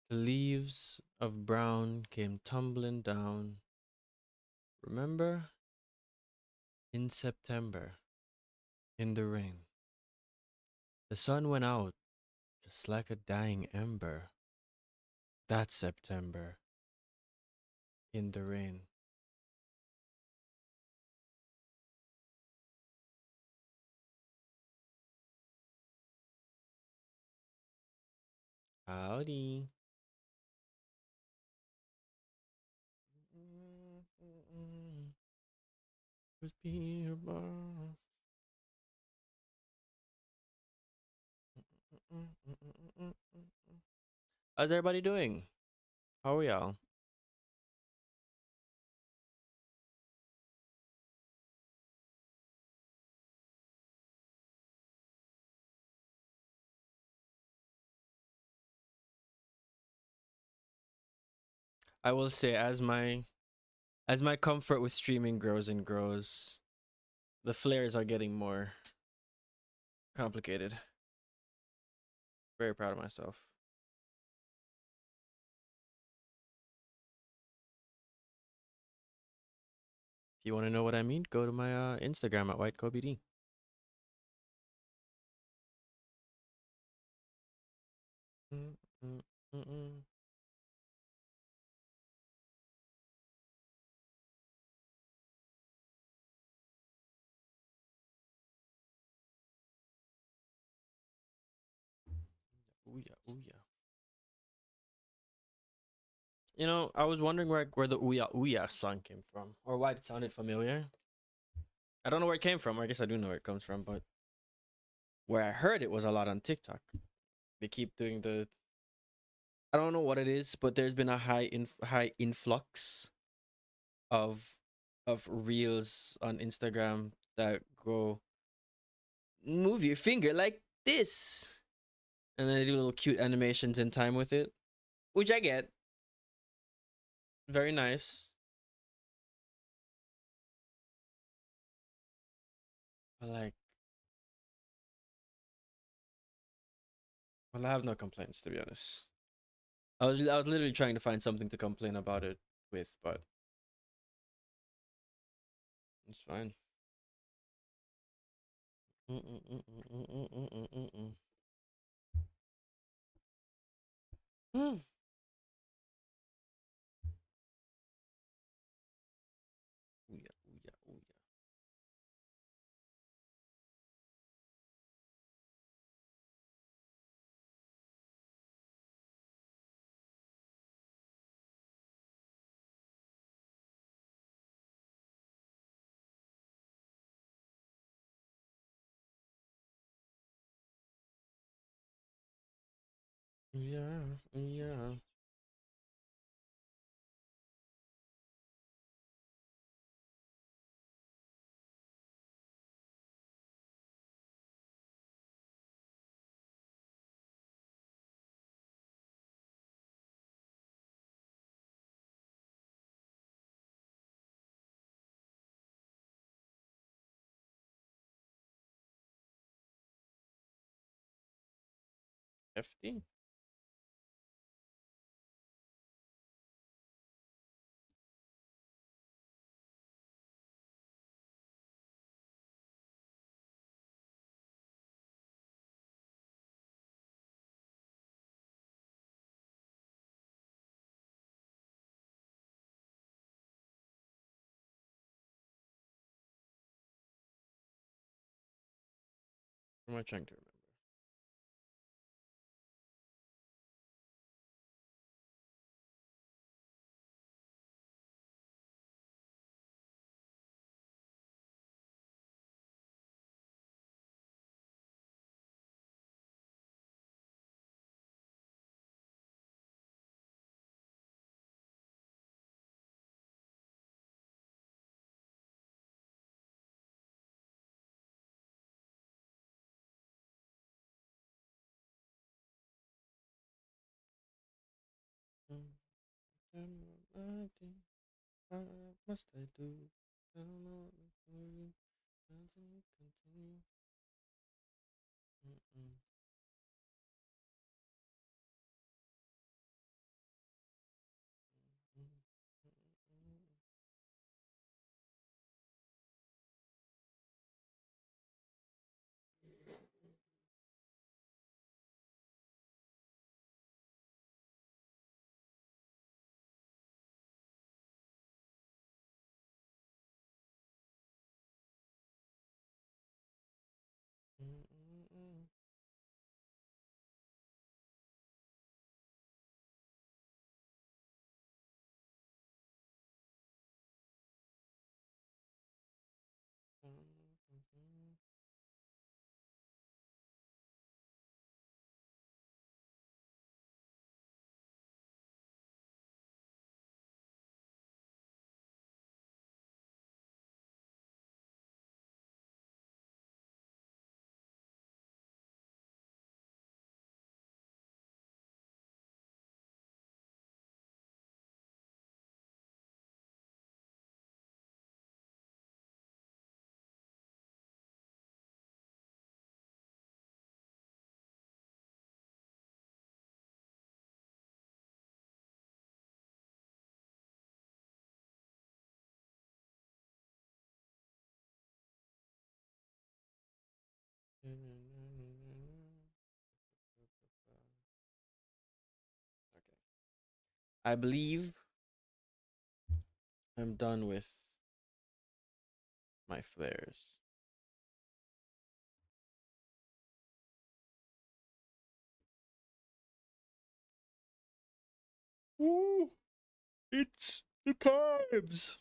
The leaves of brown came tumbling down. Remember? In September, in the rain. The sun went out just like a dying ember. That September, in the rain. Howdy. Crispy bar. How's everybody doing? How are y'all? I will say, as my comfort with streaming grows and grows, the flares are getting more complicated. Very proud of myself. If you want to know what I mean, go to my Instagram at WhiteKobeD. Mm, mm, mm, mm. Ooh yeah, ooh yeah. I was wondering where the Ouya Ouya song came from, or why it sounded familiar. I don't know where it came from. I guess I do know where it comes from, but where I heard it was a lot on TikTok. They keep doing the. I don't know what it is, but there's been a high influx of reels on Instagram that go move your finger like this, and then they do little cute animations in time with it, which I get. Very nice. But like, well, I have no complaints to be honest. I was literally trying to find something to complain about it with, but it's fine. Mm. Ooh yeah, ooh yeah, ooh yeah, yeah. 15. What am I trying to remember? What must I do? I don't know. Continue. Mm-mm. Okay. I believe I'm done with my flares. Ooh, it's the times.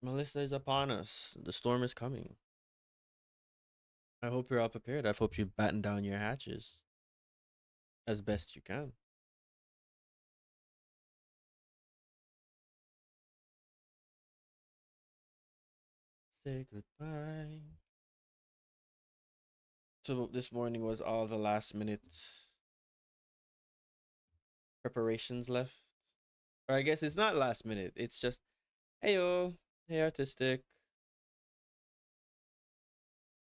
Melissa is upon us. The storm is coming. I hope you're all prepared. I hope you batten down your hatches as best you can. Say goodbye. So this morning was all the last minute preparations left. Or I guess it's not last minute. It's just, hey yo, hey artistic.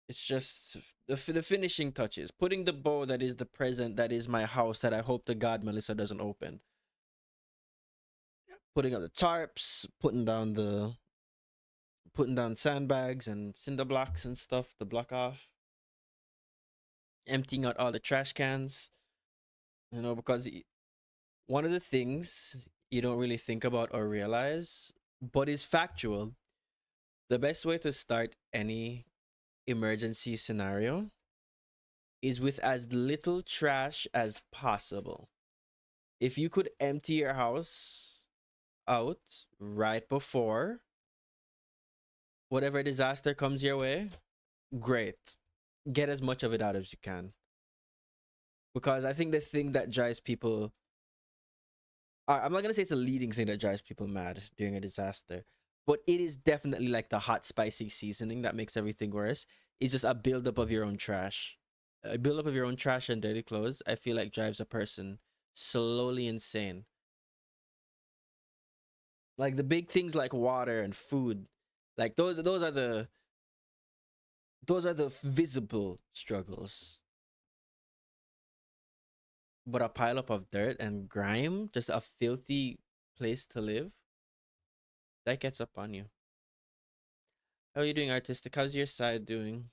It's just the finishing touches, putting the bow that is the present, that is my house, that I hope to God Melissa doesn't open. Putting up the tarps, putting down sandbags and cinder blocks and stuff to block off. Emptying out all the trash cans, because one of the things you don't really think about or realize, but is factual, the best way to start any emergency scenario is with as little trash as possible. If you could empty your house out right before whatever disaster comes your way, great. Get as much of it out as you can. Because I think the thing that drives people, I'm not going to say it's the leading thing that drives people mad during a disaster, but it is definitely like the hot, spicy seasoning that makes everything worse. It's just a buildup of your own trash. A buildup of your own trash and dirty clothes, I feel like drives a person slowly insane. Like the big things like water and food, like those are the visible struggles. But a pileup of dirt and grime, just a filthy place to live, that gets up on you. How are you doing, artistic? How's your side doing?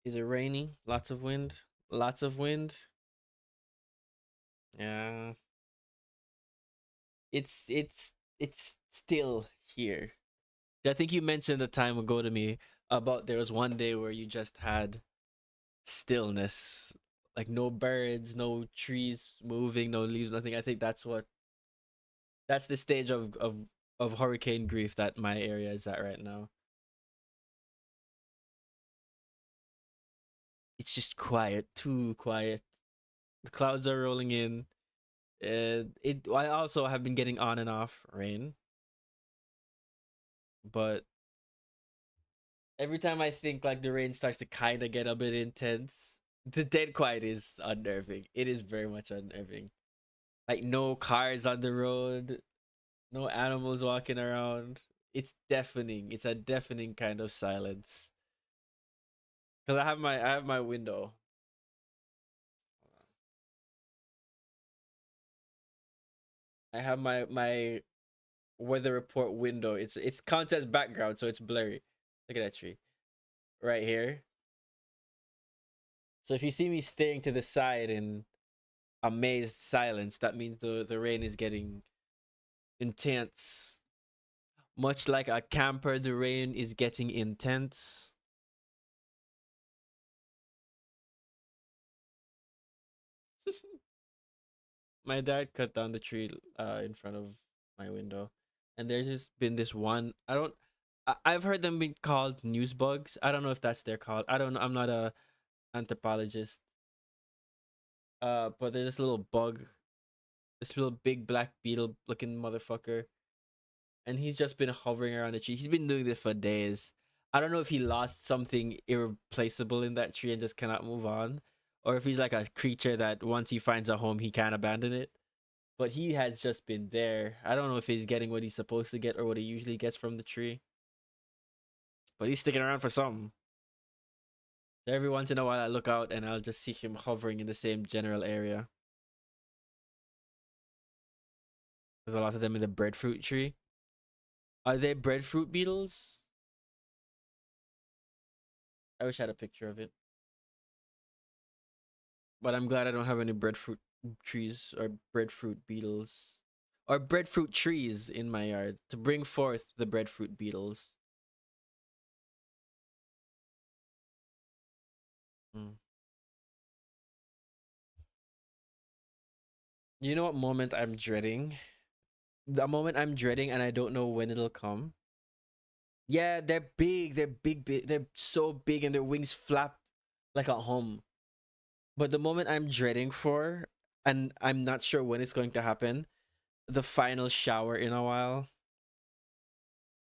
Is it rainy? Lots of wind? Lots of wind? Yeah. It's still here. I think you mentioned a time ago to me about there was one day where you just had stillness, like no birds, no trees moving, no leaves, nothing. I think that's the stage of hurricane grief that my area is at right now. It's just quiet, too quiet. The clouds are rolling in. I also have been getting on and off rain, but every time I think like the rain starts to kind of get a bit intense, the dead quiet is unnerving. It is very much unnerving. Like no cars on the road, no animals walking around. It's deafening. It's a deafening kind of silence. Cause I have my window. I have my weather report window. It's counts as background, so it's blurry. Look at that tree right here. So if you see me staring to the side and amazed silence, that means the rain is getting intense. Much like a camper, the rain is getting intense. My dad cut down the tree in front of my window, and there's just been this one. I don't. I've heard them being called news bugs. I don't know if that's their called. I don't know. I'm not a anthropologist. But there's this little bug, this little big black beetle looking motherfucker, and he's just been hovering around the tree. He's been doing this for days. I don't know if he lost something irreplaceable in that tree and just cannot move on, or if he's like a creature that once he finds a home, he can't abandon it. But he has just been there. I don't know if he's getting what he's supposed to get or what he usually gets from the tree, but he's sticking around for something. So every once in a while, I look out and I'll just see him hovering in the same general area. There's a lot of them in the breadfruit tree. Are they breadfruit beetles? I wish I had a picture of it. But I'm glad I don't have any breadfruit trees or breadfruit beetles. Or breadfruit trees in my yard to bring forth the breadfruit beetles. Mm. You know what moment I'm dreading? The moment I'm dreading and I don't know when it'll come. Yeah, they're big. They're big, big. They're so big and their wings flap like a hum. But the moment I'm dreading for, and I'm not sure when it's going to happen, the final shower in a while.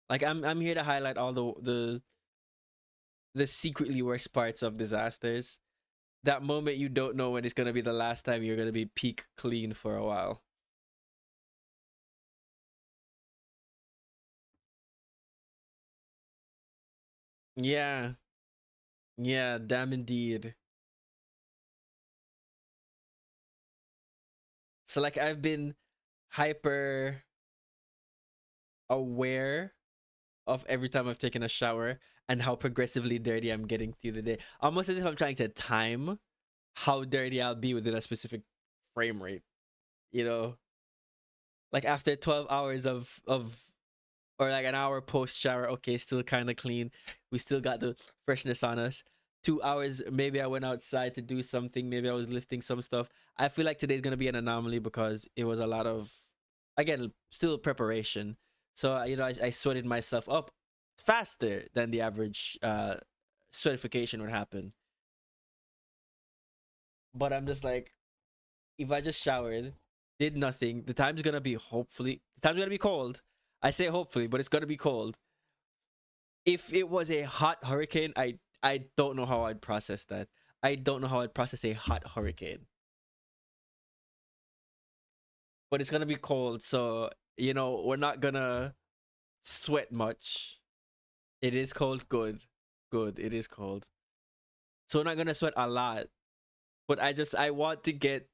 Like I'm here to highlight all the secretly worst parts of disasters. That moment you don't know when it's gonna be the last time you're gonna be peak clean for a while. Yeah, yeah, damn indeed. So like I've been hyper aware of every time I've taken a shower and how progressively dirty I'm getting through the day. Almost as if I'm trying to time how dirty I'll be within a specific frame rate. You know, like after 12 hours of or like an hour post shower, okay, still kind of clean. We still got the freshness on us. 2 hours, maybe I went outside to do something. Maybe I was lifting some stuff. I feel like today's gonna be an anomaly because it was a lot of, again, still preparation. So I sweated myself up faster than the average sweatification would happen. But I'm just like, if I just showered, did nothing, the time's gonna be hopefully the time's gonna be cold. I say hopefully, but it's gonna be cold. If it was a hot hurricane, I don't know how I'd process that. I don't know how I'd process a hot hurricane. But it's gonna be cold, so we're not gonna sweat much. It is cold, good. Good, it is cold. So we're not gonna sweat a lot. But I want to get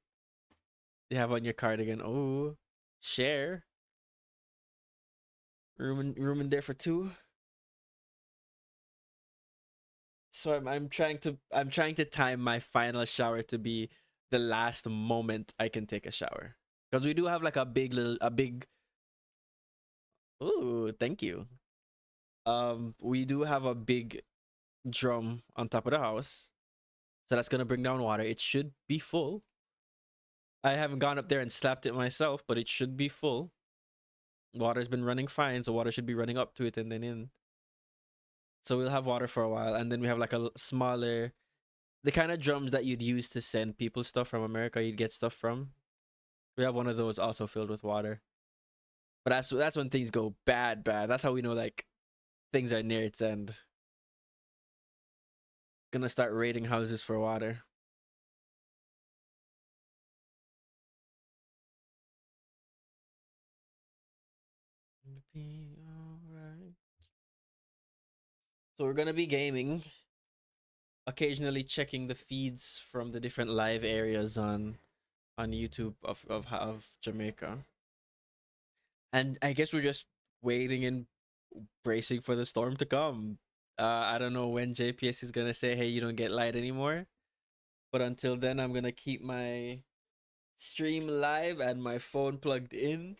you have on your cardigan. Oh, share. Room in there for two. So I'm trying to time my final shower to be the last moment I can take a shower. Because we do have like a big ooh, thank you. We do have a big drum on top of the house. So that's gonna bring down water. It should be full. I haven't gone up there and slapped it myself, but it should be full. Water's been running fine, so water should be running up to it and then in. So we'll have water for a while, and then we have like a smaller, the kind of drums that you'd use to send people stuff from America. You'd get stuff from. We have one of those also filled with water. But that's when things go bad, bad. That's how we know like things are near its end. Gonna start raiding houses for water. Be alright. So we're gonna be gaming, occasionally checking the feeds from the different live areas on YouTube of Jamaica. And I guess we're just waiting and bracing for the storm to come. I don't know when JPS is gonna say, "Hey, you don't get light anymore." But until then, I'm gonna keep my stream live and my phone plugged in,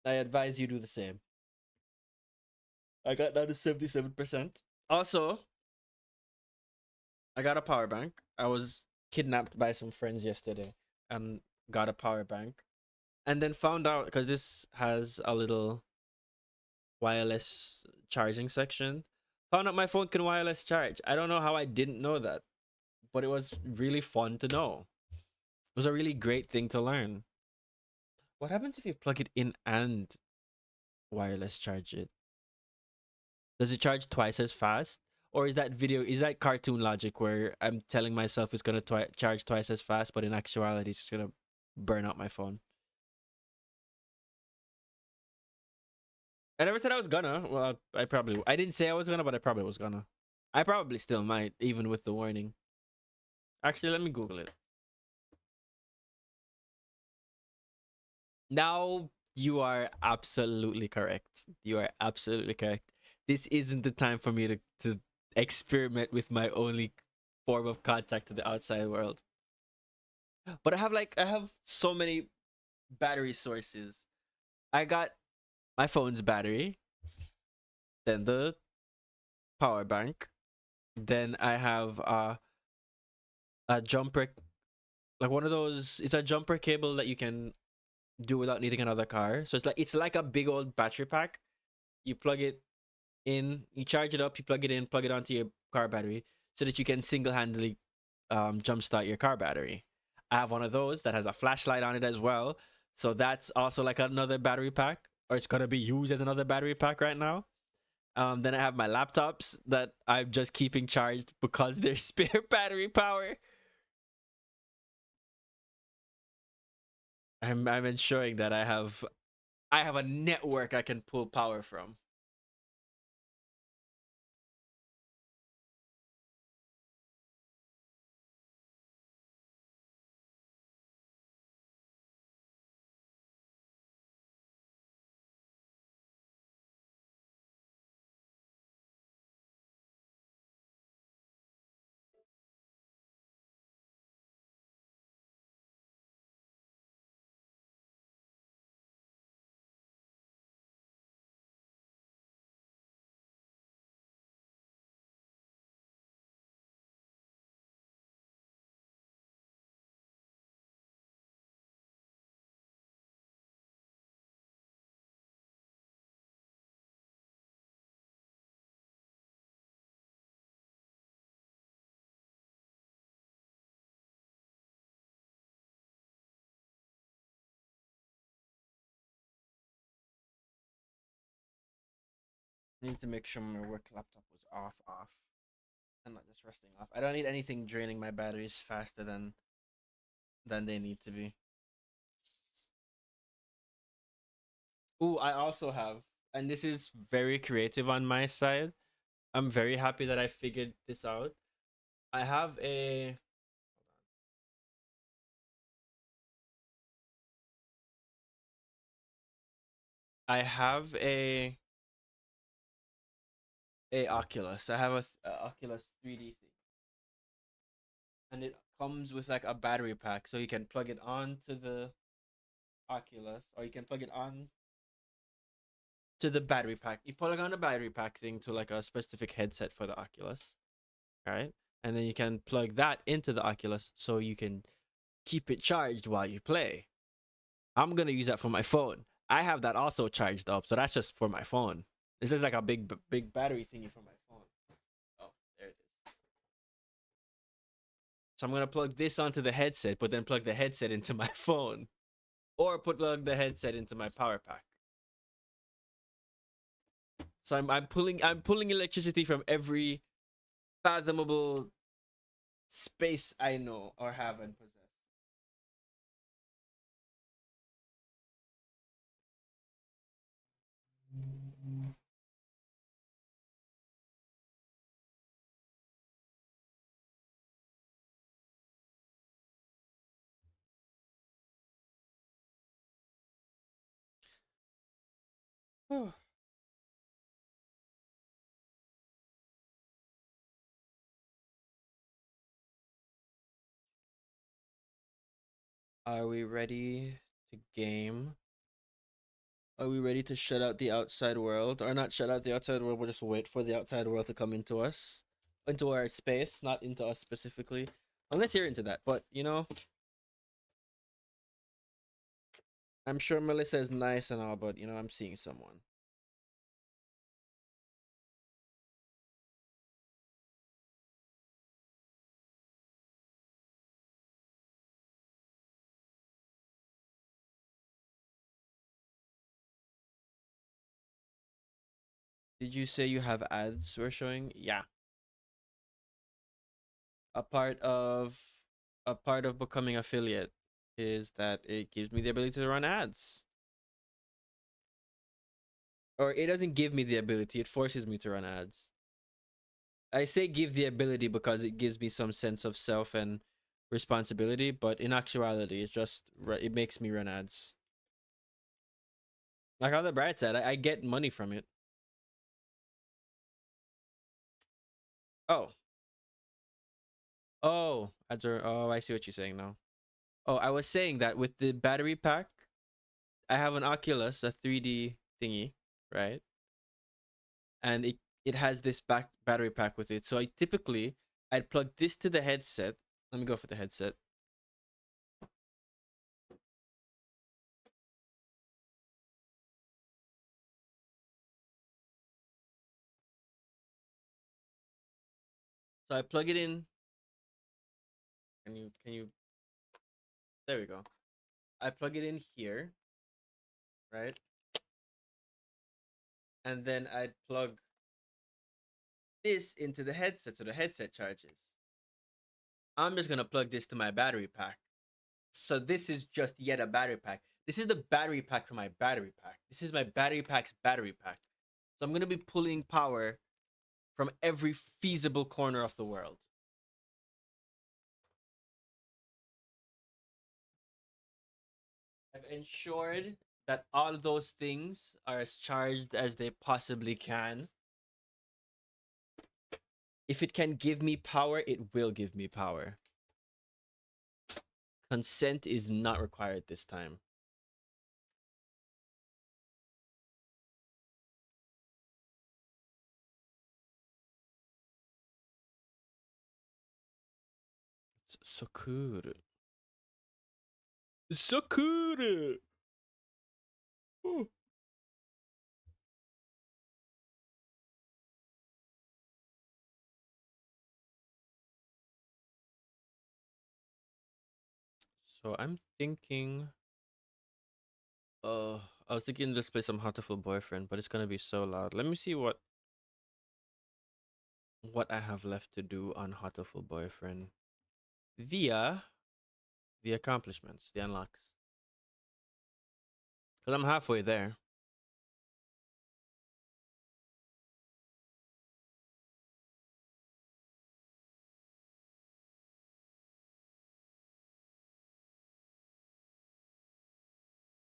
I advise you do the same. I got down to 77%. Also, I got a power bank. I was kidnapped by some friends yesterday and got a power bank. And then found out because this has a little wireless charging section. Found out my phone can wireless charge. I don't know how I didn't know that, but it was really fun to know. It was a really great thing to learn. What happens if you plug it in and wireless charge it? Does it charge twice as fast? Or is that cartoon logic where I'm telling myself it's gonna charge twice as fast, but in actuality it's gonna burn out my phone? I never said I was gonna. Well, I didn't say I was gonna, but I probably was gonna. I probably still might, even with the warning. Actually, let me Google it. Now you are absolutely correct. You are absolutely correct. This isn't the time for me to experiment with my only form of contact to the outside world. But I have so many battery sources. I got my phone's battery, then the power bank, then I have a jumper, like one of those. It's a jumper cable that you can do without needing another car. So it's like a big old battery pack. You plug it in, you charge it up, you plug it in, plug it onto your car battery, so that you can single-handedly jumpstart your car battery. I have one of those that has a flashlight on it as well, so that's also like another battery pack, or it's gonna be used as another battery pack right now. Then I have my laptops that I'm just keeping charged because there's spare battery power. I'm ensuring that I have a network I can pull power from. I need to make sure my work laptop was off, and not just resting off. I don't need anything draining my batteries faster than they need to be. Ooh, I also have, and this is very creative on my side. I'm very happy that I figured this out. I have I have a Oculus. I have a Oculus 3D thing, and it comes with like a battery pack, so you can plug it on to the Oculus, or you can plug it on to the battery pack. You plug on the battery pack thing to like a specific headset for the Oculus, right? And then you can plug that into the Oculus so you can keep it charged while you play. I'm gonna use that for my phone. I have that also charged up, so that's just for my phone. This is like a big battery thingy for my phone. Oh, there it is. So I'm gonna plug this onto the headset, but then plug the headset into my phone, or plug the headset into my power pack. So I'm pulling electricity from every fathomable space I know or have and possess. Are we ready to game? Are we ready to shut out the outside world? Or not shut out the outside world, we'll just wait for the outside world to come into us. Into our space, not into us specifically. Unless you're into that. But, you know, I'm sure Melissa is nice and all, but, you know, I'm seeing someone. Did you say you have ads we're showing? Yeah. A part of becoming affiliate is that it gives me the ability to run ads. Or it doesn't give me the ability, it forces me to run ads. I say give the ability because it gives me some sense of self and responsibility, but in actuality, it's just it makes me run ads. Like on the bright side, I get money from it. Oh, ads are. Oh, I see what you're saying now. Oh, I was saying that with the battery pack, I have an Oculus, a 3D thingy, right? And it has this battery pack with it. So I'd plug this to the headset. Let me go for the headset. So I plug it in. Can you there we go. I plug it in here, right? And then I'd plug this into the headset so the headset charges. I'm just gonna plug this to my battery pack. So this is just yet a battery pack. This is the battery pack for my battery pack. This is my battery pack's battery pack. So I'm gonna be pulling power from every feasible corner of the world. I've ensured that all of those things are as charged as they possibly can. If it can give me power, it will give me power. Consent is not required this time. Sakura. Sakura. Oh. So I'm thinking. I was thinking let's play some Heartful Boyfriend, but it's gonna be so loud. Let me see what I have left to do on Heartful Boyfriend via the accomplishments, the unlocks. Cause I'm halfway there.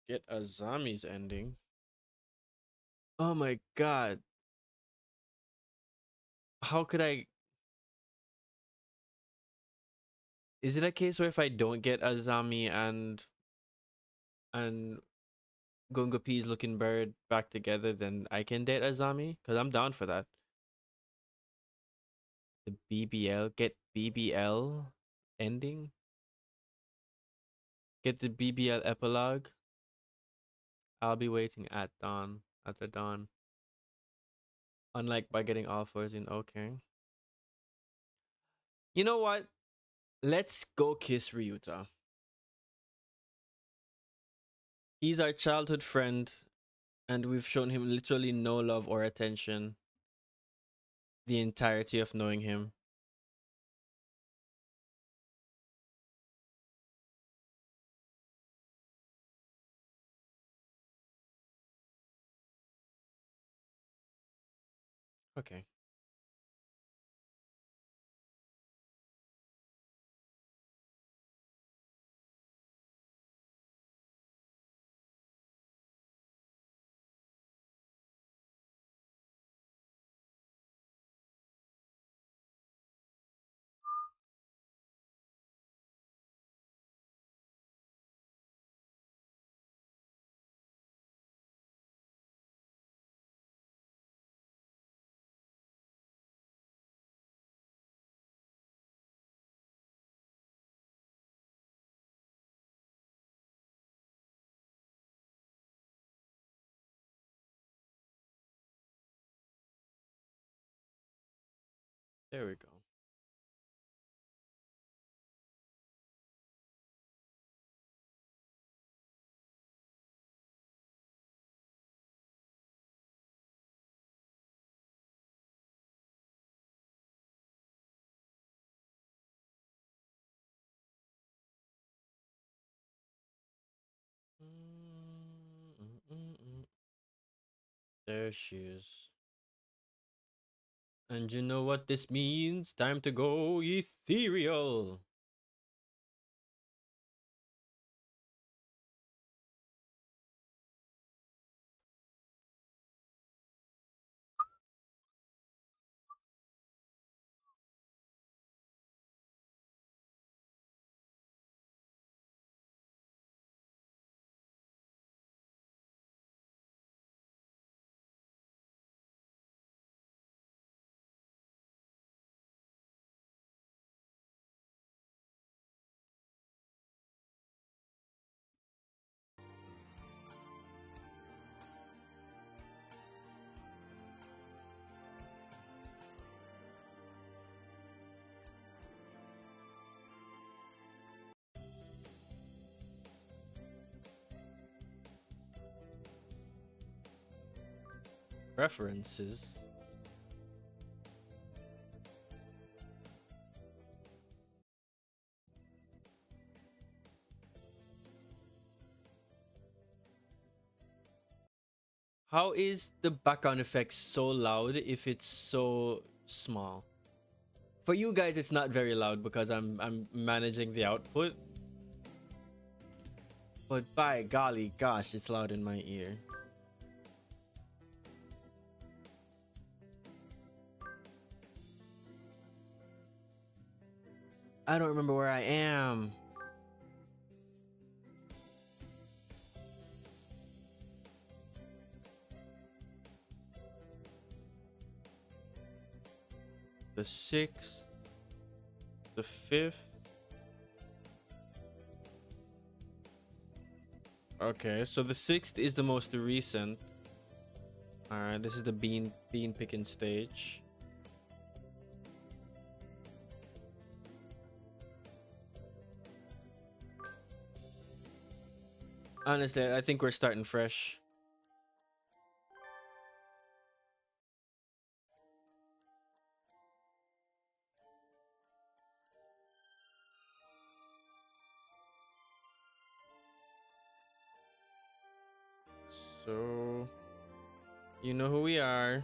Get a zombies ending. Oh my god. How could I? Is it a case where if I don't get Azami and Gunga P's looking bird back together, then I can date Azami? Cause I'm down for that. The BBL, get BBL ending. Get the BBL epilogue. I'll be waiting at dawn. At the dawn. Unlike by getting all fours in. Okay. You know what? Let's go kiss Ryuta. He's our childhood friend, and we've shown him literally no love or attention the entirety of knowing him. Okay. There we go. There she is. And you know what this means? Time to go ethereal. References. How is the background effect so loud if it's so small? For you guys, it's not very loud because I'm managing the output. But by golly gosh, it's loud in my ear. I don't remember where I am. The 6th, the 5th. Okay, so the 6th is the most recent. All right, this is the bean picking stage. Honestly, I think we're starting fresh. So, you know who we are.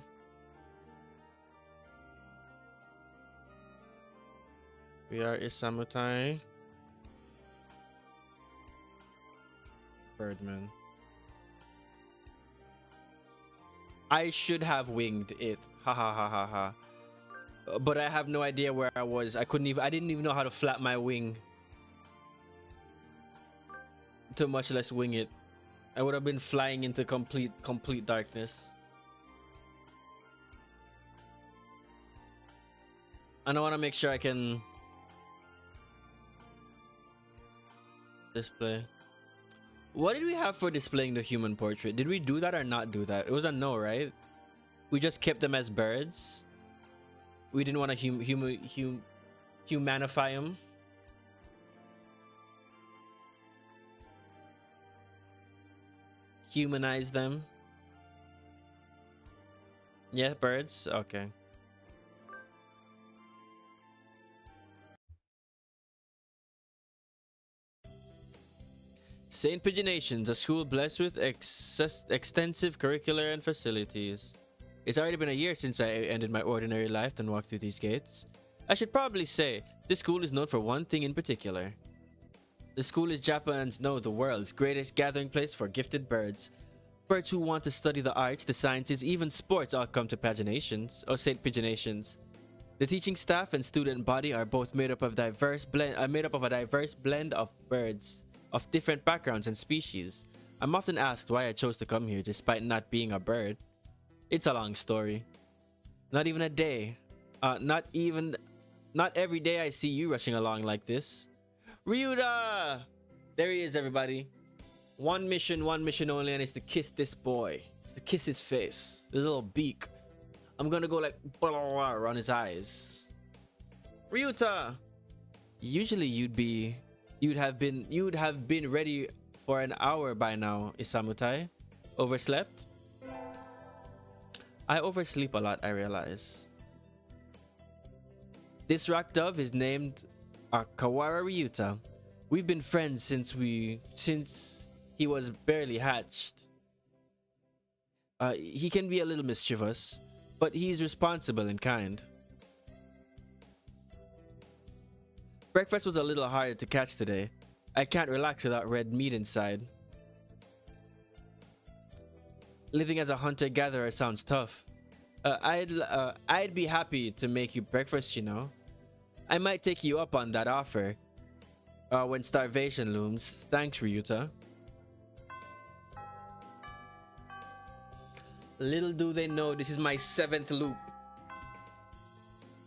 We are Isamutai. Birdman. I should have winged it. Ha ha ha ha ha. But I have no idea where I was. I didn't even know how to flap my wing. To much less wing it. I would have been flying into complete darkness. And I want to make sure I can display. What did we have for displaying the human portrait? Did we do that or not do that? It was a no, right? We just kept them as birds. We didn't want to humanify them. Humanize them. Yeah, birds. Okay. St. Pigeonations, a school blessed with extensive curricular and facilities. It's already been a year since I ended my ordinary life and walked through these gates. I should probably say, this school is known for one thing in particular. The school is Japan's, no, the world's greatest gathering place for gifted birds. Birds who want to study the arts, the sciences, even sports all come to Paginations, or St. Pigeonations. The teaching staff and student body are both made up of a diverse blend of birds of different backgrounds and species. I'm often asked why I chose to come here despite not being a bird. It's a long story. Not even a day. Not every day I see you rushing along like this. Ryuda! There he is, everybody. One mission only, and it's to kiss this boy. It's to kiss his face. His little beak. I'm gonna go like around his eyes. Ryuta! Usually you'd have been ready for an hour by now, Isamutai. Overslept? I oversleep a lot, I realize. This rock dove is named Kawara Ryuta. We've been friends since he was barely hatched. He can be a little mischievous, but he's responsible and kind. Breakfast was a little hard to catch today. I can't relax without red meat inside. Living as a hunter-gatherer sounds tough. I'd be happy to make you breakfast, you know. I might take you up on that offer when starvation looms. Thanks, Ryuta. Little do they know, this is my 7th loop.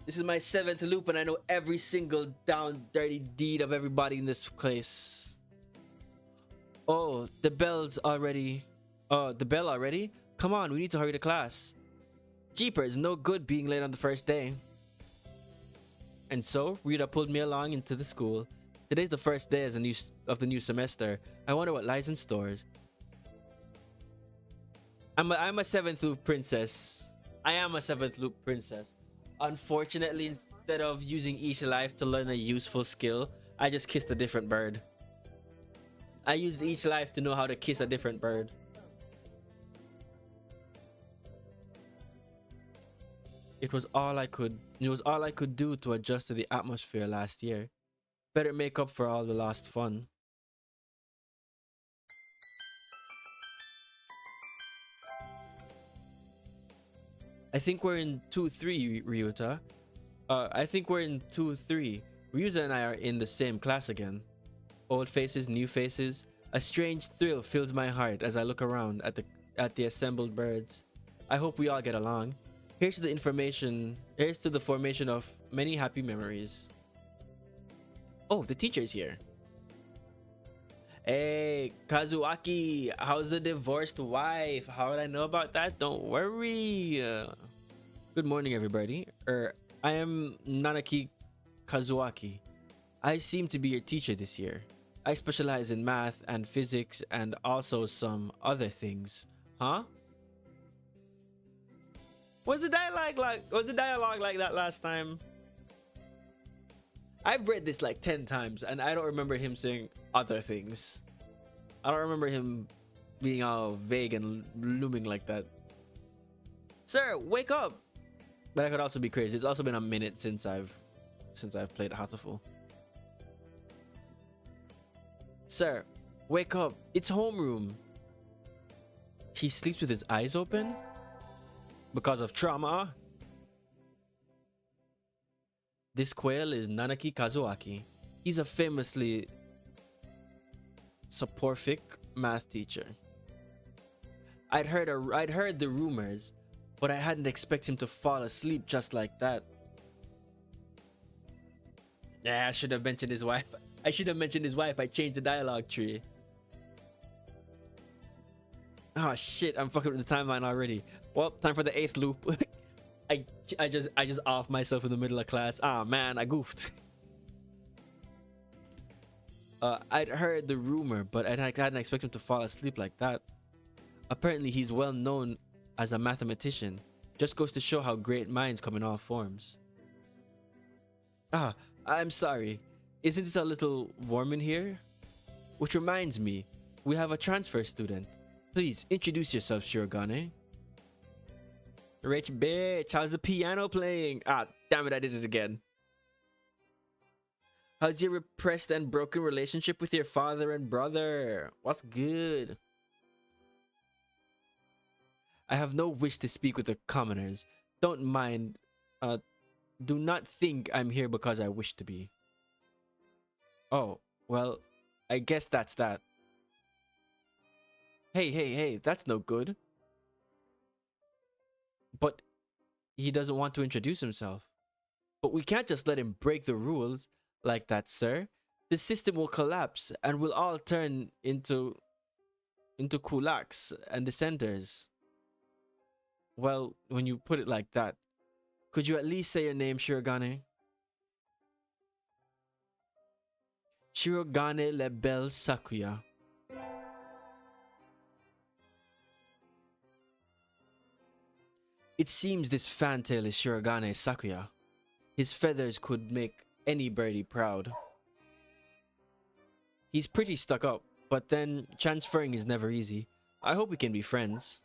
This is my 7th loop, and I know every single down dirty deed of everybody in this place. Oh, the bell's already. Oh, the bell already? Come on, we need to hurry to class. Jeepers, no good being late on the first day. And so, Rita pulled me along into the school. Today's the first day of the new semester. I wonder what lies in store. I'm a 7th loop princess. I am a 7th loop princess. Unfortunately, instead of using each life to learn a useful skill, I just kissed a different bird. I used each life to know how to kiss a different bird. It was all I could do to adjust to the atmosphere last year. Better make up for all the lost fun. I think we're in 2-3, Ryuta. I think we're in 2-3. Ryuta and I are in the same class again. Old faces, new faces. A strange thrill fills my heart as I look around at the assembled birds. I hope we all get along. Here's to the formation of many happy memories. Oh, the teacher's here. Hey, Kazuaki, how's the divorced wife? How would I know about that? Don't worry. Good morning, everybody. I am Nanaki Kazuaki. I seem to be your teacher this year. I specialize in math and physics and also some other things. Huh? Was the dialogue like that last time? I've read this like 10 times and I don't remember him saying other things. I don't remember him being all vague and looming like that. Sir, wake up! But I could also be crazy. It's also been a minute since I've played Hatoful. Sir, wake up. It's homeroom. He sleeps with his eyes open? Because of trauma? This quail is Nanaki Kazuaki. He's a famously soporific math teacher. I'd heard the rumors, but I hadn't expected him to fall asleep just like that. Yeah, I should have mentioned his wife. I changed the dialogue tree. Oh shit, I'm fucking with the timeline already. Well, time for the 8th loop. I just off myself in the middle of class. Ah man, I goofed. I'd heard the rumor, but I hadn't expected him to fall asleep like that. Apparently, he's well known as a mathematician. Just goes to show how great minds come in all forms. Ah, I'm sorry. Isn't it a little warm in here? Which reminds me, we have a transfer student. Please introduce yourself, Shirogane. Rich bitch, how's the piano playing? Ah, damn it, I did it again. How's your repressed and broken relationship with your father and brother? What's good? I have no wish to speak with the commoners. Don't mind. Do not think I'm here because I wish to be. Oh, well, I guess that's that. Hey, that's no good. But he doesn't want to introduce himself. But we can't just let him break the rules like that, sir. The system will collapse and we'll all turn into kulaks and dissenters. Well, when you put it like that, could you at least say your name, Shirogane? Shirogane le belle Sakuya. It seems this fantail is Shirogane Sakuya. His feathers could make any birdie proud. He's pretty stuck up, but then transferring is never easy. I hope we can be friends.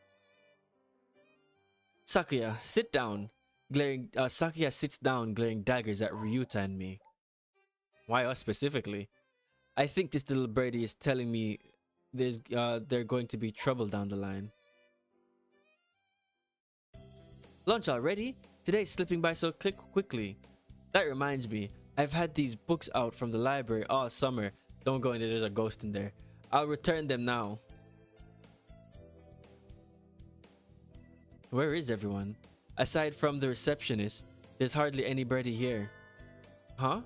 Sakuya, sit down. Sakuya sits down, glaring daggers at Ryuta and me. Why us specifically? I think this little birdie is telling me there's going to be trouble down the line. Lunch already? Today's slipping by so quickly. That reminds me, I've had these books out from the library all summer. Don't go in there, there's a ghost in there. I'll return them now. Where is everyone? Aside from the receptionist, there's hardly anybody here. Huh?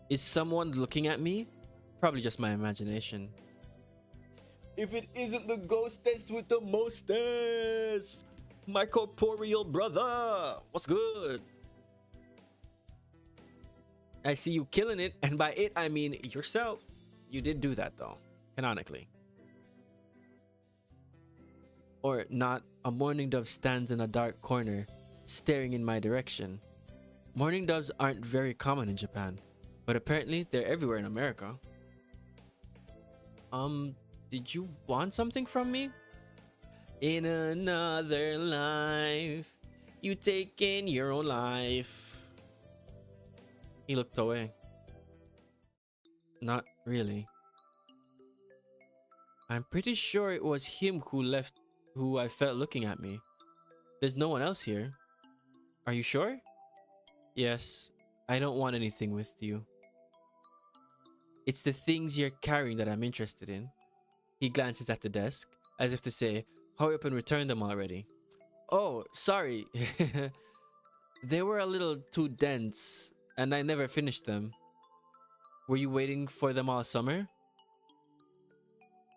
Is someone looking at me? Probably just my imagination. If it isn't the ghostess with the mostess! My corporeal brother! What's good? I see you killing it, and by it I mean yourself. You did do that though, canonically. Or not, a mourning dove stands in a dark corner, staring in my direction. Mourning doves aren't very common in Japan, but apparently they're everywhere in America. Did you want something from me? In another life, you taken your own life. He looked away. Not really. I'm pretty sure it was him who I felt looking at me. There's no one else here. Are you sure? Yes, I don't want anything with you. It's the things you're carrying that I'm interested in. He glances at the desk, as if to say, hurry up and return them already. Oh, sorry. They were a little too dense, and I never finished them. Were you waiting for them all summer?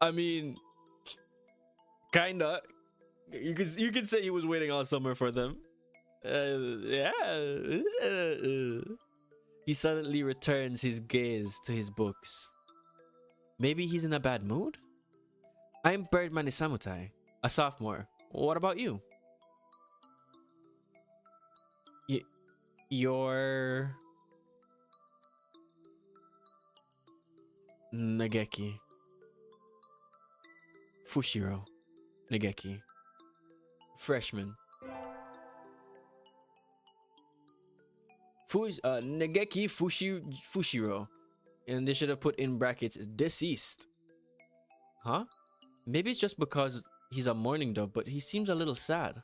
I mean, kinda. You could say he was waiting all summer for them. Yeah. He suddenly returns his gaze to his books. Maybe he's in a bad mood? I'm Birdman Isamutai, a sophomore. What about you? You're... Nageki. Fushiro. Nageki. Freshman. Nageki Fushiro. And they should have put in brackets deceased. Huh? Maybe it's just because he's a mourning dove, but he seems a little sad.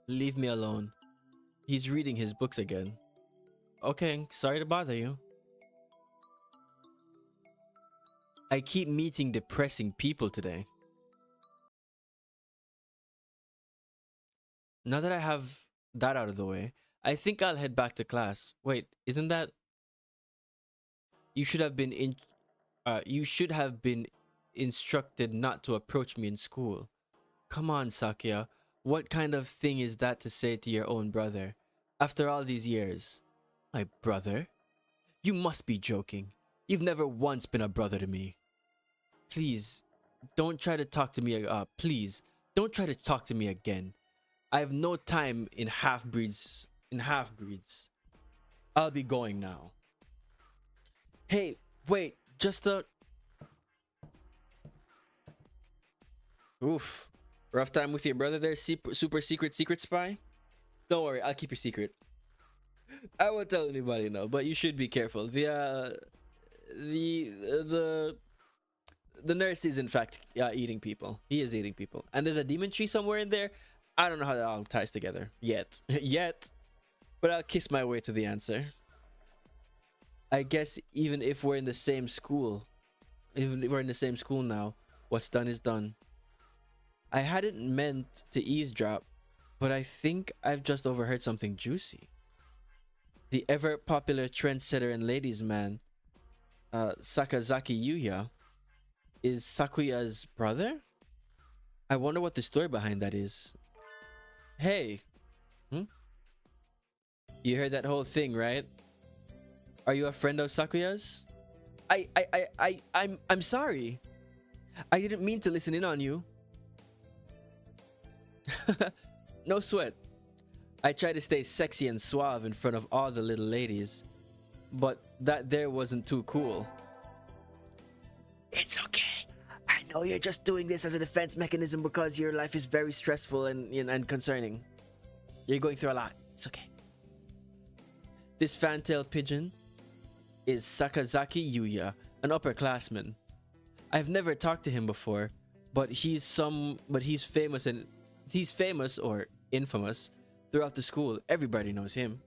Leave me alone. He's reading his books again. Okay, sorry to bother you. I keep meeting depressing people today. Now that I have that out of the way, I think I'll head back to class. Wait, isn't that... You should have been instructed not to approach me in school. Come on, Sakuya. What kind of thing is that to say to your own brother? After all these years. My brother? You must be joking. You've never once been a brother to me. Please, don't try to talk to me. Please, don't try to talk to me again. I have no time in half-breeds. I'll be going now. Hey, wait, just a... Oof. Rough time with your brother there, super secret spy? Don't worry, I'll keep your secret. I won't tell anybody, no, but you should be careful. The nurse is in fact eating people. He is eating people. And there's a demon tree somewhere in there. I don't know how that all ties together yet. But I'll kiss my way to the answer. I guess even if we're in the same school, now, what's done is done. I hadn't meant to eavesdrop, but I think I've just overheard something juicy. The ever popular trendsetter and ladies' man, Sakazaki Yuya, is Sakuya's brother? I wonder what the story behind that is. Hey. You heard that whole thing, right? Are you a friend of Sakuya's? I'm sorry. I didn't mean to listen in on you. No sweat. I tried to stay sexy and suave in front of all the little ladies, but that there wasn't too cool. It's okay. I know you're just doing this as a defense mechanism because your life is very stressful and concerning. You're going through a lot. It's okay. This fantail pigeon is Sakazaki Yuya, an upperclassman. I've never talked to him before, but he's famous or infamous throughout the school. Everybody knows him.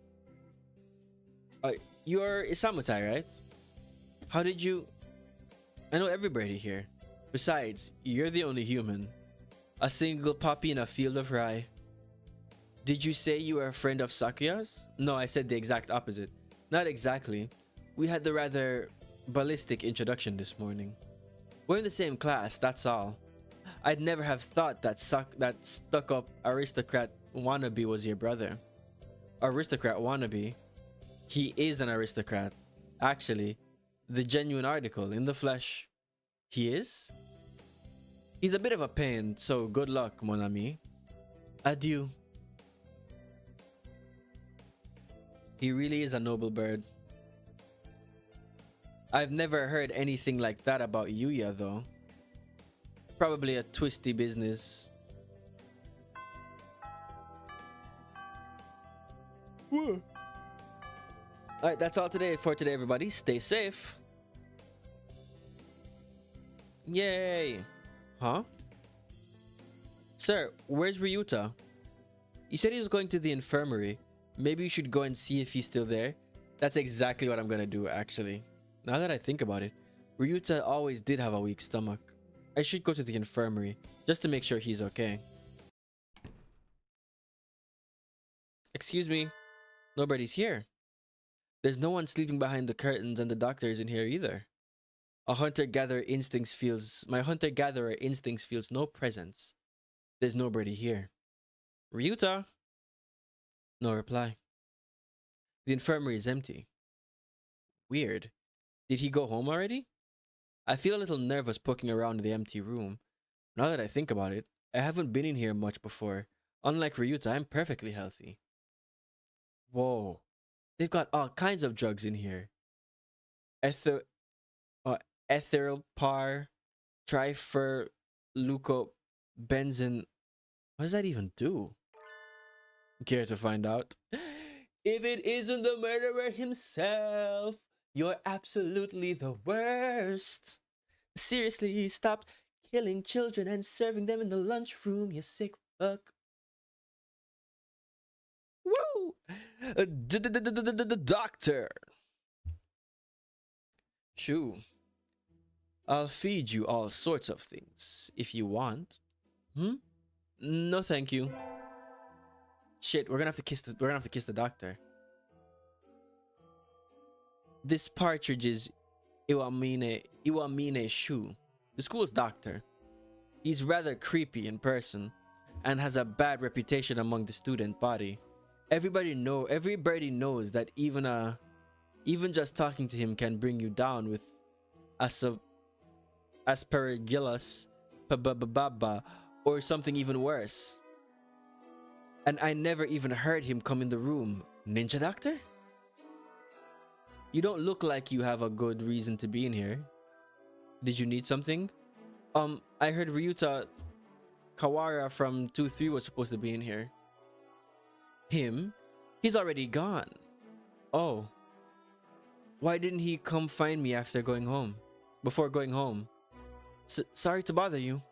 You're Isamutai, right? How did you... I know everybody here. Besides, you're the only human. A single poppy in a field of rye. Did you say you were a friend of Sakuya's? No, I said the exact opposite. Not exactly. We had the rather ballistic introduction this morning. We're in the same class, that's all. I'd never have thought that stuck-up aristocrat wannabe was your brother. Aristocrat wannabe? He is an aristocrat. Actually, the genuine article in the flesh. He is? He's a bit of a pain, so good luck, mon ami. Adieu. He really is a noble bird. I've never heard anything like that about Yuya, though. Probably a twisty business. Whoa. Alright, that's all for today, everybody. Stay safe. Yay. Huh? Sir, where's Ryuta? He said he was going to the infirmary. Maybe you should go and see if he's still there. That's exactly what I'm gonna do, actually. Now that I think about it, Ryuta always did have a weak stomach. I should go to the infirmary, just to make sure he's okay. Excuse me. Nobody's here. There's no one sleeping behind the curtains and the doctor isn't here either. My hunter-gatherer instincts feels no presence. There's nobody here. Ryuta? No reply. The infirmary is empty. Weird. Did he go home already? I feel a little nervous poking around the empty room. Now that I think about it, I haven't been in here much before. Unlike Ryuta, I'm perfectly healthy. Whoa. They've got all kinds of drugs in here. Ethereal par, trifurlucobenzene. What does that even do? Care to find out? If it isn't the murderer himself, you're absolutely the worst. Seriously, stop killing children and serving them in the lunchroom, you sick fuck. Woo! Doctor. Shoo. I'll feed you all sorts of things if you want. No, thank you. Shit, we're gonna have to kiss the doctor. This partridge is Iwamine Shu, the school's doctor. He's rather creepy in person and has a bad reputation among the student body. Everybody knows that even just talking to him can bring you down with aspergillus bababa or something even worse. And I never even heard him come in the room. Ninja doctor? You don't look like you have a good reason to be in here. Did you need something? I heard Ryuta Kawara from 2-3 was supposed to be in here. Him? He's already gone. Oh. Why didn't he come find me before going home? Sorry to bother you.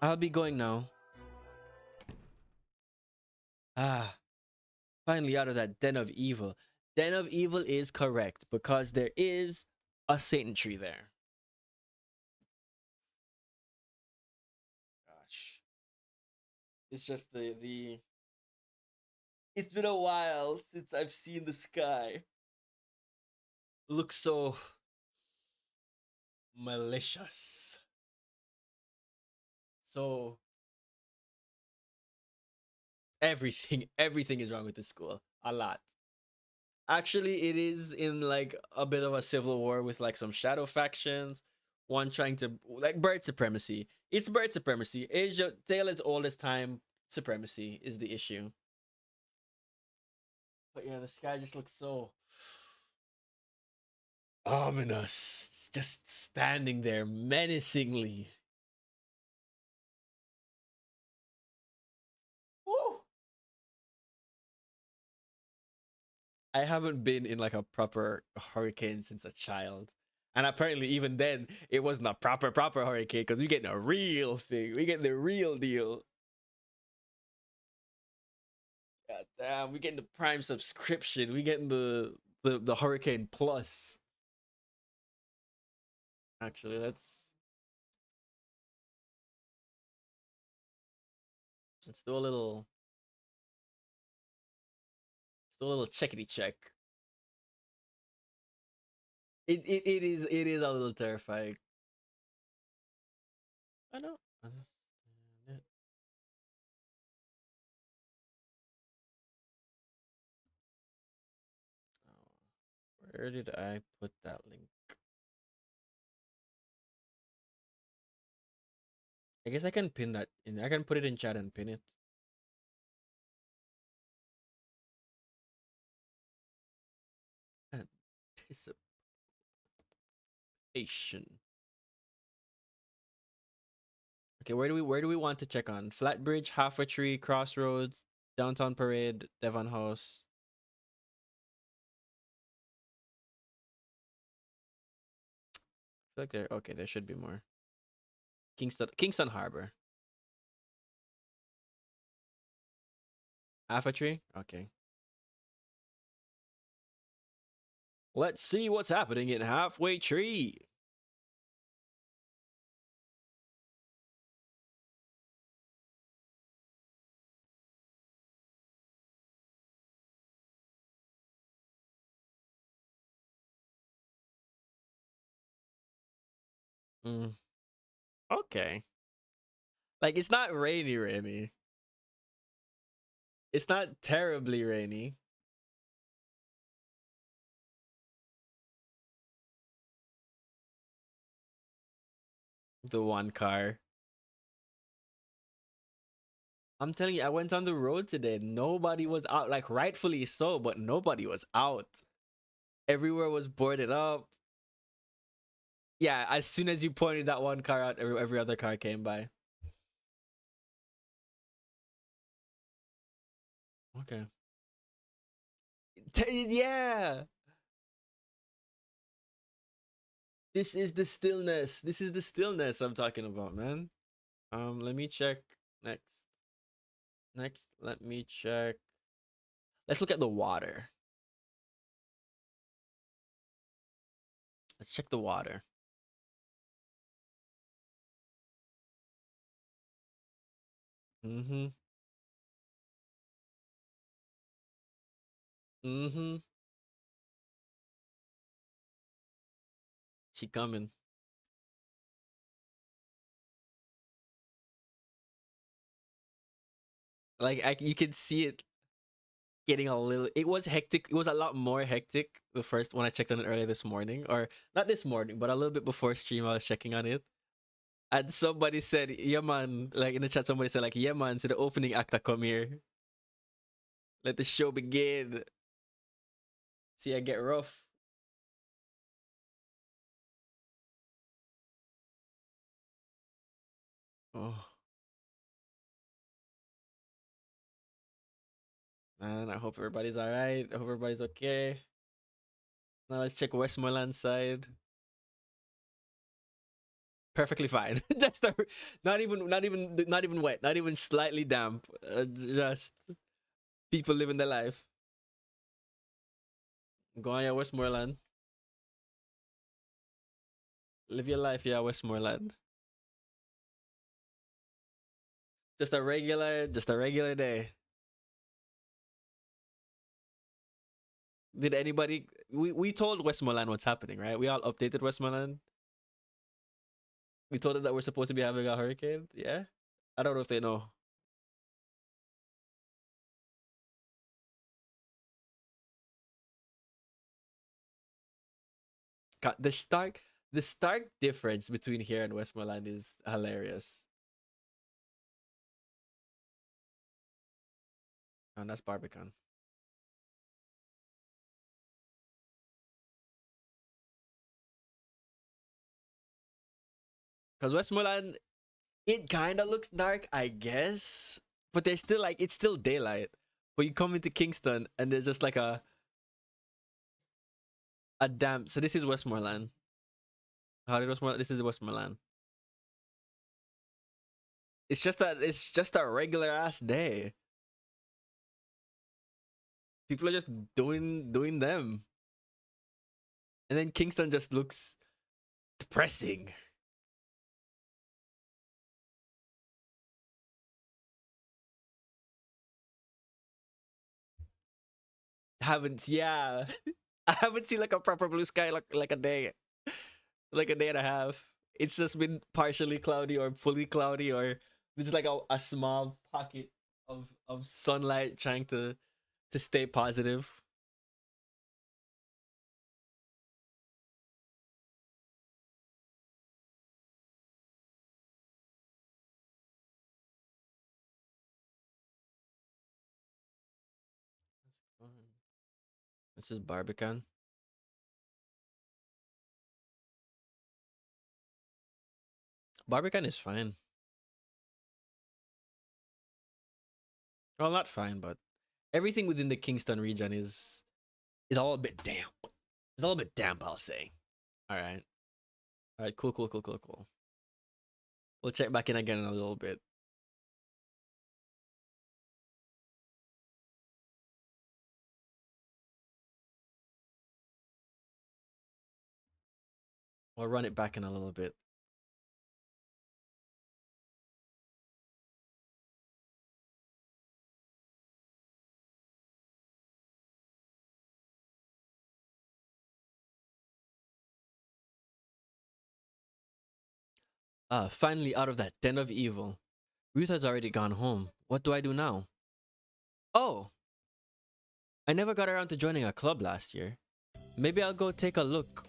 I'll be going now. Ah. Finally out of that den of evil. Den of evil is correct because there is a Satan tree there. Gosh. It's just it's been a while since I've seen the sky. Looks so malicious. So everything is wrong with this school. A lot. Actually, it is in like a bit of a civil war with like some shadow factions. One trying to like bird supremacy. It's bird supremacy. Asia tale as old as time. Supremacy is the issue. But yeah, the sky just looks so ominous. It's just standing there menacingly. Woo! I haven't been in like a proper hurricane since a child. And apparently even then it wasn't a proper hurricane because we getting a real thing. We getting the real deal. God damn, we getting the Prime subscription. We getting the Hurricane Plus. Actually, let's do a little checkity check. It is a little terrifying. I don't understand it. Oh, where did I put that link? I guess I can pin that in. I can put it in chat and pin it. Anticipation. Okay, where do we want to check on? Flatbridge, Halfway Tree, Crossroads, Downtown Parade, Devon House. I feel like there. Okay, there should be more. Kingston Harbor. Halfway Tree. Okay. Let's see what's happening in Halfway Tree. Mm, okay. Like it's not rainy. It's not terribly rainy. The one car. I'm telling you, I went on the road today. Nobody was out. Like rightfully so, but nobody was out. Everywhere was boarded up. Yeah, as soon as you pointed that one car out, every other car came by. Okay. Yeah. This is the stillness. This is the stillness I'm talking about, man. Let me check next. Next, let me check. Let's look at the water. Let's check the water. Mm-hmm. Mm-hmm. She coming. Like you can see it getting a little. It was hectic. It was a lot more hectic the first when I checked on it earlier this morning, or not this morning, but a little bit before stream. I was checking on it, and somebody said, "Yeah, man." Like in the chat, somebody said, "Like, yeah, man." To the opening actor, come here. Let the show begin. See, I get rough. Oh man, I hope everybody's all right. I hope everybody's okay. Now let's check Westmoreland side. Perfectly fine. Just not even wet, not even slightly damp. Just people living their life. Go on, yeah, Westmoreland. Live your life, yeah, Westmoreland. Just a regular day. Did anybody? We told Westmoreland what's happening, right? We all updated Westmoreland. We told them that we're supposed to be having a hurricane. Yeah, I don't know if they know. the stark difference between here and Westmoreland is hilarious. And that's Barbican. Because Westmoreland, it kind of looks dark, I guess, but there's still like it's still daylight. But you come into Kingston and there's just like a damp. So this is Westmoreland. How did Westmoreland? This is Westmoreland. It's just a regular ass day. People are just doing them, and then Kingston just looks depressing. Haven't yeah, I haven't seen like a proper blue sky like a day, like a day and a half. It's just been partially cloudy or fully cloudy, or it's like a small pocket of sunlight trying to stay positive. This is Barbican. Barbican is fine. Well, not fine, but everything within the Kingston region is all a bit damp. It's a little bit damp, I'll say. All right. All right. Cool. Cool. Cool. Cool. Cool. We'll check back in again in a little bit. We'll run it back in a little bit. Ah, finally out of that den of evil. Ruth has already gone home. What do I do now? Oh, I never got around to joining a club last year. Maybe I'll go take a look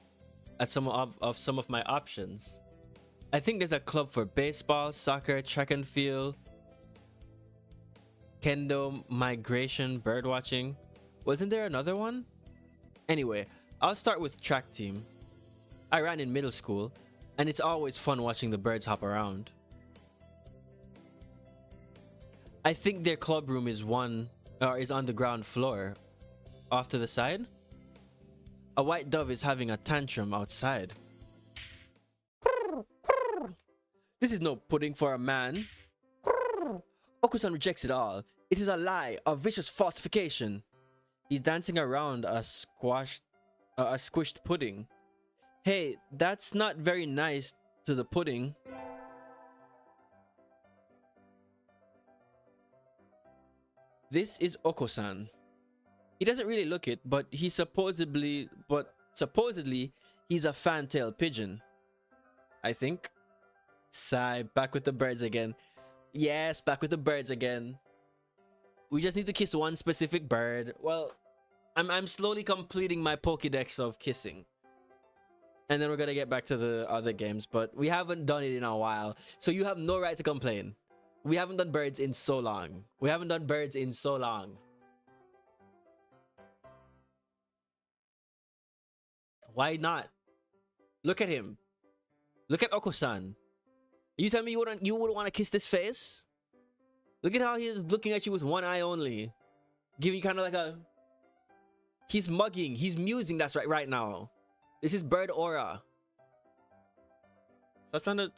at some of my options. I think there's a club for baseball, soccer, track and field, kendo, migration, bird watching. Wasn't there another one? Anyway, I'll start with track team. I ran in middle school, and it's always fun watching the birds hop around. I think their club room is on the ground floor, off to the side. A white dove is having a tantrum outside. This is no pudding for a man. Okusan rejects it all. It is a lie, a vicious falsification. He's dancing around a squished pudding. Hey, that's not very nice to the pudding. This is Okosan. He doesn't really look it, but supposedly he's a fantail pigeon. I think. Sigh, back with the birds again. Yes, back with the birds again. We just need to kiss one specific bird. Well, I'm slowly completing my Pokédex of kissing. And then we're gonna get back to the other games, but we haven't done it in a while. So you have no right to complain. We haven't done birds in so long. We haven't done birds in so long. Why not? Look at him. Look at Okosan. You tell me you wouldn't want to kiss this face? Look at how he's looking at you with one eye only. Giving you kind of like a... He's mugging. He's musing. That's right now. This is bird aura.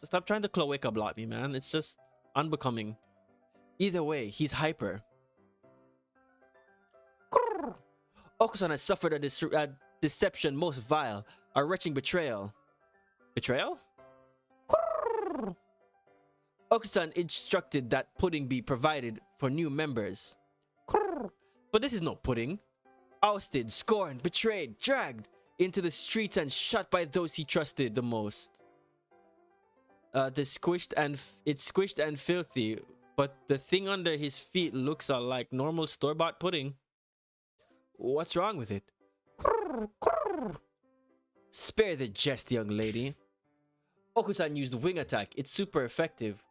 Stop trying to cloaca block me, man. It's just unbecoming. Either way, he's hyper. Okusan has suffered a deception most vile, a wretching betrayal. Betrayal? Okusan instructed that pudding be provided for new members. But this is no pudding. Ousted, scorned, betrayed, dragged into the streets and shot by those he trusted the most. It's squished and filthy, but the thing under his feet looks like normal store-bought pudding. What's wrong with it? Spare the jest, young lady. Okusan used wing attack. It's super effective.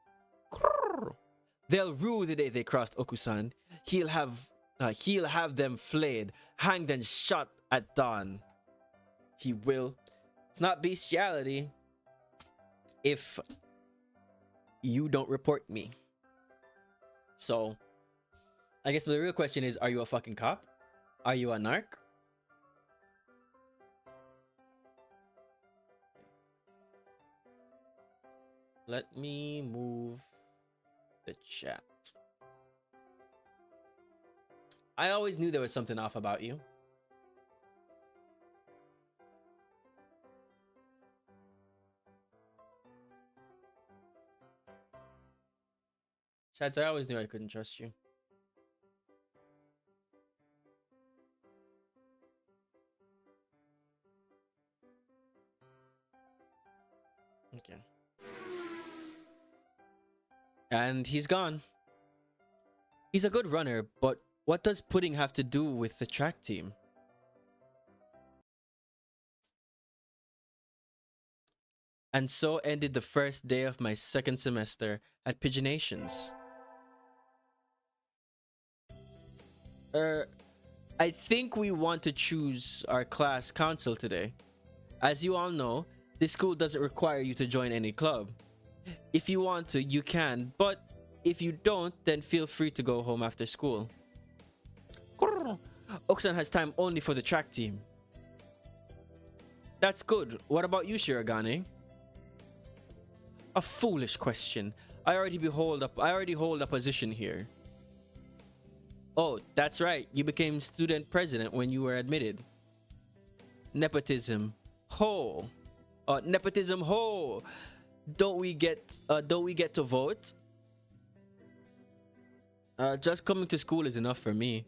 They'll rue the day they crossed Okusan. He'll have them flayed, hanged, and shot at dawn. He will. It's not bestiality if you don't report me. So, I guess the real question is, are you a fucking cop? Are you a narc? Let me move the chat. I always knew there was something off about you. Chats, I always knew I couldn't trust you. Okay. And he's gone. He's a good runner, but what does pudding have to do with the track team? And so ended the first day of my second semester at Pigeonations. I think we want to choose our class council today. As you all know, this school doesn't require you to join any club. If you want to, you can, but if you don't, then feel free to go home after school. Okusan has time only for the track team. That's good. What about you, Shirogane? A foolish question. I already hold a position here. Oh, that's right. You became student president when you were admitted. Nepotism. Ho. Nepotism ho. Don't we get to vote? Just coming to school is enough for me.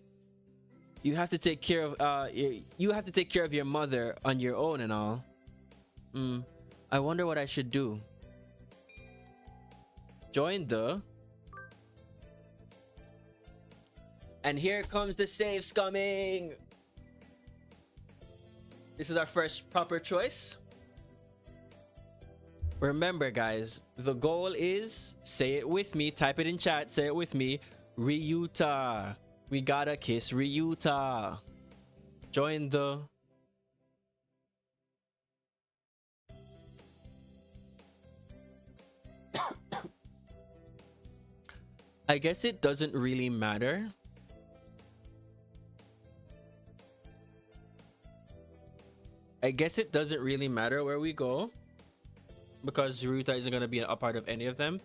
You have to take care of your mother on your own and all. I wonder what I should do. Join the... And here comes the saves coming. This is our first proper choice. Remember, guys, the goal is, say it with me, type it in chat, say it with me, Ryuta. We gotta kiss Ryuta. Join the... I guess it doesn't really matter. I guess it doesn't really matter where we go, because Ryuta isn't gonna be a part of any of them.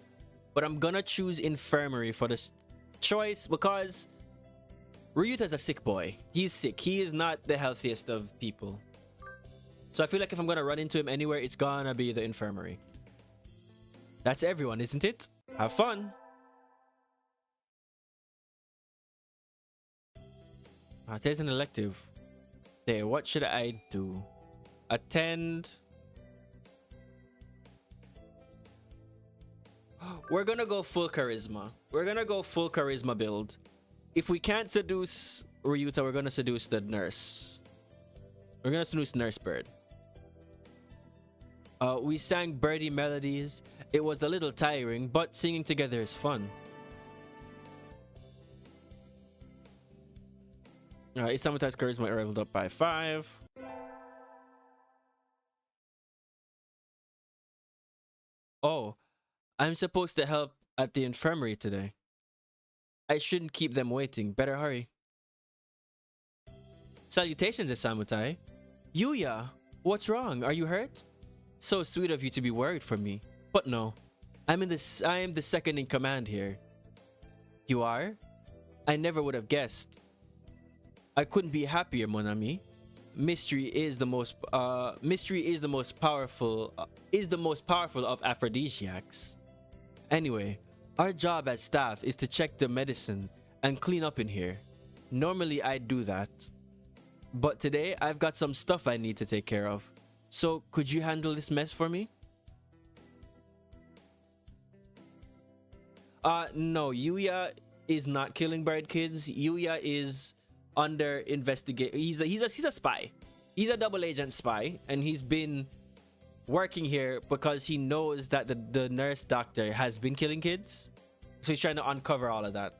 But I'm gonna choose infirmary for this choice because Ryuta's a sick boy. He's sick. He is not the healthiest of people. So I feel like if I'm gonna run into him anywhere, it's gonna be the infirmary. That's everyone, isn't it? Have fun. Today's an elective. There, what should I do? Attend. We're gonna go full charisma. We're gonna go full charisma build. If we can't seduce Ryuta, we're gonna seduce the nurse. We're gonna seduce Nurse Bird. We sang birdie melodies. It was a little tiring, but singing together is fun. Isamatai's charisma leveled up by 5. Oh, I'm supposed to help at the infirmary today. I shouldn't keep them waiting. Better hurry. Salutations, Isamutai. Yuya, what's wrong? Are you hurt? So sweet of you to be worried for me. But no, I am the second in command here. You are? I never would have guessed. I couldn't be happier, mon ami. Mystery is the most powerful of aphrodisiacs. Anyway, our job as staff is to check the medicine and clean up in here. Normally I'd do that, but today I've got some stuff I need to take care of. So could you handle this mess for me? No, Yuya is not killing bird kids. Yuya is under investigate. He's a spy. He's a double agent spy, and he's been working here because he knows that the nurse doctor has been killing kids. So he's trying to uncover all of that.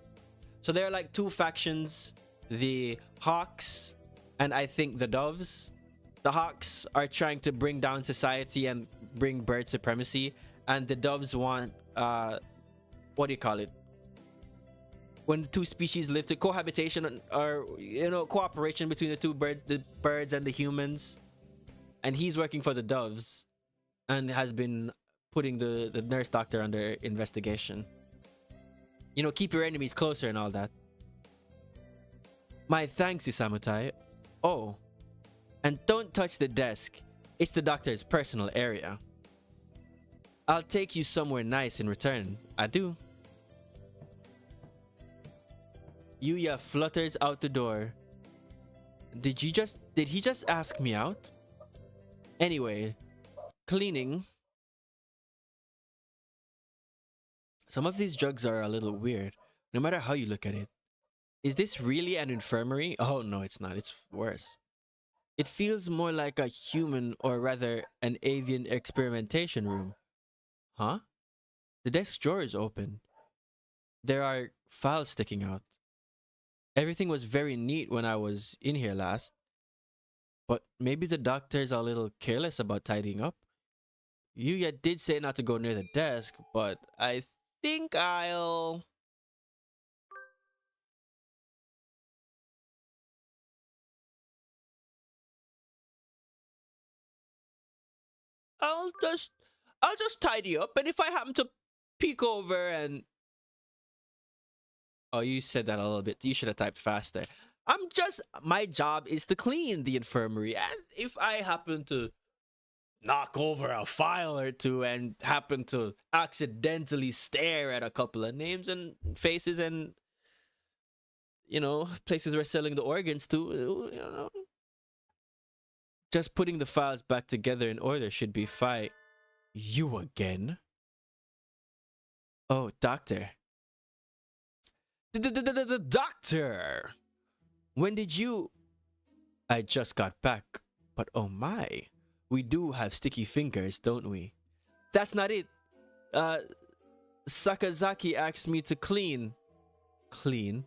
So there are like two factions, the Hawks and I think the Doves. The Hawks are trying to bring down society and bring bird supremacy, and the Doves want what do you call it, when two species live to cohabitation, or cooperation between the birds and the humans. And he's working for the Doves and has been putting the nurse doctor under investigation. Keep your enemies closer and all that. My thanks, Isamutai. Oh, and don't touch the desk. It's the doctor's personal area. I'll take you somewhere nice in return. Adieu. Yuya flutters out the door. Did he just ask me out? Anyway, cleaning. Some of these drugs are a little weird, no matter how you look at it. Is this really an infirmary? Oh no, it's not. It's worse. It feels more like a human, or rather an avian experimentation room. Huh? The desk drawer is open. There are files sticking out. Everything was very neat when I was in here last. But maybe the doctor's a little careless about tidying up. Yuya did say not to go near the desk, but I think I'll I'll just tidy up, and if I happen to peek over and... Oh, you said that a little bit. You should have typed faster. My job is to clean the infirmary, and if I happen to knock over a file or two and happen to accidentally stare at a couple of names and faces and places we're selling the organs to, just putting the files back together in order should be fine. You again? Oh, doctor. The doctor! When did you... I just got back, but oh my. We do have sticky fingers, don't we? That's not it. Sakazaki asked me to clean. Clean?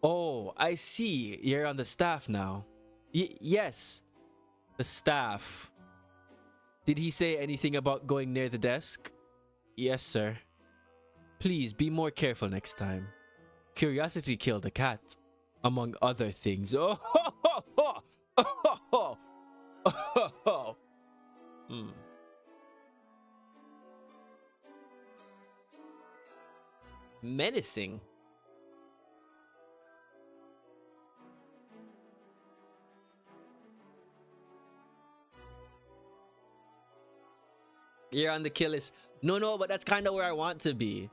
Oh, I see. You're on the staff now. Yes. The staff. Did he say anything about going near the desk? Yes, sir. Please be more careful next time. Curiosity killed a cat, among other things. Oh, ho, ho, ho. Oh, ho, ho. Oh, ho, ho. Menacing. You're on the kill list. No, but that's kind of where I want to be.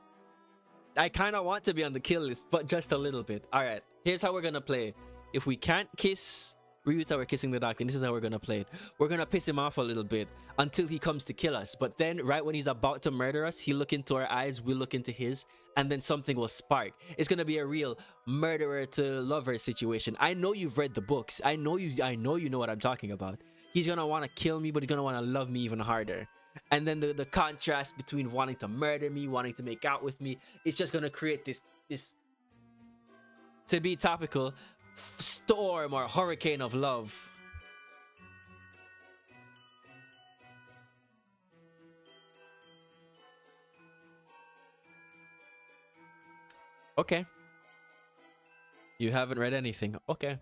I kind of want to be on the kill list, but just a little bit. All right, here's how we're gonna play. If we can't kiss Ryuta, we're kissing the doctor. And this is how we're gonna play it. We're gonna piss him off a little bit until he comes to kill us. But then, right when he's about to murder us, he'll look into our eyes, we'll look into his, and then something will spark. It's gonna be a real murderer to lover situation. I know you've read the books. I know you know what I'm talking about. He's gonna want to kill me, but he's gonna want to love me even harder. And then the contrast between wanting to murder me, wanting to make out with me, it's just gonna create this to be topical, storm or hurricane of love. Okay. You haven't read anything. Okay.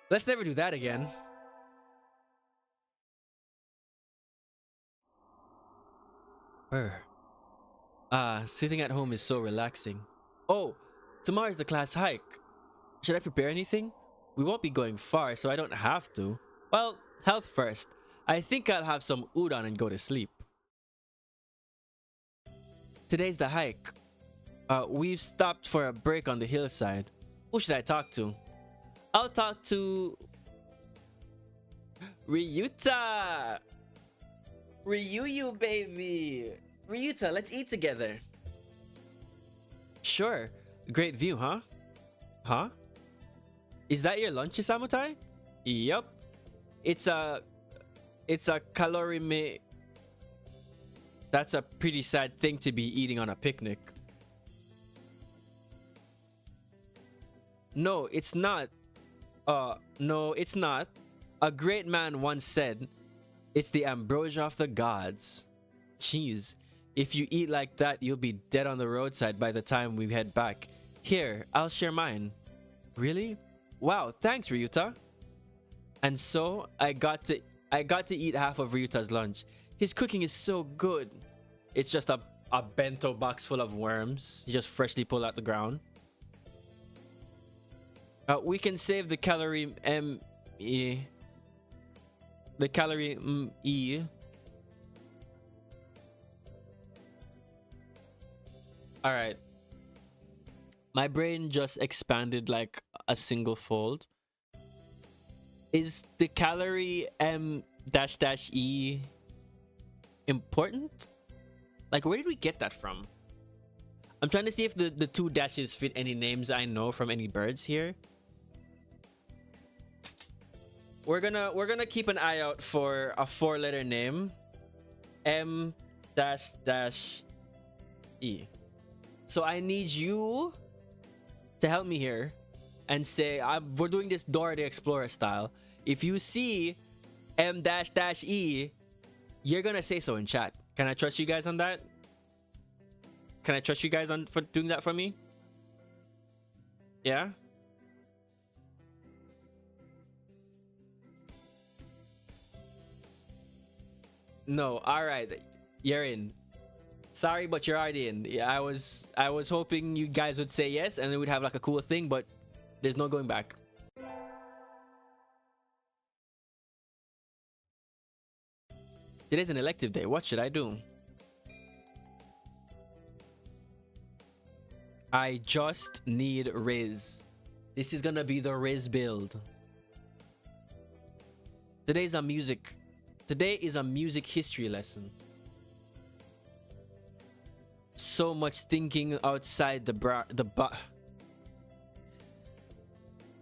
Let's never do that again. Sitting at home is so relaxing. Oh, tomorrow's the class hike. Should I prepare anything? We won't be going far, so I don't have to. Well, health first. I think I'll have some udon and go to sleep. Today's the hike. We've stopped for a break on the hillside. Who should I talk to? I'll talk to... Ryuta! Ryuyu, baby! Ryuta, let's eat together. Sure. Great view, huh? Huh? Is that your lunch, Isamutai? Yup. It's a calorie me. That's a pretty sad thing to be eating on a picnic. No, it's not. No, it's not. A great man once said, it's the ambrosia of the gods. Jeez, if you eat like that, you'll be dead on the roadside by the time we head back. Here, I'll share mine. Really? Wow, thanks, Ryuta. And so I got to eat half of Ryuta's lunch. His cooking is so good. It's just a bento box full of worms. He just freshly pulled out the ground. We can save the calorie E. The calorie E. All right. My brain just expanded like a single fold. Is the calorie M dash dash E important? Like, where did we get that from? I'm trying to see if the two dashes fit any names I know from any birds here. We're gonna keep an eye out for a 4-letter name. M dash dash E. So I need you to help me here and say, we're doing this Dora the Explorer style. If you see M dash dash E, you're gonna say so in chat. Can I trust you guys on that? Can I trust you guys for doing that for me? Yeah? No, all right. You're in. Sorry, but you're already in. Yeah, I was hoping you guys would say yes and then we'd have like a cool thing, but there's no going back. Today's an elective day. What should I do? I just need Riz. This is gonna be the Riz build. Today is a music history lesson. So much thinking outside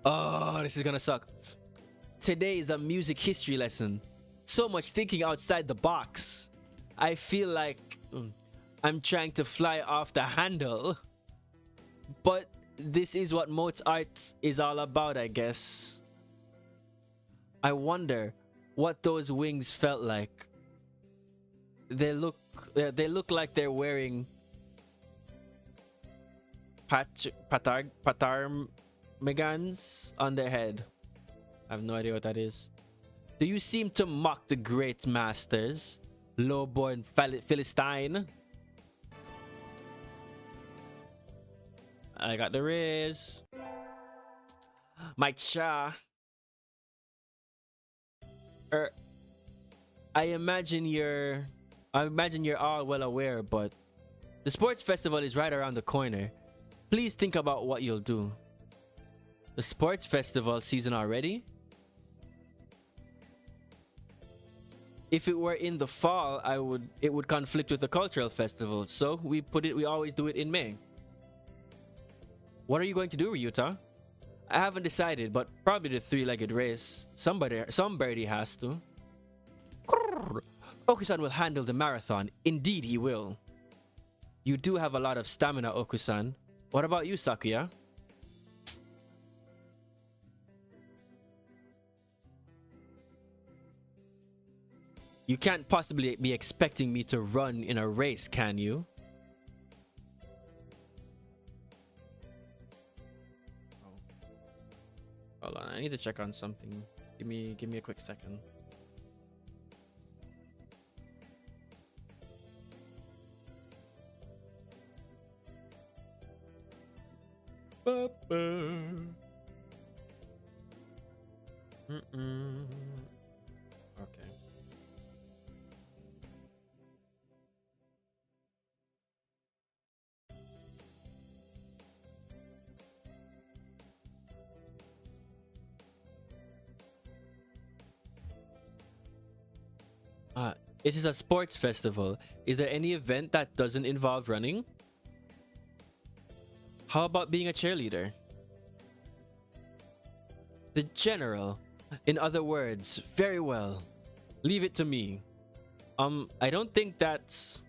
Oh, this is gonna suck. Today is a music history lesson. So much thinking outside the box. I feel like I'm trying to fly off the handle. But this is what Mozart is all about, I guess. I wonder what those wings felt like. They look like they're wearing patarmigans on their head. I have no idea what that is. Do you seem to mock the great masters, low-born Philistine? I got the Riz. My cha. I imagine you're all well aware, but the sports festival is right around the corner. Please think about what you'll do. The sports festival season already? If it were in the fall, it would conflict with the cultural festival. So we always do it in May. What are you going to do, Ryuta? I haven't decided, but probably the 3-legged race. Somebody has to. Okusan will handle the marathon. Indeed, he will. You do have a lot of stamina, Okusan. What about you, Sakuya? You can't possibly be expecting me to run in a race, can you? Hold on, I need to check on something. Give me a quick second. Okay. It is a sports festival. Is there any event that doesn't involve running? How about being a cheerleader? The general. In other words, very well. Leave it to me. I don't think that's...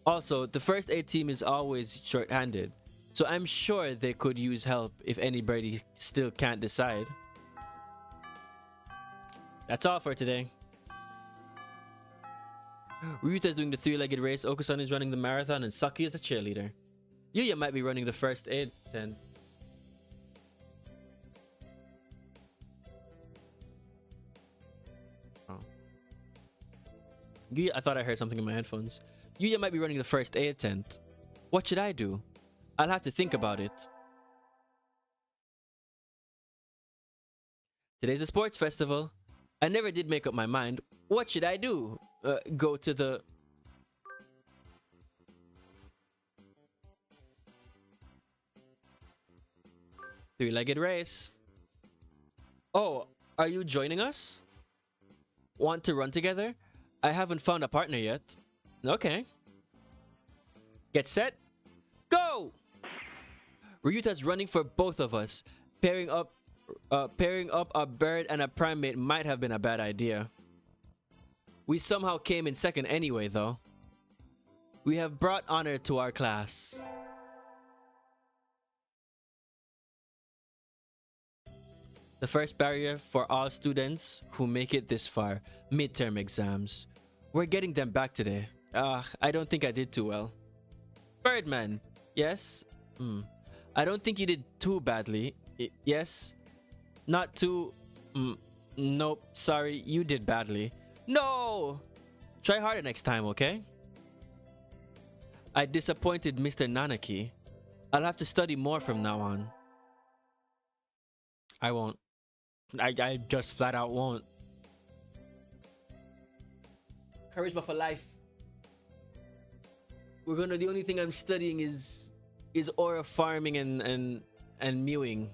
Also, the first aid team is always short-handed, so I'm sure they could use help if anybody still can't decide. That's all for today. Ryuta's doing the three-legged race, Okusan is running the marathon, and Saki is a cheerleader. Yuya might be running the first aid tent. Oh. Yuya, I thought I heard something in my headphones. Yuya might be running the first aid tent. What should I do? I'll have to think about it. Today's a sports festival. I never did make up my mind. What should I do? Go to the... three-legged race. Oh, are you joining us? Want to run together? I haven't found a partner yet. Okay. Get set. Go! Ryuta's running for both of us. Pairing up a bird and a primate might have been a bad idea. We somehow came in second anyway, though. We have brought honor to our class. The first barrier for all students who make it this far, midterm exams. We're getting them back today. I don't think I did too well. Birdman, yes? I don't think you did too badly. Yes? Not too... nope, sorry, you did badly. No! Try harder next time, okay? I disappointed Mr. Nanaki. I'll have to study more from now on. I won't. I just flat out won't. Charisma for life. The only thing I'm studying is aura farming and mewing.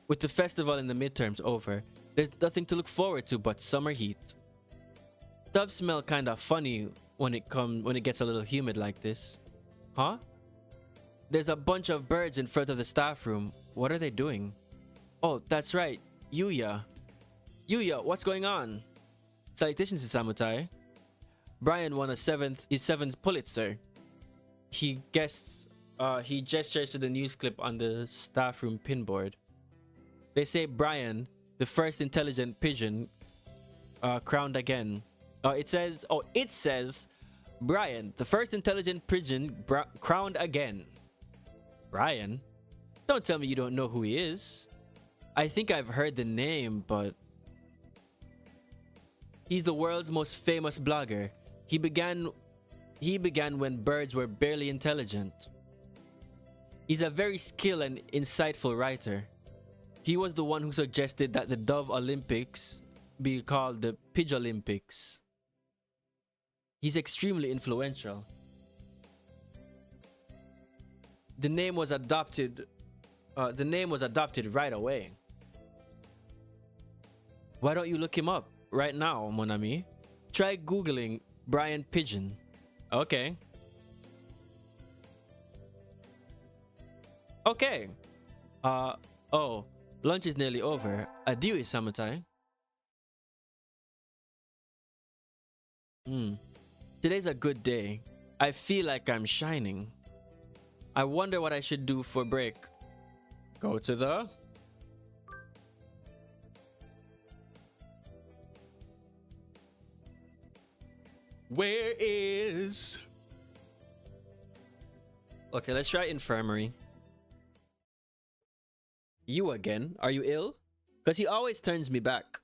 With the festival and the midterms over, there's nothing to look forward to but summer heat. Doves smell kinda funny when it gets a little humid like this. Huh? There's a bunch of birds in front of the staff room. What are they doing? Oh, that's right. Yuya. Yuya, what's going on? Salutations, Samutai. Brian won his seventh Pulitzer. He gestures to the news clip on the staff room pinboard. They say Brian, the first intelligent pigeon, crowned again. It says Brian, the first intelligent pigeon, crowned again. Brian? Don't tell me you don't know who he is. I think I've heard the name, but... He's the world's most famous blogger. He began when birds were barely intelligent. He's a very skilled and insightful writer. He was the one who suggested that the Dove Olympics be called the Pidge Olympics. He's extremely influential. The name was adopted right away. Why don't you look him up right now, mon ami? Try googling Brian Pigeon. Okay. Okay. Oh, lunch is nearly over. Adieu, Samutai. Today's a good day. I feel like I'm shining. I wonder what I should do for break. Go to the... Where is... Okay, let's try infirmary. You again? Are you ill? Because he always turns me back.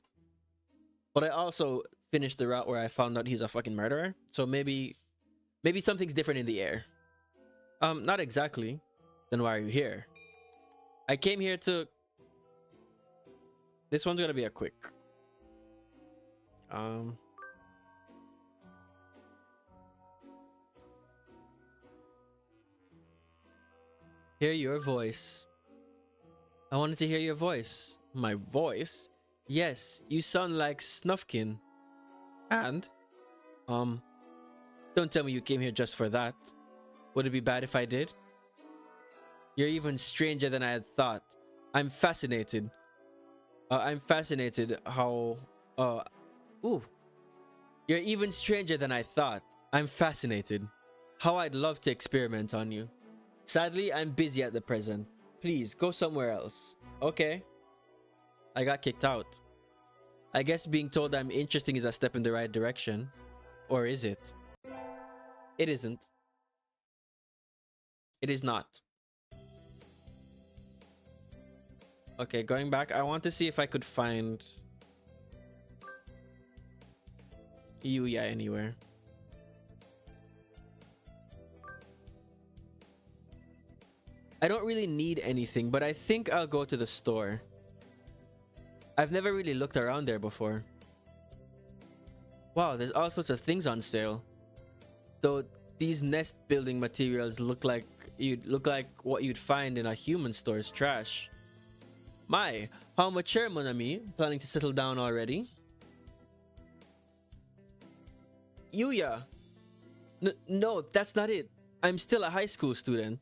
But I also finished the route where I found out he's a fucking murderer. So maybe something's different in the air. Not exactly. Then why are you here? I came here to... This one's gonna be a quick. Hear your voice. I wanted to hear your voice. My voice? Yes, you sound like Snufkin. And? Don't tell me you came here just for that. Would it be bad if I did? You're even stranger than I had thought. I'm fascinated. I'm fascinated how... Uh, ooh. You're even stranger than I thought. I'm fascinated. How I'd love to experiment on you. Sadly, I'm busy at the present. Please, go somewhere else. Okay. I got kicked out. I guess being told I'm interesting is a step in the right direction. Or is it? It isn't. It is not. Okay, going back, I want to see if I could find Yuya anywhere. I don't really need anything, but I think I'll go to the store. I've never really looked around there before. Wow, there's all sorts of things on sale. Though these nest building materials look like what you'd find in a human store's trash. My, how mature, mon ami. Planning to settle down already? Yuya! No, that's not it. I'm still a high school student.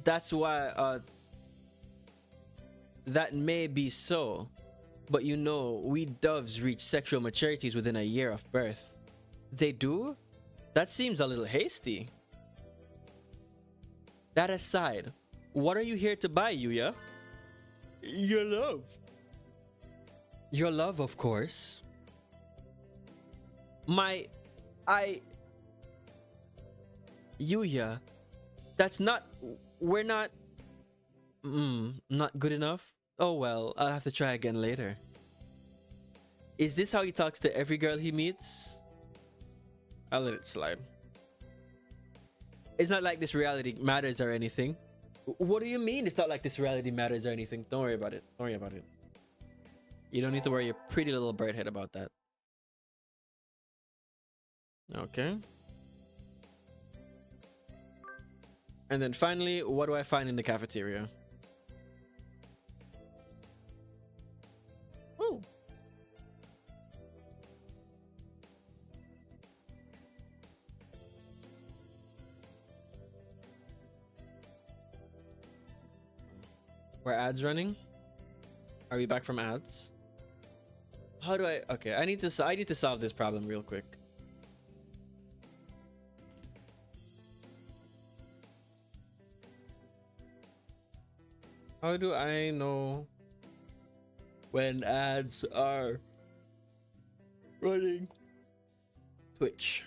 That's why, that may be so. But you know, we doves reach sexual maturities within a year of birth. They do? That seems a little hasty. That aside, what are you here to buy, Yuya? Your love. Your love, of course. Yuya, that's not... We're not... not good enough? Oh well, I'll have to try again later. Is this how he talks to every girl he meets? I'll let it slide. It's not like this reality matters or anything. What do you mean it's not like this reality matters or anything? Don't worry about it. Don't worry about it. You don't need to worry your pretty little bird head about that. Okay. And then finally, what do I find in the cafeteria? Oh. Were ads running? Are we back from ads? How do I... Okay, I need to solve this problem real quick. How do I know when ads are running? Twitch.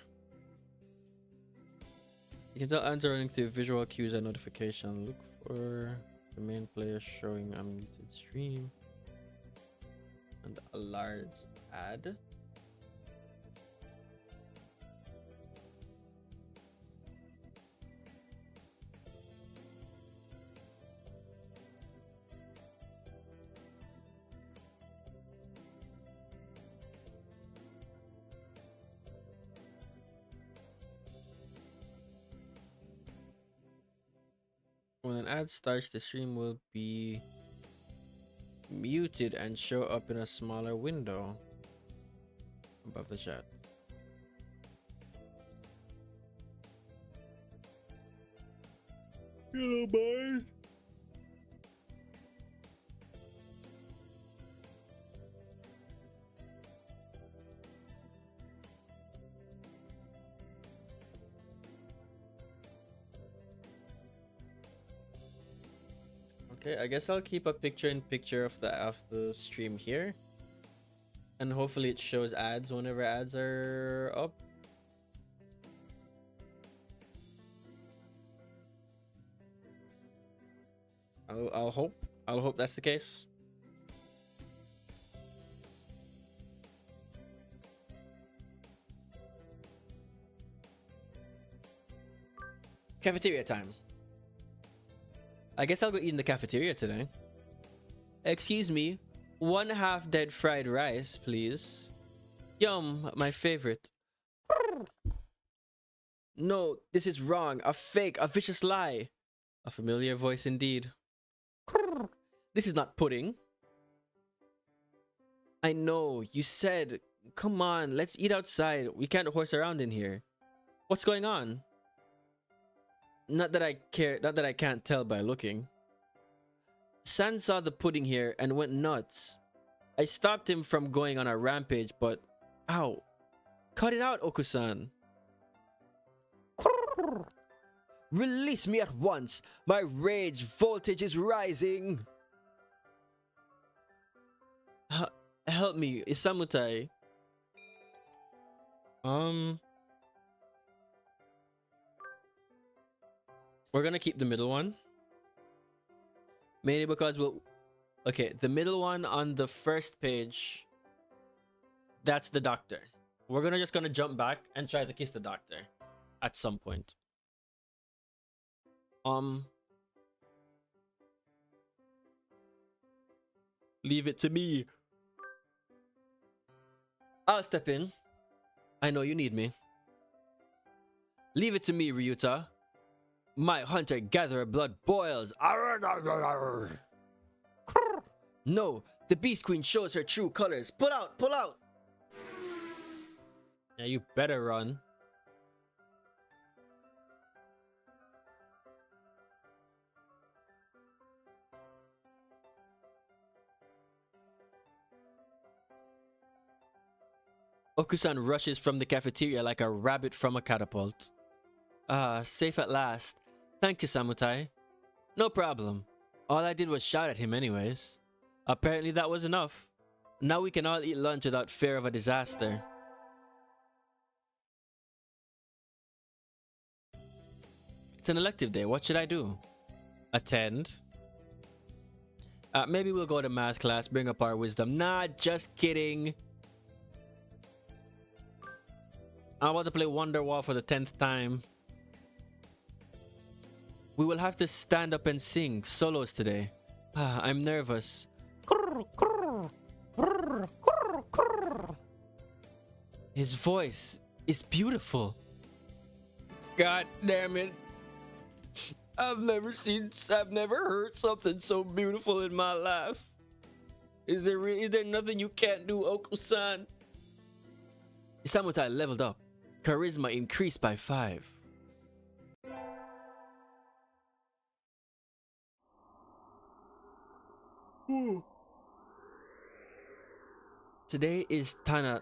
You can tell ads are running through visual cues and notification. Look for the main player showing unmuted stream and a large ad. When an ad starts, the stream will be muted and show up in a smaller window above the chat. Hello, boys. Okay, I guess I'll keep a picture-in-picture of the stream here, and hopefully it shows ads whenever ads are up. I'll hope that's the case. Cafeteria time. I guess I'll go eat in the cafeteria today. Excuse me, 1/2 dead fried rice, please. Yum, my favorite. No, this is wrong. A fake, a vicious lie. A familiar voice indeed. This is not pudding. I know, you said, come on, let's eat outside. We can't horse around in here. What's going on? Not that I care, not that I can't tell by looking. San saw the pudding here and went nuts. I stopped him from going on a rampage, but... Ow. Cut it out, Okusan. Release me at once. My rage voltage is rising. Help me, Isamutai. We're gonna keep the middle one. Mainly because we'll... Okay, the middle one on the first page. That's the doctor. We're just gonna jump back and try to kiss the doctor. At some point. Leave it to me. I'll step in. I know you need me. Leave it to me, Ryuta. My hunter-gatherer blood boils. No, the Beast Queen shows her true colors. Pull out, pull out. Yeah, you better run. Okusan rushes from the cafeteria like a rabbit from a catapult. Ah, safe at last. Thank you, Samutai. No problem. All I did was shout at him anyways. Apparently that was enough. Now we can all eat lunch without fear of a disaster. It's an elective day. What should I do? Attend. Maybe we'll go to math class, bring up our wisdom. Nah, just kidding. I want to play Wonderwall for the 10th time. We will have to stand up and sing solos today. I'm nervous. His voice is beautiful. God damn it. I've never heard something so beautiful in my life. Is there nothing you can't do, Okusan? Isamutai leveled up. Charisma increased by 5. Today is Tanabata.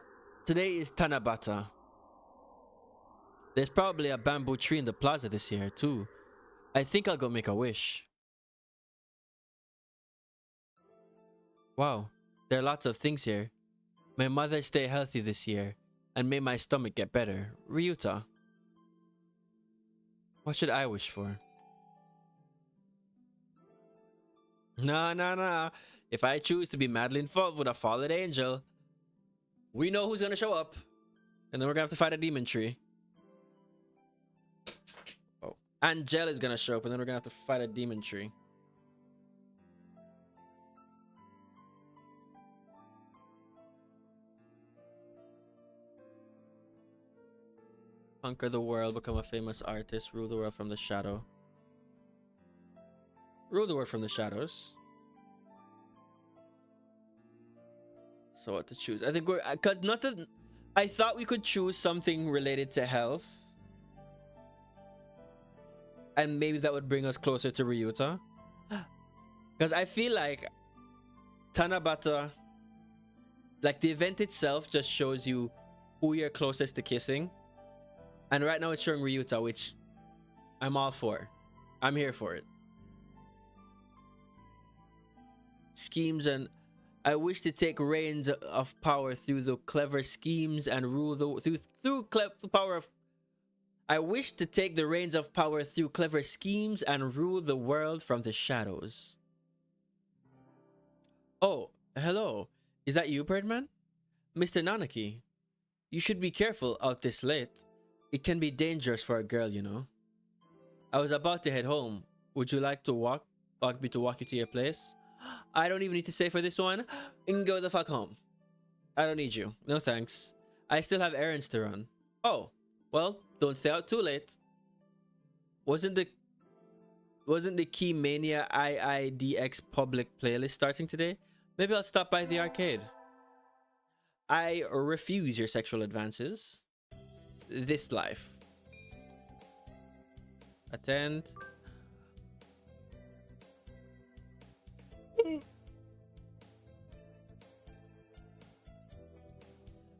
There's probably a bamboo tree in the plaza this year too. I think I'll go make a wish. Wow, there are lots of things here. May mother stay healthy this year, and may my stomach get better. Ryuta. What should I wish for? Nah. If I choose to be madly involved with a fallen angel, we know who's gonna show up. And then we're gonna have to fight a demon tree. Oh. Angel is gonna show up, and then we're gonna have to fight a demon tree. Conquer the world, become a famous artist, rule the world from the shadow. Rule the world from the shadows. So what to choose? I think we're... Because nothing... I thought we could choose something related to health. And maybe that would bring us closer to Ryuta. Because I feel like Tanabata... Like, the event itself just shows you who you're closest to kissing. And right now it's showing Ryuta, which I'm all for. I'm here for it. Schemes and... I wish to take reins of power through the clever schemes and rule the... Through the power of... I wish to take the reins of power through clever schemes and rule the world from the shadows. Oh, hello. Is that you, Birdman? Mr. Nanaki. You should be careful out this late. It can be dangerous for a girl, you know. I was about to head home. Would you like to walk me to walk you to your place? I don't even need to say for this one. Go the fuck home. I don't need you. No thanks. I still have errands to run. Oh, well, don't stay out too late. Wasn't the Key Mania IIDX public playlist starting today? Maybe I'll stop by the arcade. I refuse your sexual advances. This life. Attend.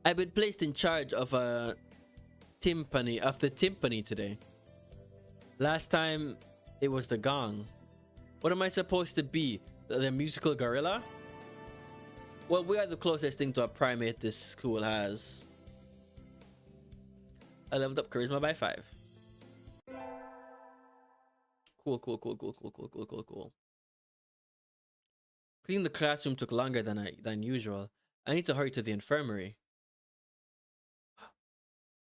I've been placed in charge of a timpani of the timpani today. Last time it was the gong. What am I supposed to be? The musical gorilla? Well, we are the closest thing to a primate this school has. I leveled up charisma by 5. Cool. Cleaning the classroom took longer than usual. I need to hurry to the infirmary.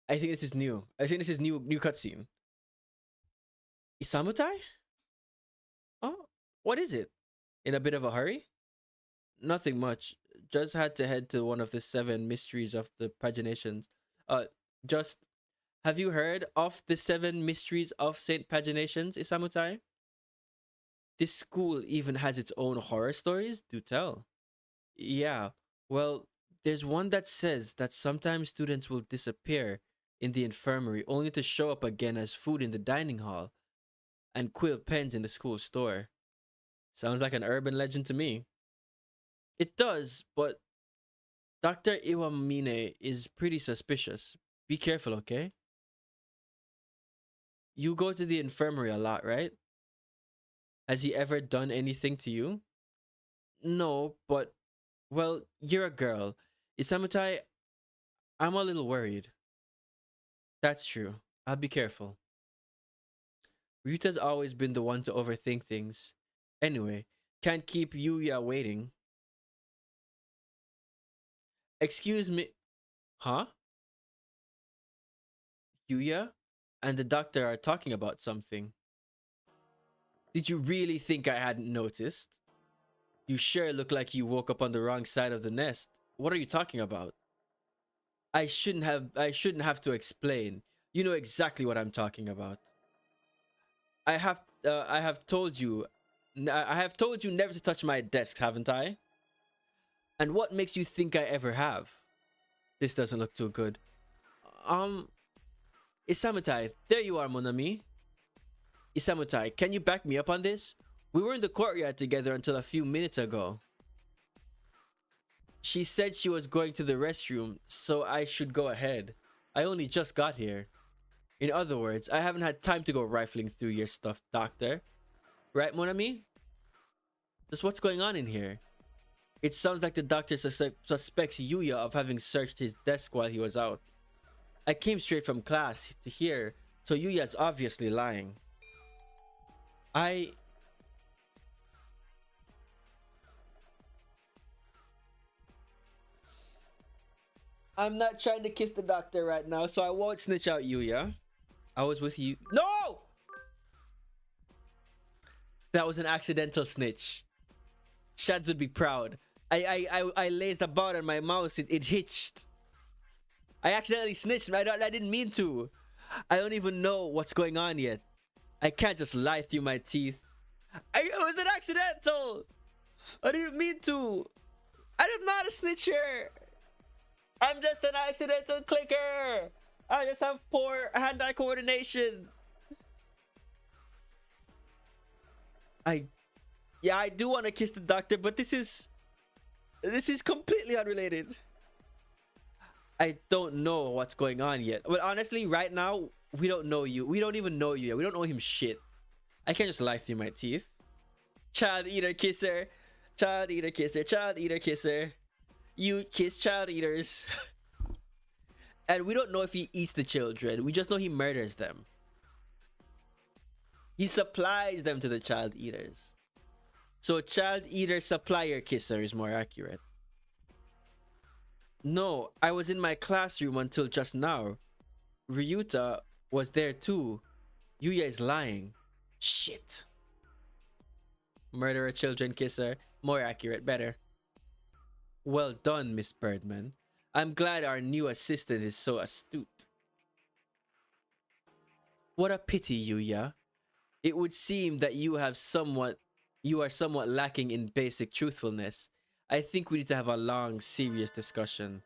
I think this is new. New cutscene. Isamutai? Oh, what is it? In a bit of a hurry? Nothing much. Just had to head to one of the 7 mysteries of the paginations. Just have you heard of the 7 mysteries of Saint Paginations, Isamutai? This school even has its own horror stories. Do tell. Yeah, well, there's one that says that sometimes students will disappear in the infirmary only to show up again as food in the dining hall and quill pens in the school store. Sounds like an urban legend to me. It does, but Dr. Iwamine is pretty suspicious. Be careful, okay? You go to the infirmary a lot, right? Has he ever done anything to you? No, but, well, you're a girl. Isamutai, I'm a little worried. That's true. I'll be careful. Ryuta's always been the one to overthink things. Anyway, can't keep Yuya waiting. Excuse me. Huh? Yuya and the doctor are talking about something. Did you really think I hadn't noticed? You sure look like you woke up on the wrong side of the nest. What are you talking about? I shouldn't have to explain. You know exactly what I'm talking about. I have told you never to touch my desk, haven't I? And what makes you think I ever have? This doesn't look too good. Isamutai, there you are, mon ami. Isamutai, can you back me up on this? We were in the courtyard together until a few minutes ago. She said she was going to the restroom, so I should go ahead. I only just got here. In other words, I haven't had time to go rifling through your stuff, doctor. Right, mon ami? Just what's going on in here? It sounds like the doctor suspects Yuya of having searched his desk while he was out. I came straight from class to here, so Yuya's obviously lying. I'm not trying to kiss the doctor right now, so I won't snitch out Yuya. I was with you. No! That was an accidental snitch. Shads would be proud. I lazed about on my mouse. It hitched. I accidentally snitched. I didn't mean to. I don't even know what's going on yet. I can't just lie through my teeth. It was an accidental. I didn't mean to. I'm not a snitcher. I'm just an accidental clicker. I just have poor hand-eye coordination. I do want to kiss the doctor, but this is completely unrelated. I don't know what's going on yet. But honestly, right now, we don't know you. We don't even know you yet. We don't know him shit. I can't just lie through my teeth. Child eater kisser. Child eater kisser. Child eater kisser. You kiss child eaters. And we don't know if he eats the children. We just know he murders them. He supplies them to the child eaters. So child eater supplier kisser is more accurate. No, I was in my classroom until just now. Ryuta was there too. Yuya is lying. Shit. Murderer children kisser. More accurate, better. Well done, Miss Birdman. I'm glad our new assistant is so astute. What a pity, Yuya. It would seem that you are somewhat lacking in basic truthfulness. I think we need to have a long, serious discussion.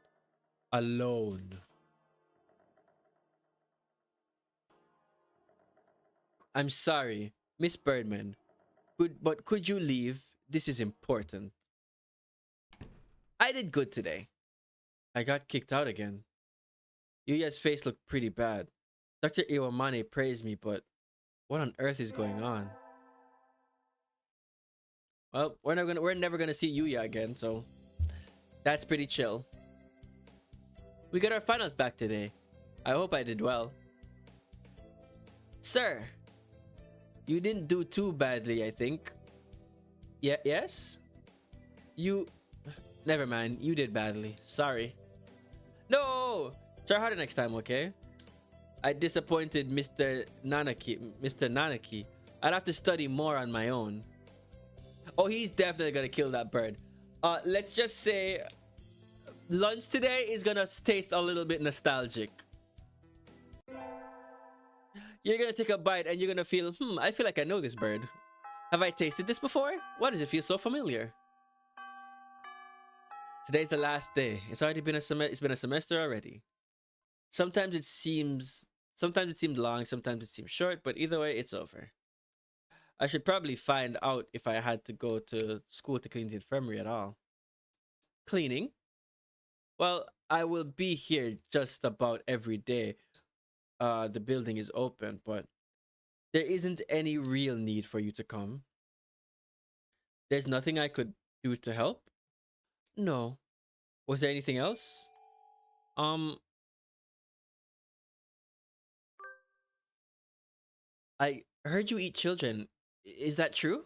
Alone. I'm sorry, Miss Birdman. Could you leave? This is important. I did good today. I got kicked out again. Yuya's face looked pretty bad. Dr. Iwamane praised me, but what on earth is going on? Well, we're never gonna see Yuya again, so that's pretty chill. We got our finals back today. I hope I did well. Sir, you didn't do too badly, I think. Yeah, yes? You... Never mind, you did badly. Sorry. No! Try harder next time, okay? I disappointed Mr. Nanaki. I'd have to study more on my own. Oh, he's definitely gonna kill that bird. Let's just say lunch today is gonna taste a little bit nostalgic. You're gonna take a bite and you're gonna feel, I feel like I know this bird. Have I tasted this before? Why does it feel so familiar? Today's the last day. It's already been it's been a semester already. Sometimes it seems long, sometimes it seems short, but either way, it's over. I should probably find out if I had to go to school to clean the infirmary at all. Cleaning? Well, I will be here just about every day. The building is open, but there isn't any real need for you to come. There's nothing I could do to help? No. Was there anything else? I heard you eat children. Is that true?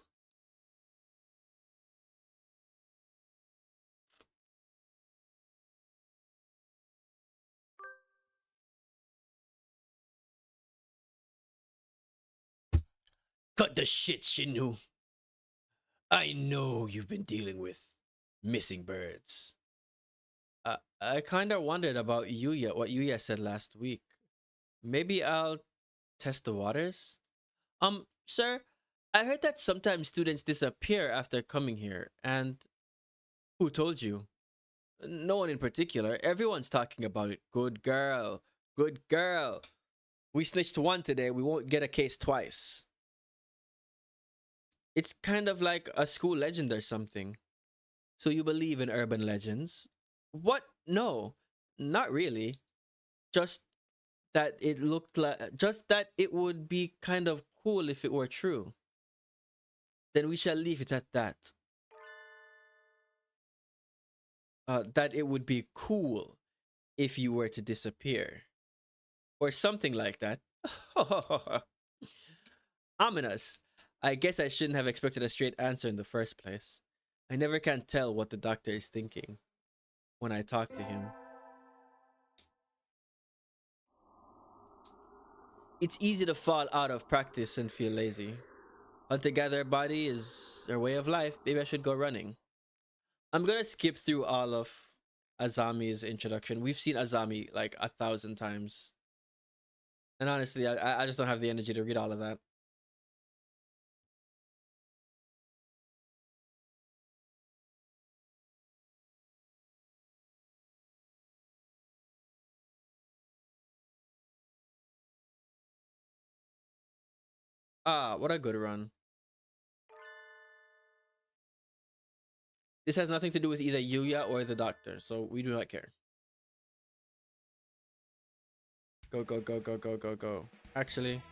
Cut the shit, Shinnu. I know you've been dealing with missing birds. I kind of wondered about Yuya, what Yuya said last week. Maybe I'll test the waters? Sir, I heard that sometimes students disappear after coming here, and who told you? No one in particular. Everyone's talking about it. Good girl. Good girl. We snitched one today. We won't get a case twice. It's kind of like a school legend or something. So you believe in urban legends? What? No, not really. Just that it would be kind of cool if it were true. Then we shall leave it at that. That it would be cool if you were to disappear. Or something like that. Ominous. I guess I shouldn't have expected a straight answer in the first place. I never can tell what the doctor is thinking when I talk to him. It's easy to fall out of practice and feel lazy. Hunter-gatherer body is their way of life. Maybe I should go running. I'm gonna skip through all of Azami's introduction. We've seen Azami like 1,000 times. And honestly, I just don't have the energy to read all of that. Ah, what a good run. This has nothing to do with either Yuya or the doctor, so we do not care. Go, go, go, go, go, go, go. Actually,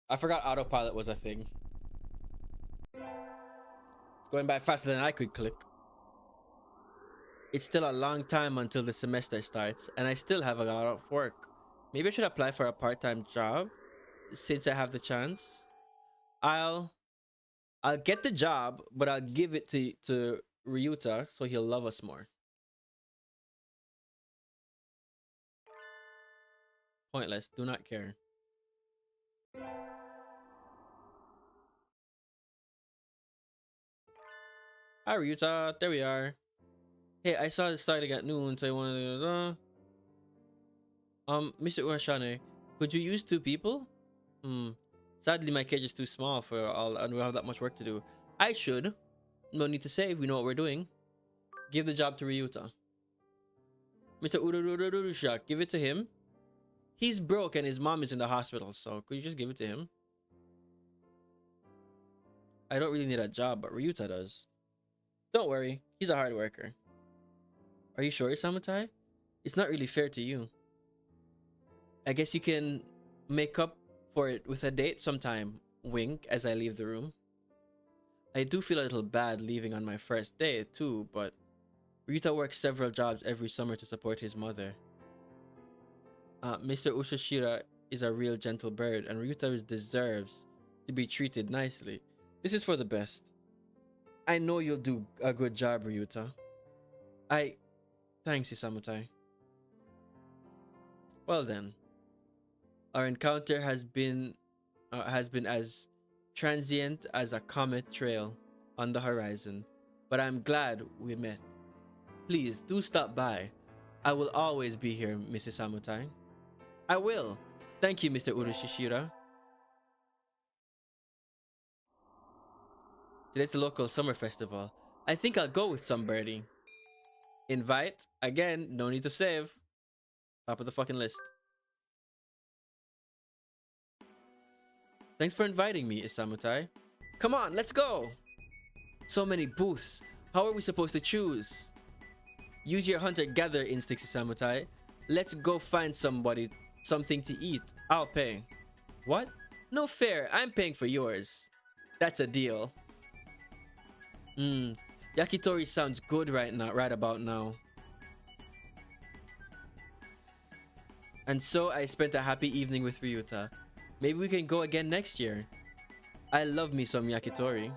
I forgot autopilot was a thing. It's going by faster than I could click. It's still a long time until the semester starts, and I still have a lot of work. Maybe I should apply for a part-time job since I have the chance. I'll get the job, but I'll give it to Ryuta so he'll love us more. Pointless. Do not care. Hi, Ryuta. There we are. Hey, I saw it starting at noon, so I wanted to... Mr. Urashane, could you use 2 people? Sadly, my cage is too small for all, and we have that much work to do. I should. No need to save. We know what we're doing. Give the job to Ryuta. Mr. Ururururusha, give it to him. He's broke and his mom is in the hospital, so could you just give it to him? I don't really need a job, but Ryuta does. Don't worry, he's a hard worker. Are you sure, Isamutai? It's not really fair to you. I guess you can make up for it with a date sometime, wink as I leave the room. I do feel a little bad leaving on my first day too, but Ryuta works several jobs every summer to support his mother. Mr. Ushishira is a real gentle bird, and Ryuta deserves to be treated nicely. This is for the best. I know you'll do a good job, Ryuta. Thanks, Isamutai. Well then, our encounter has been as transient as a comet trail on the horizon, but I'm glad we met. Please do stop by. I will always be here, Mrs. Isamutai. I will. Thank you, Mr. Urushishira. Today's the local summer festival. I think I'll go with some birdie. Invite? Again, no need to save. Top of the fucking list. Thanks for inviting me, Isamutai. Come on, let's go! So many booths. How are we supposed to choose? Use your hunter-gatherer instincts, Isamutai. Let's go find something to eat. I'll pay. What? No fair. I'm paying for yours. That's a deal. Yakitori sounds good right about now. And so I spent a happy evening with Ryuta. Maybe we can go again next year. I love me some yakitori.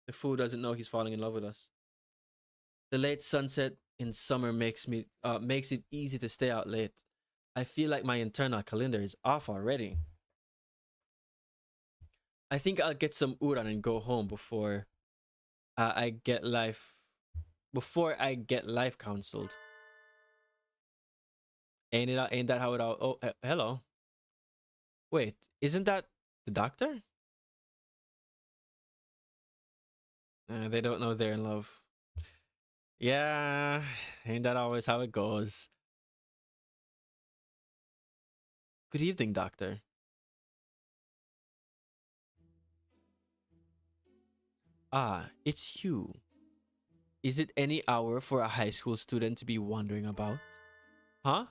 The fool doesn't know he's falling in love with us. The late sunset in summer makes it easy to stay out late. I feel like my internal calendar is off already. I think I'll get some udon and go home before I get life counseled. Ain't that how it all? Oh, hello. Wait, isn't that the doctor? They don't know they're in love. Yeah, ain't that always how it goes? Good evening, doctor. Ah, it's you. Is it any hour for a high school student to be wandering about? Huh?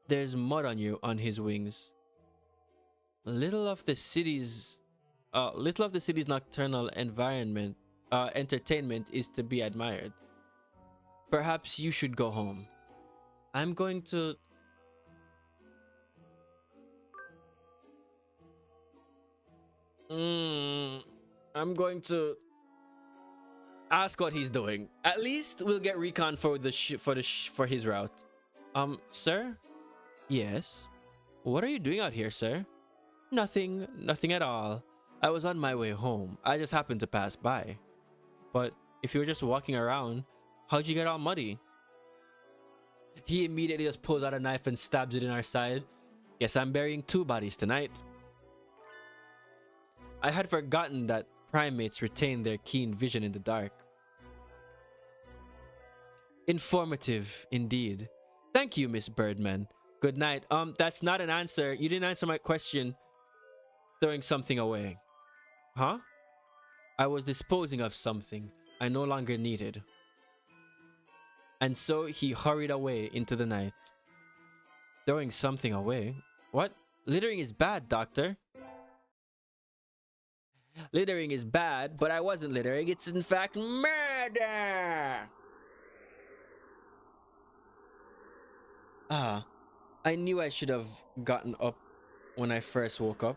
There's mud on his wings. Little of the city's nocturnal entertainment is to be admired. Perhaps you should go home. I'm going to ask what he's doing. At least we'll get recon for his route. Sir? Yes. What are you doing out here, sir? Nothing at all. I was on my way home. I just happened to pass by. But if you were just walking around, how'd you get all muddy? He immediately just pulls out a knife and stabs it in our side. Guess I'm burying 2 bodies tonight. I had forgotten that primates retain their keen vision in the dark. Informative, indeed. Thank you, Miss Birdman. Good night. That's not an answer. You didn't answer my question. Throwing something away. Huh? I was disposing of something I no longer needed. And so he hurried away into the night. Throwing something away? What? Littering is bad, doctor. Littering is bad, but I wasn't littering. It's in fact murder! Ah, I knew I should have gotten up when I first woke up.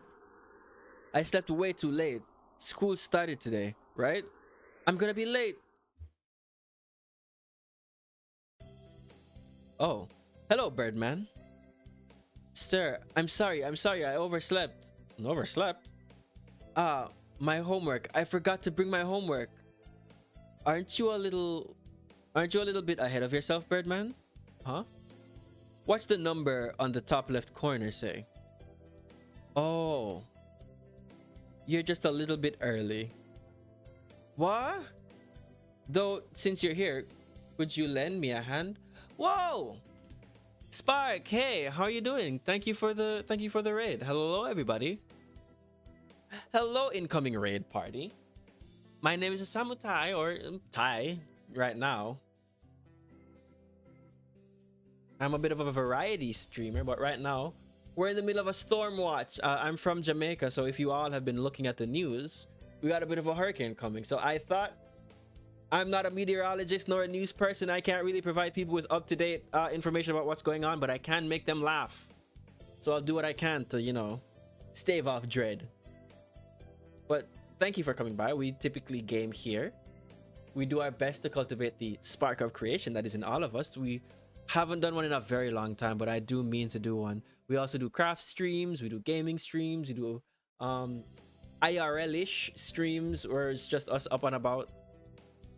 I slept way too late. School started today, right? I'm gonna be late. Oh, hello, Birdman. Sir, I'm sorry, I overslept. Overslept? My homework. I forgot to bring my homework. Aren't you a little bit ahead of yourself, Birdman? Huh? What's the number on the top left corner say? Oh. You're just a little bit early. What? Though, since you're here, Could you lend me a hand? Whoa! Spark, hey, how are you doing? Thank you for the raid. Hello everybody. Hello incoming raid party. My name is Samu Tai, or Tai right now. I'm a bit of a variety streamer, but right now we're in the middle of a storm watch. I'm from Jamaica, so if you all have been looking at the news, we got a bit of a hurricane coming. So I thought, I'm not a meteorologist nor a news person. I can't really provide people with up-to-date information about what's going on, but I can make them laugh. So I'll do what I can to, stave off dread. But thank you for coming by. We typically game here. We do our best to cultivate the spark of creation that is in all of us. We haven't done one in a very long time, but I do mean to do one. We also do craft streams, we do gaming streams, we do IRL-ish streams where it's just us up and about.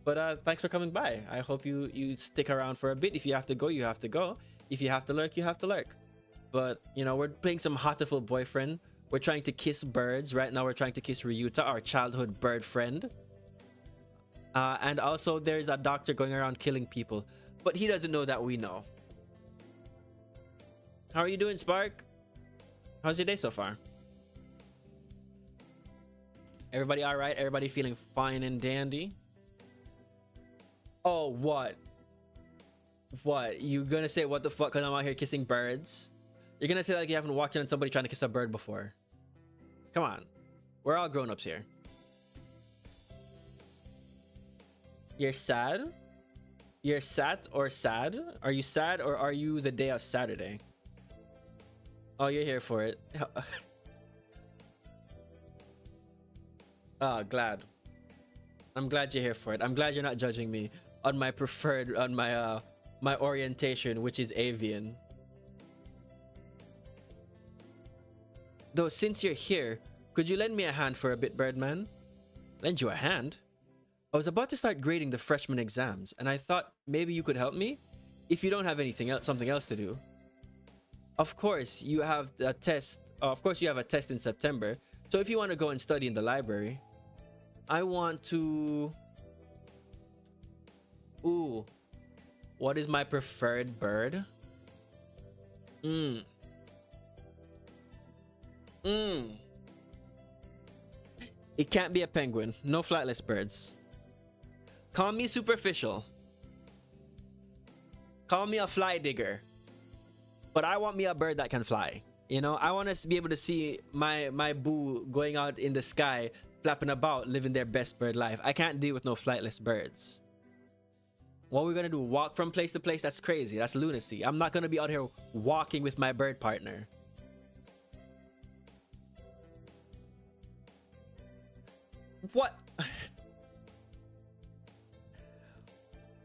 But thanks for coming by. I hope you stick around for a bit. If you have to go, you have to go. If you have to lurk, you have to lurk. But, we're playing some Hatoful Boyfriend. We're trying to kiss birds. Right now, we're trying to kiss Ryuta, our childhood bird friend. And also, there's a doctor going around killing people. But he doesn't know that we know. How are you doing, Spark? How's your day so far? Everybody all right? Everybody feeling fine and dandy? Oh, what? What? You gonna say what the fuck because I'm out here kissing birds? You're gonna say like you haven't walked in on somebody trying to kiss a bird before. Come on. We're all grown-ups here. You're sad? You're sad or sad? Are you sad or are you the day of Saturday? Oh, you're here for it. Oh, glad. I'm glad you're here for it. I'm glad you're not judging me on my preferred, on my my orientation, which is avian. Though, since you're here, could you lend me a hand for a bit, Birdman? Lend you a hand? I was about to start grading the freshman exams, and I thought maybe you could help me? If you don't have anything else, something else to do. Of course, you have a test. Of course, you have a test in September. So if you want to go and study in the library, I want to... Ooh. What is my preferred bird? It can't be a penguin. No flightless birds. Call me superficial. Call me a fly digger. But I want me a bird that can fly. I want to be able to see my boo going out in the sky, flapping about, living their best bird life. I can't deal with no flightless birds. What are we gonna do? Walk from place to place? That's crazy. That's lunacy. I'm not gonna be out here walking with my bird partner. What?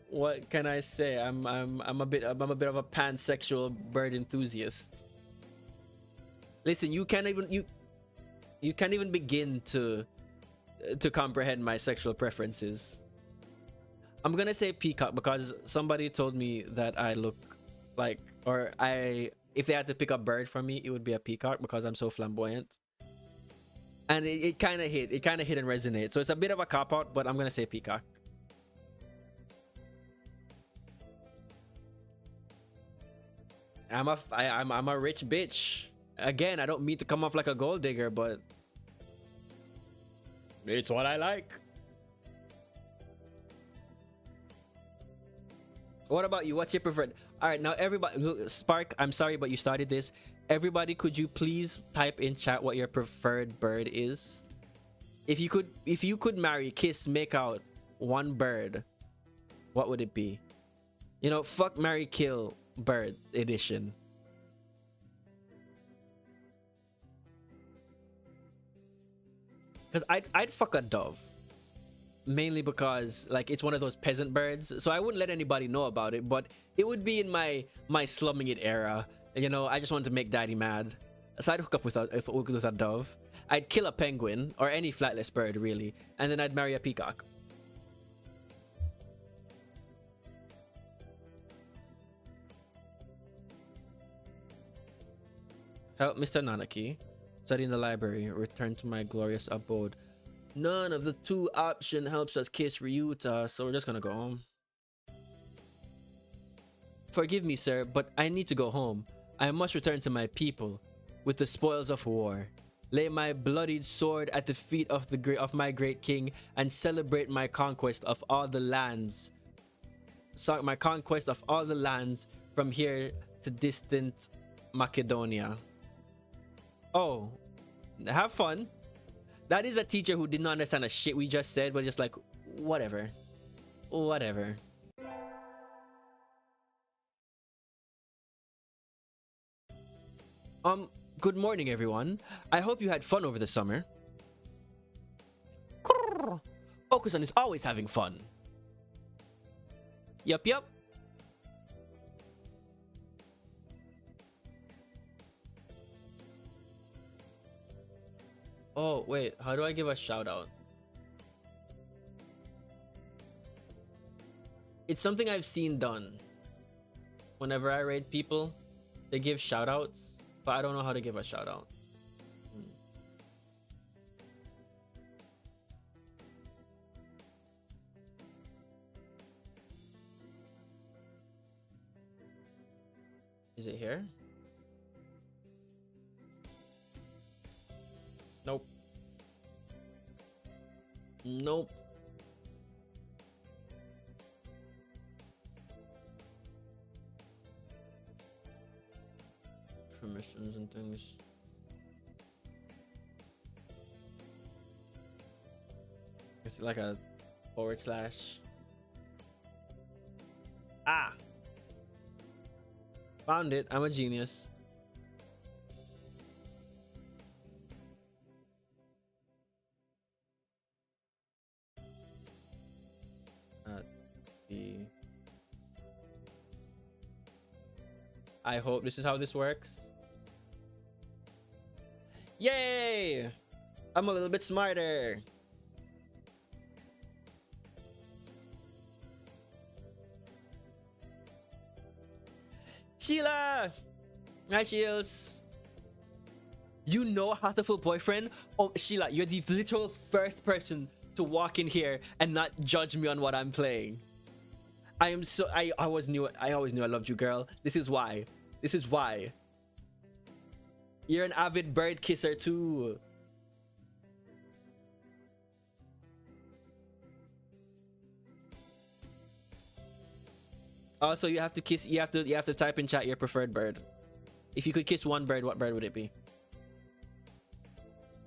What can I say? I'm a bit of a pansexual bird enthusiast. Listen, you can't even begin to comprehend my sexual preferences. I'm gonna say peacock because somebody told me that I look like, or if they had to pick a bird for me, it would be a peacock because I'm so flamboyant. And it kind of hit and resonate. So it's a bit of a cop out, but I'm gonna say peacock. I'm a rich bitch. Again, I don't mean to come off like a gold digger, but it's what I like. What about you? What's your preferred? All right, now everybody, look, Spark, I'm sorry, but you started this. Everybody, could you please type in chat what your preferred bird is? If you could marry, kiss, make out one bird, what would it be? Fuck, marry, kill bird edition. Because I'd fuck a dove. Mainly because like it's one of those peasant birds, so I wouldn't let anybody know about it, but it would be in my slumming it era. I just wanted to make daddy mad, so I'd hook up with a dove. I'd kill a penguin or any flightless bird really, and then I'd marry a peacock. Help Mr. Nanaki. Study in the library. Return to my glorious abode. None of the two option helps us kiss Ryuta, so we're just gonna go home. Forgive me, sir, but I need to go home. I must return to my people with the spoils of war. Lay my bloodied sword at the feet of my great king and celebrate my conquest of all the lands. My conquest of all the lands from here to distant Macedonia. Oh, have fun. That is a teacher who did not understand a shit we just said, but just like, whatever. Whatever. Good morning, everyone. I hope you had fun over the summer. Okusan is always having fun. Yup, yup. Oh, wait. How do I give a shout out? It's something I've seen done. Whenever I raid people, they give shout outs, but I don't know how to give a shout out. Is it here? Nope. Nope. Permissions and things. It's like a /. Ah! Found it. I'm a genius. I hope this is how this works. Yay! I'm a little bit smarter. Sheila! Hi, Shields. You know Hatoful boyfriend? Oh, Sheila, you're the literal first person to walk in here and not judge me on what I'm playing. I always knew I loved you, girl. This is why. This is why. You're an avid bird kisser too. Also, you have to type in chat your preferred bird. If you could kiss one bird, what bird would it be?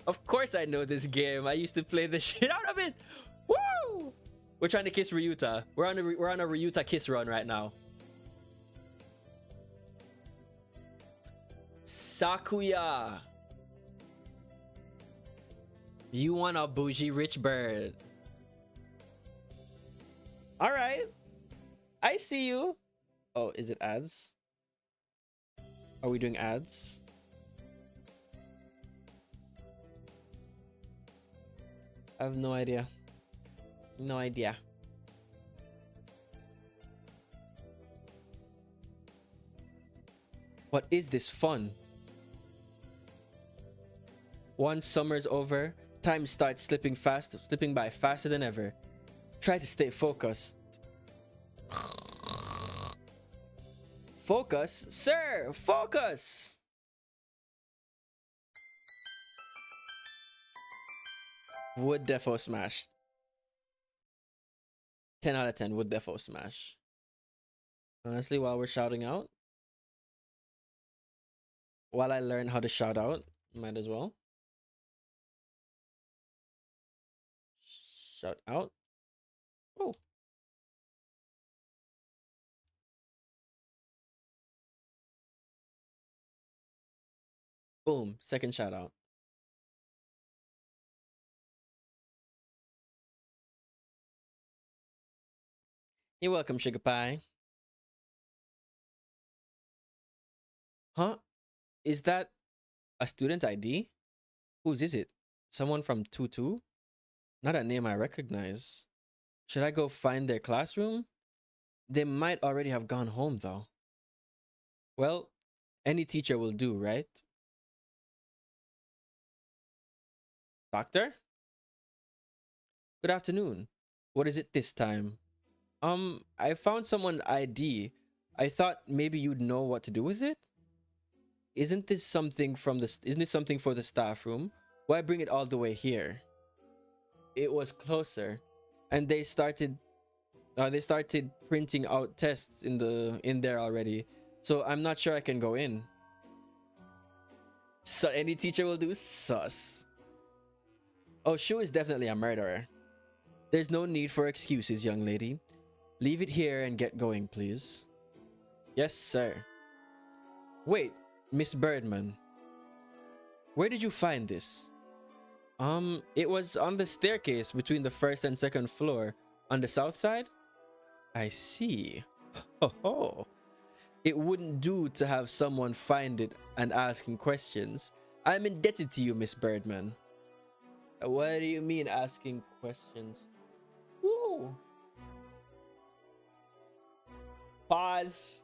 Of course I know this game. I used to play the shit out of it. Woo! We're trying to kiss Ryuta. We're on a Ryuta kiss run right now. Sakuya. You want a bougie rich bird. All right. I see you. Oh, is it ads? Are we doing ads? I have no idea. No idea. What is this fun? Once summer's over, time starts slipping by faster than ever. Try to stay focused. Focus? Sir, focus! Would defo smash. 10 out of 10 would defo smash. Honestly, while we're shouting out, while I learn how to shout out, might as well. Shout out. Oh. Boom. Second shout out. You're welcome, Sugar Pie. Huh? Is that a student ID? Whose is it? Someone from 22? Not a name I recognize. Should I go find their classroom? They might already have gone home, though. Well, any teacher will do, right? Doctor? Good afternoon. What is it this time? I found someone ID, I thought maybe you'd know what to do with it. Isn't this something from the? Isn't this something for the staff room? Why bring it all the way here? It was closer, and they started printing out tests in there already. So I'm not sure I can go in. So any teacher will do. Sus. Oh, Shu is definitely a murderer. There's no need for excuses, young lady. Leave it here and get going, please. Yes, sir. Wait, Miss Birdman. Where did you find this? It was on the staircase between the first and second floor on the south side. I see. Oh, it wouldn't do to have someone find it and asking questions. I'm indebted to you, Miss Birdman. What do you mean asking questions? Ooh. Pause.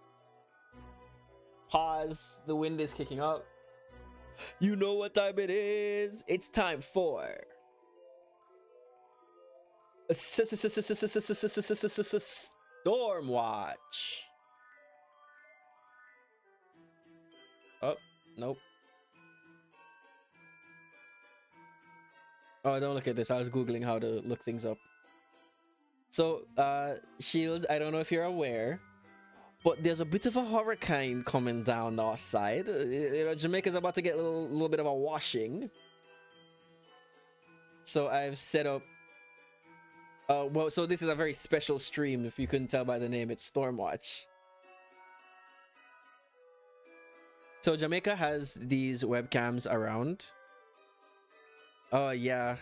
Pause. The wind is kicking up. You know what time it is. It's time for Stormwatch. Oh, nope. Oh, don't look at this. I was Googling how to look things up. So, Shields, I don't know if you're aware, but there's a bit of a hurricane coming down our side. You know, Jamaica's about to get a little bit of a washing. So I've set up. Well, so this is a very special stream. If you couldn't tell by the name, it's Stormwatch. So Jamaica has these webcams around. Oh yeah,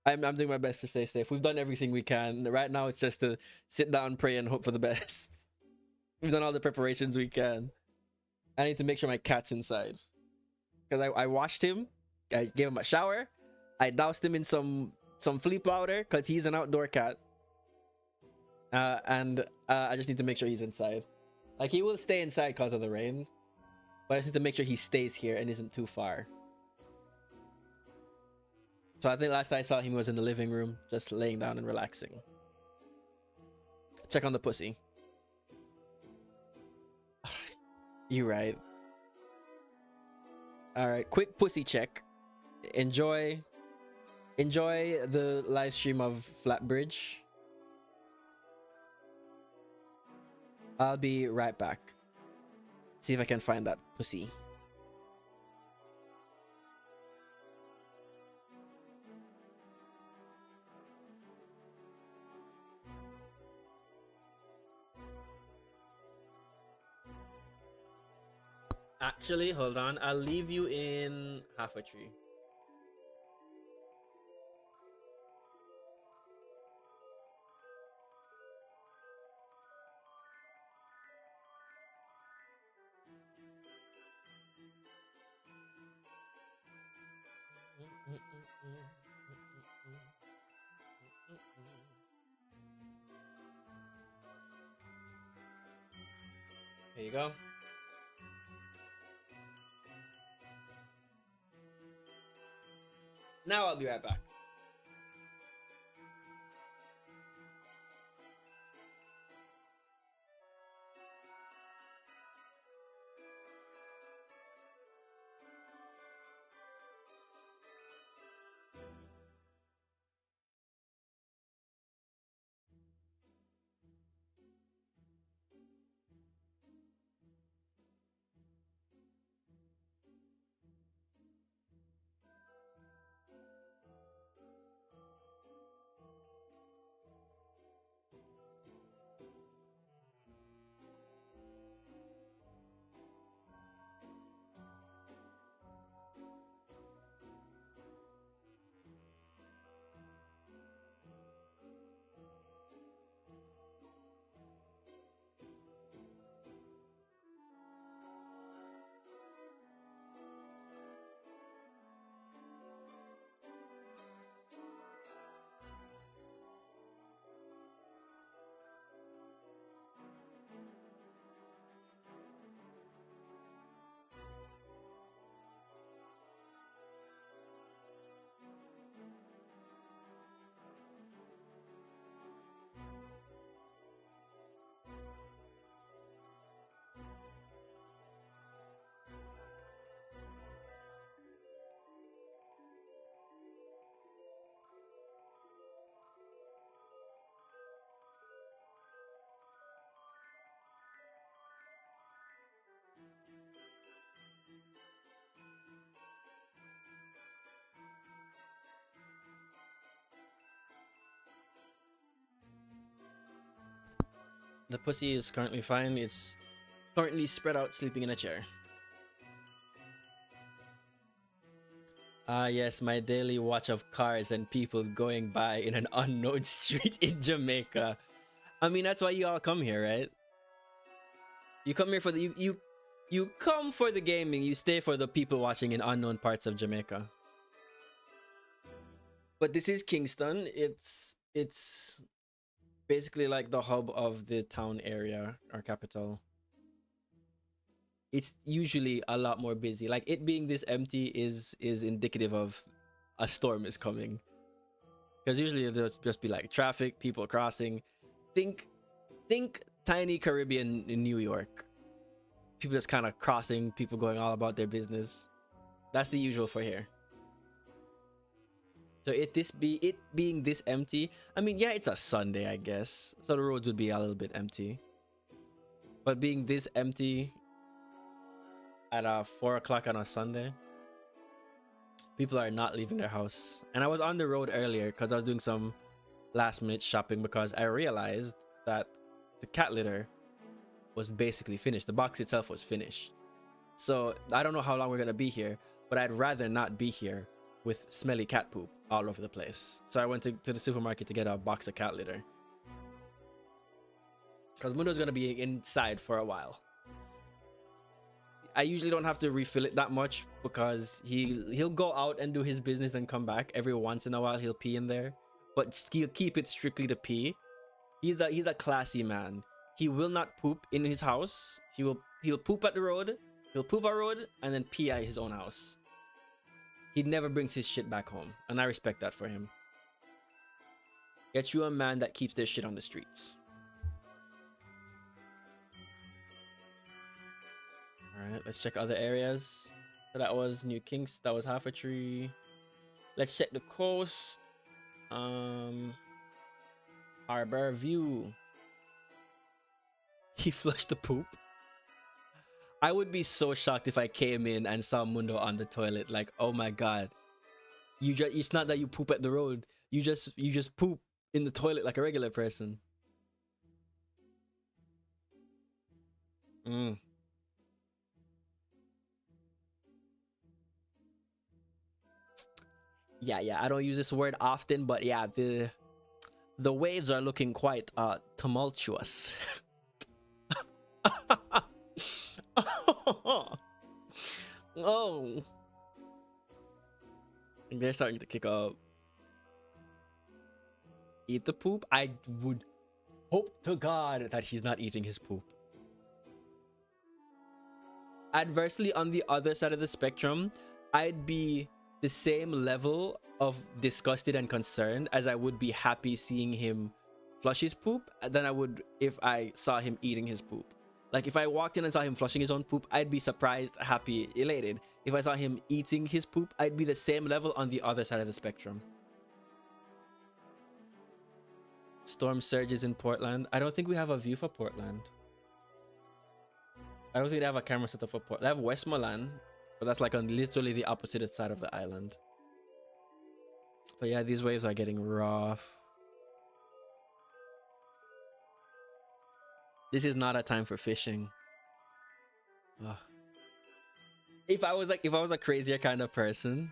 I'm doing my best to stay safe. We've done everything we can. Right now, it's just to sit down, pray, and hope for the best. We've done all the preparations we can. I need to make sure my cat's inside. Because I washed him. I gave him a shower. I doused him in some flea powder because he's an outdoor cat. And I just need to make sure he's inside. Like, he will stay inside because of the rain. But I just need to make sure he stays here and isn't too far. So I think last I saw him was in the living room, just laying down and relaxing. Check on the pussy. You're right. All right, quick pussy check. Enjoy the live stream of Flatbridge. I'll be right back. See if I can find that pussy. Actually, hold on. I'll leave you in half a tree. Here you go. Now I'll be right back. The pussy is currently fine. It's currently spread out, sleeping in a chair. Ah, yes, my daily watch of cars and people going by in an unknown street in Jamaica. I mean, that's why you all come here, right? You come here for the you come for the gaming. You stay for the people watching in unknown parts of Jamaica. But this is Kingston. It's basically like the hub of the town area or capital. It's usually a lot more busy. Like it being this empty is indicative of a storm is coming. Because usually there'll just be like traffic, people crossing. Think tiny Caribbean in New York. People just kind of crossing, people going all about their business. That's the usual for here. So it being this empty, I mean, yeah, it's a Sunday, I guess. So the roads would be a little bit empty. But being this empty at 4 o'clock on a Sunday, people are not leaving their house. And I was on the road earlier because I was doing some last minute shopping because I realized that the cat litter was basically finished. The box itself was finished. So I don't know how long we're gonna be here, but I'd rather not be here with smelly cat poop all over the place. So I went to the supermarket to get a box of cat litter because Mundo's gonna be inside for a while. I usually don't have to refill it that much because he'll go out and do his business and come back. Every once in a while he'll pee in there, but he'll keep it strictly to pee. He's a classy man. He will not poop in his house. He'll poop at the road. He'll poop at the road and then pee at his own house. He never brings his shit back home, and I respect that for him. Get you a man that keeps their shit on the streets. Alright, let's check other areas. So that was New Kings, that was Half a Tree. Let's check the coast. Harbor View. He flushed the poop. I would be so shocked if I came in and saw Mundo on the toilet. Like, oh my god. It's not that you poop at the road. You just poop in the toilet like a regular person. Yeah, I don't use this word often, but yeah, the waves are looking quite tumultuous. Oh, and they're starting to kick up. Eat the poop? I would hope to God that he's not eating his poop. Adversely, on the other side of the spectrum, I'd be the same level of disgusted and concerned as I would be happy seeing him flush his poop than I would if I saw him eating his poop. Like if I walked in and saw him flushing his own poop, I'd be surprised, happy, elated. If I saw him eating his poop, I'd be the same level on the other side of the spectrum. Storm surges in Portland. I don't think we have a view for Portland. I don't think they have a camera set up for Portland. They have Westmoreland, but that's like on literally the opposite side of the island. But yeah, these waves are getting rough. This is not a time for fishing. Ugh. If I was a crazier kind of person,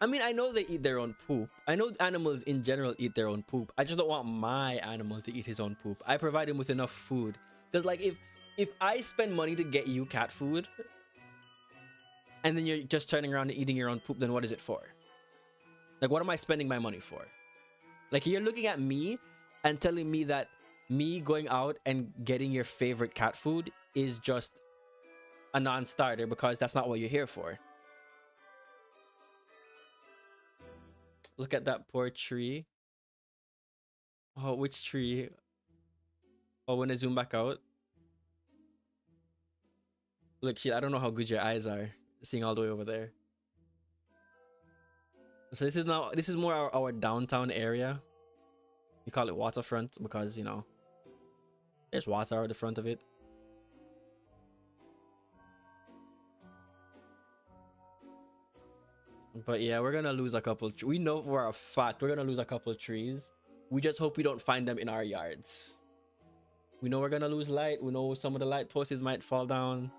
I mean, I know they eat their own poop. I know animals in general eat their own poop. I just don't want my animal to eat his own poop. I provide him with enough food. Because like if I spend money to get you cat food and then you're just turning around and eating your own poop, then what is it for? Like, what am I spending my money for? Like, you're looking at me and telling me that me going out and getting your favorite cat food is just a non-starter because that's not what you're here for. Look at that poor tree. Oh, which tree? Oh, when I zoom back out. Look, shit, I don't know how good your eyes are seeing all the way over there. So this is more our downtown area. We call it waterfront because, you know, there's water at the front of it. But yeah, we're gonna lose a couple. We know for a fact we're gonna lose a couple trees. We just hope we don't find them in our yards. We know we're gonna lose light. We know some of the light posts might fall down.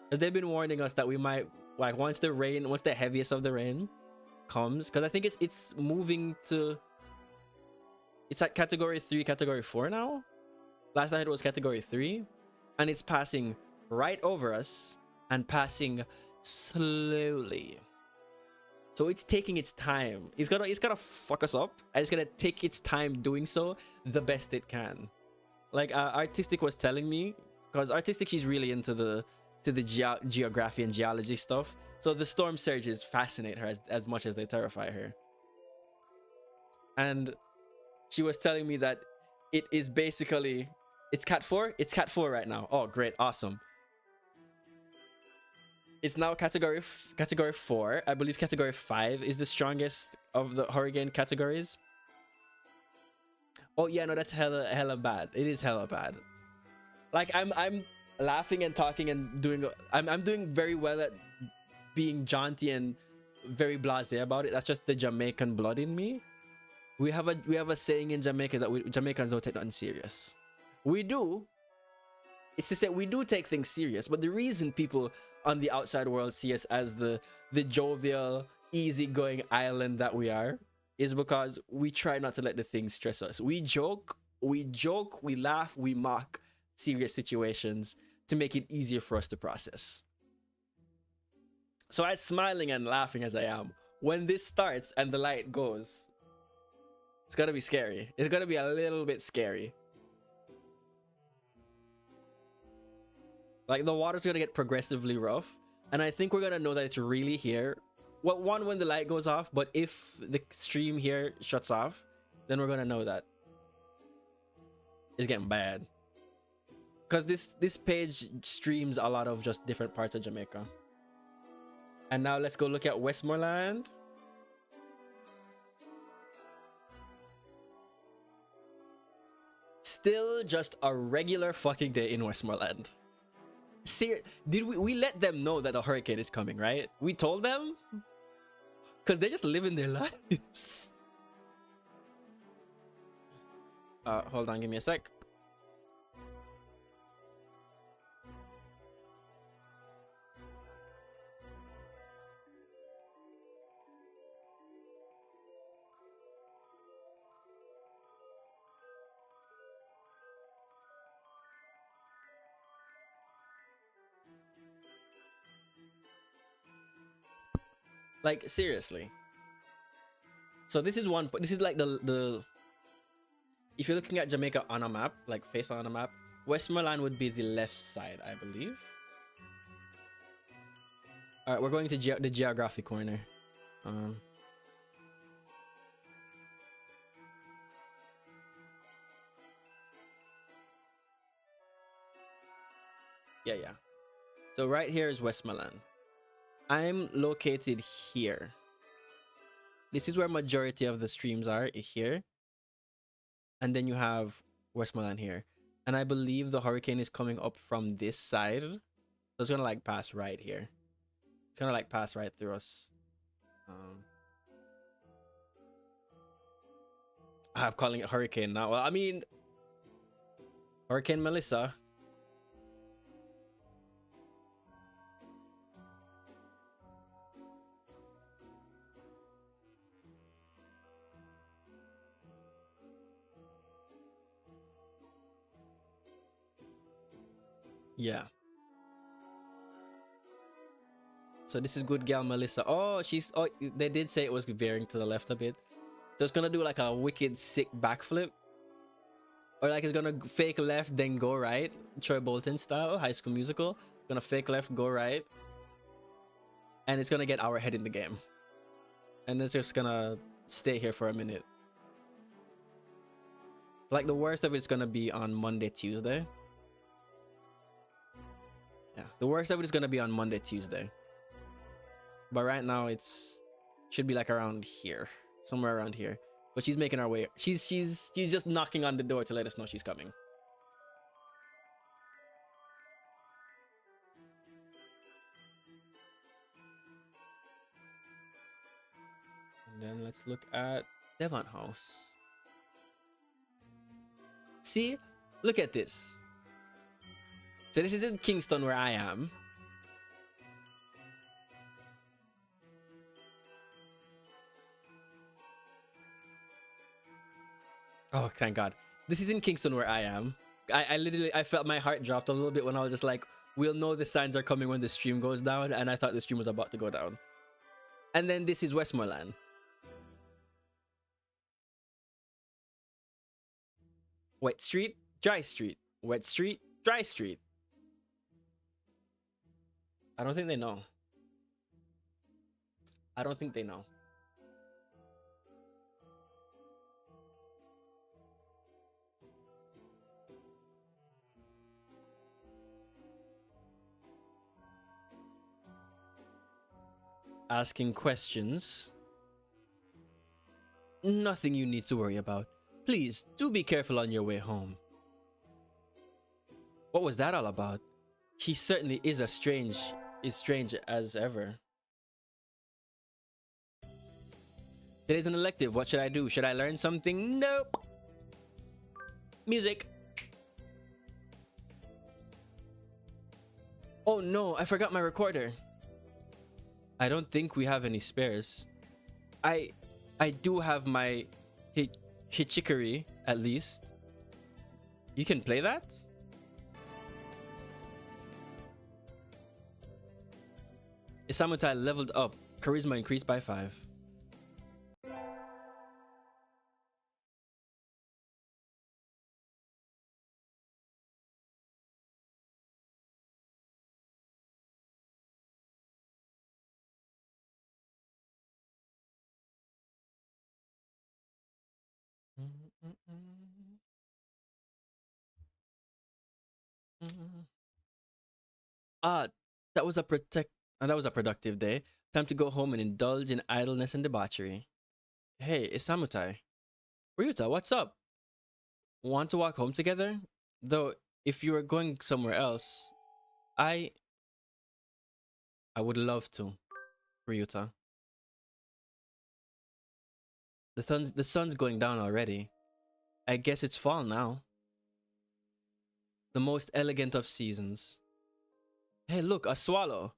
Because they've been warning us that we might, like, once the heaviest of the rain comes, because I think it's moving to, it's at category 3, category 4 now. Last night it was category 3, and it's passing right over us and passing slowly. So it's taking its time. It's gonna fuck us up, and it's gonna take its time doing so the best it can. Like Artistic was telling me, because Artistic, she's really into the geography and geology stuff. So the storm surges fascinate her as much as they terrify her. And she was telling me that it is basically, it's Cat 4. It's Cat 4 right now. Oh, great, awesome. It's now category 4. I believe category 5 is the strongest of the hurricane categories. Oh yeah, no, that's hella bad. It is hella bad. Like I'm laughing and talking and doing, I'm doing very well at being jaunty and very blasé about it. That's just the Jamaican blood in me. We have a saying in Jamaica that Jamaicans don't take nothing serious. We do. It's to say we do take things serious, but the reason people on the outside world see us as the jovial, easygoing island that we are is because we try not to let the things stress us. We joke, we laugh, we mock serious situations to make it easier for us to process. So as smiling and laughing as I am, when this starts and the light goes, it's gonna be scary. It's gonna be a little bit scary. Like the water's gonna get progressively rough, and I think we're gonna know that it's really here. Well, one, when the light goes off, but if the stream here shuts off, then we're gonna know that it's getting bad. Because this page streams a lot of just different parts of Jamaica. And now let's go look at Westmoreland. Still just a regular fucking day in Westmoreland. Did we let them know that a hurricane is coming, right? We told them? Because they're just living their lives. Hold on, give me a sec. Like seriously. So this is like the if you're looking at Jamaica on a map, like face on a map, Westmoreland would be the left side, I believe. All right, we're going to the geography corner. Yeah. So right here is Westmoreland. I'm located here. This is where majority of the streams are, here. And then you have Westmoreland here. And I believe the hurricane is coming up from this side. So it's gonna like pass right here. It's gonna like pass right through us. I'm calling it hurricane now. Well, I mean, Hurricane Melissa. Yeah. So this is good gal Melissa. Oh, they did say it was veering to the left a bit. So it's gonna do like a wicked sick backflip. Or like it's gonna fake left, then go right. Troy Bolton style, High School Musical. Gonna fake left, go right. And it's gonna get our head in the game. And it's just gonna stay here for a minute. Like the worst of it's gonna be on Monday, Tuesday. Yeah, the worst of it is gonna be on Monday, Tuesday. But right now should be like around here, somewhere around here. But she's making our way. She's just knocking on the door to let us know she's coming. And then let's look at Devon House. See, look at this. So this is in Kingston where I am. Oh, thank God. This is in Kingston where I am. I literally, I felt my heart dropped a little bit when I was just like, we'll know the signs are coming when the stream goes down. And I thought the stream was about to go down. And then this is Westmoreland. Wet street, dry street. Wet street, dry street. I don't think they know. I don't think they know. Asking questions. Nothing you need to worry about. Please, do be careful on your way home. What was that all about? He certainly is strange as ever. Today's an elective. What should I do? Should I learn something? Nope. Music. Oh no, I forgot my recorder. I don't think we have any spares. I do have my Hichikari, at least. You can play that? Isamutai leveled up. Charisma increased by 5. Ah, that was a productive day. Time to go home and indulge in idleness and debauchery. Hey, Isamutai. Ryuta, what's up? Want to walk home together? Though, if you were going somewhere else, I would love to, Ryuta. The sun's going down already. I guess it's fall now. The most elegant of seasons. Hey, look, a swallow.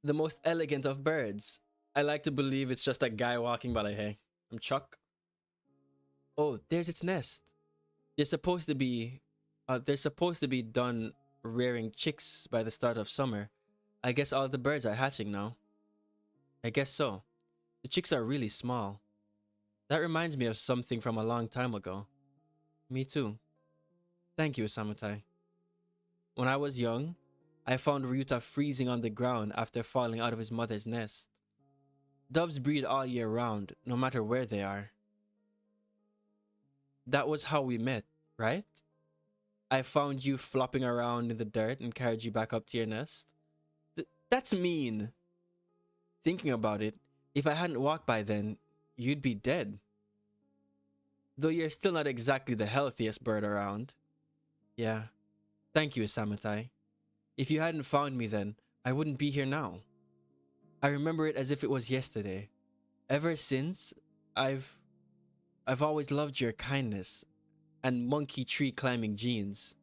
The most elegant of birds. I like to believe it's just a guy walking by like, hey, I'm Chuck. Oh, there's its nest. They're supposed to be done rearing chicks by the start of summer. I guess all the birds are hatching now. I guess so. The chicks are really small. That reminds me of something from a long time ago. Me too. Thank you, Isamutai. When I was young, I found Ryuta freezing on the ground after falling out of his mother's nest. Doves breed all year round, no matter where they are. That was how we met, right? I found you flopping around in the dirt and carried you back up to your nest. That's mean. Thinking about it, if I hadn't walked by then, you'd be dead. Though you're still not exactly the healthiest bird around. Yeah. Thank you, Isamutai. If you hadn't found me then, I wouldn't be here now. I remember it as if it was yesterday. Ever since, I've always loved your kindness and monkey tree climbing genes.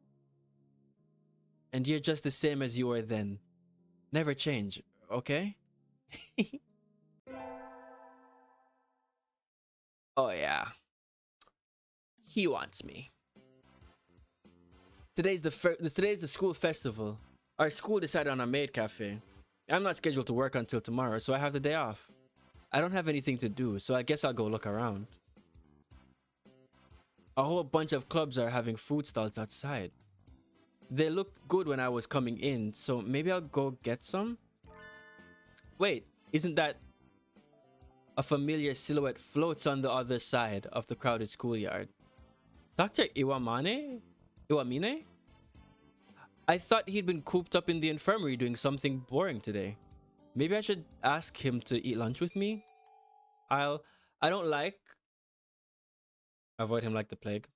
And you're just the same as you were then. Never change, okay? Oh yeah. He wants me. Today's the school festival. Our school decided on a maid cafe. I'm not scheduled to work until tomorrow, so I have the day off. I don't have anything to do, so I guess I'll go look around. A whole bunch of clubs are having food stalls outside. They looked good when I was coming in, so maybe I'll go get some? Wait, isn't that... A familiar silhouette floats on the other side of the crowded schoolyard. Dr. Iwamine? I thought he'd been cooped up in the infirmary doing something boring today. Maybe I should ask him to eat lunch with me? I don't like... Avoid him like the plague.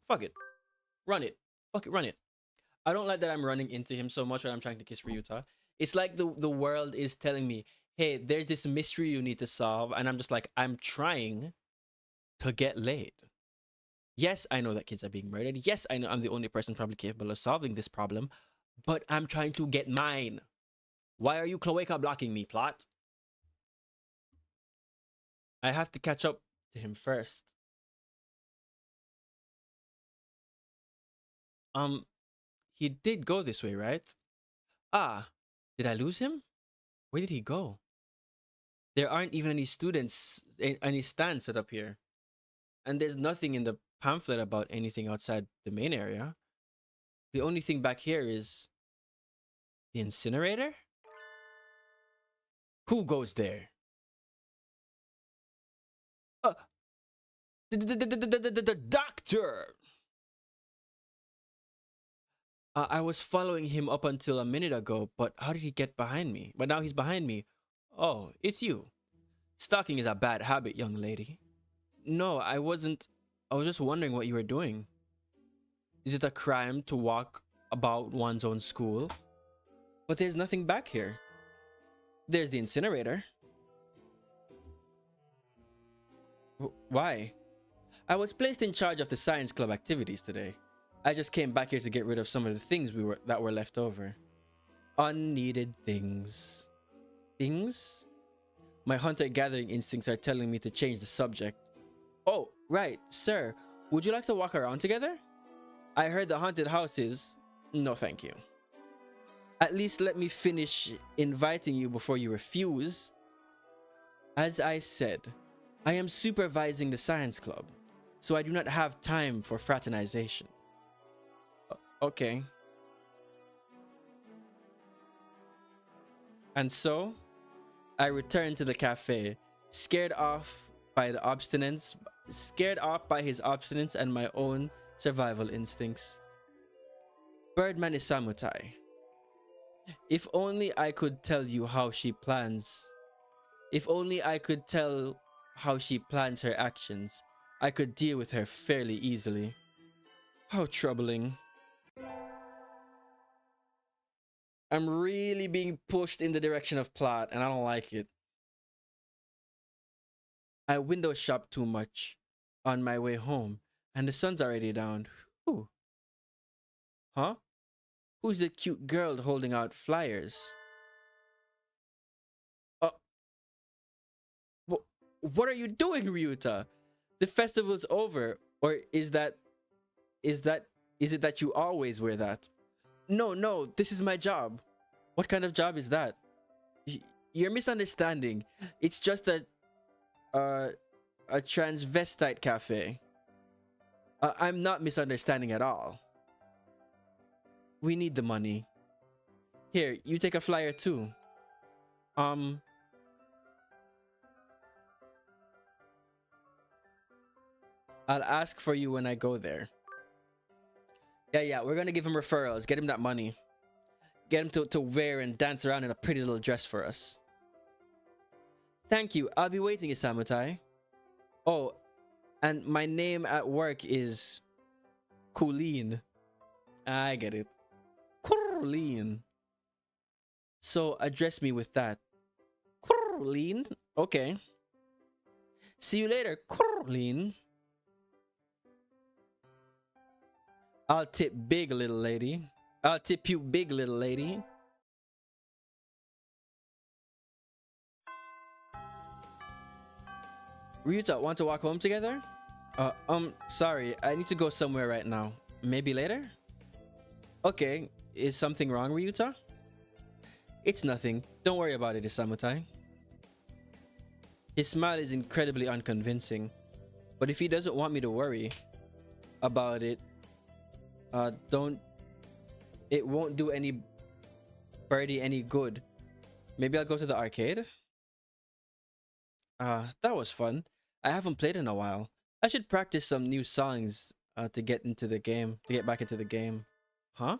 Fuck it. Run it. Fuck it, run it. I don't like that I'm running into him so much when I'm trying to kiss Ryuta. It's like the world is telling me, hey, there's this mystery you need to solve. And I'm just like, I'm trying to get laid. Yes, I know that kids are being murdered. Yes, I know I'm the only person probably capable of solving this problem, but I'm trying to get mine. Why are you Cloaca blocking me, plot? I have to catch up to him first. Um, he did go this way, right? Ah, did I lose him? Where did he go? There aren't even any students, any stands set up here. And there's nothing in the pamphlet about anything outside the main area. The only thing back here is the incinerator? Who goes there? Uh, the doctor! I was following him up until a minute ago, but how did he get behind me? But now he's behind me. Oh, it's you. Stalking is a bad habit, young lady. No, I wasn't. I was just wondering what you were doing. Is it a crime to walk about one's own school? But there's nothing back here. There's the incinerator. Why? I was placed in charge of the science club activities today. I just came back here to get rid of some of the things that were left over. Unneeded things. Things? My hunter-gathering instincts are telling me to change the subject. Oh, right, sir. Would you like to walk around together? I heard the haunted houses. No, thank you. At least let me finish inviting you before you refuse. As I said, I am supervising the science club, so I do not have time for fraternization. Okay. And so, I returned to the cafe, scared off by his obstinance and my own survival instincts. Birdman Isamutai. If only I could tell you how she plans. If only I could tell how she plans her actions, I could deal with her fairly easily. How troubling. I'm really being pushed in the direction of plot, and I don't like it. I window shop too much on my way home, and the sun's already down. Whew. Huh? Who's the cute girl holding out flyers? Uh, what are you doing, Ryuta? The festival's over, or is that is it that you always wear that? No, no, this is my job. What kind of job is that? You're misunderstanding. It's just uh, a transvestite cafe. I'm not misunderstanding at all. We need the money. Here, you take a flyer too. Um, I'll ask for you when I go there. Yeah, we're gonna give him referrals. Get him that money. Get him to wear and dance around in a pretty little dress for us. Thank you. I'll be waiting, Isamutai. Oh, and my name at work is Colleen. I get it. Colleen. So address me with that. Colleen. Okay. See you later, Colleen. I'll tip big, little lady. I'll tip you big, little lady. Ryuta, want to walk home together? Sorry, I need to go somewhere right now. Maybe later? Okay, is something wrong, Ryuta? It's nothing. Don't worry about it, Isamutai. His smile is incredibly unconvincing. But if he doesn't want me to worry about it, it won't do any birdie any good. Maybe I'll go to the arcade? That was fun. I haven't played in a while. I should practice some new songs to get into the game, to get back into the game. Huh?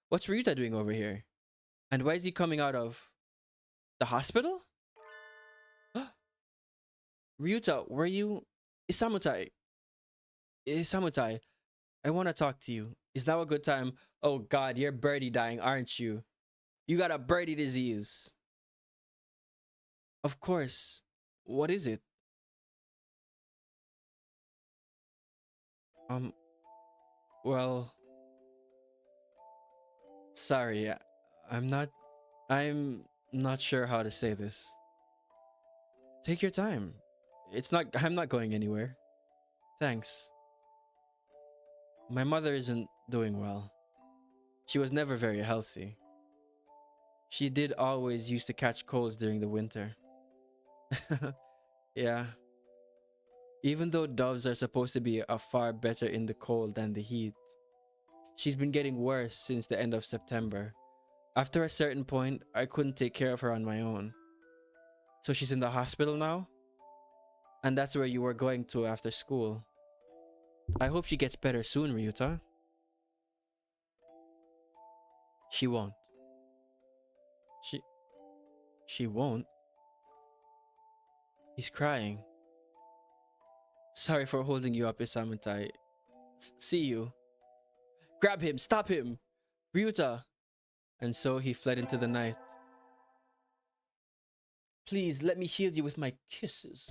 What's Ryuta doing over here? And why is he coming out of the hospital? Ryuta, were you... Isamutai. Isamutai, I want to talk to you. Is now a good time? Oh god, you're birdie dying, aren't you? You got a birdie disease. Of course. What is it? Um, well, sorry. I'm not I'm not sure how to say this. Take your time. I'm not going anywhere. Thanks. My mother isn't doing well. She was never very healthy. She did always used to catch colds during the winter. Yeah. Even though doves are supposed to be a far better in the cold than the heat, she's been getting worse since the end of September. After a certain point, I couldn't take care of her on my own. So she's in the hospital now? And that's where you were going to after school. I hope she gets better soon, Ryuta. She won't. She she won't. He's crying. Sorry for holding you up, Isamutai. See you. Grab him! Stop him! Ryuta! And so he fled into the night. Please, let me heal you with my kisses.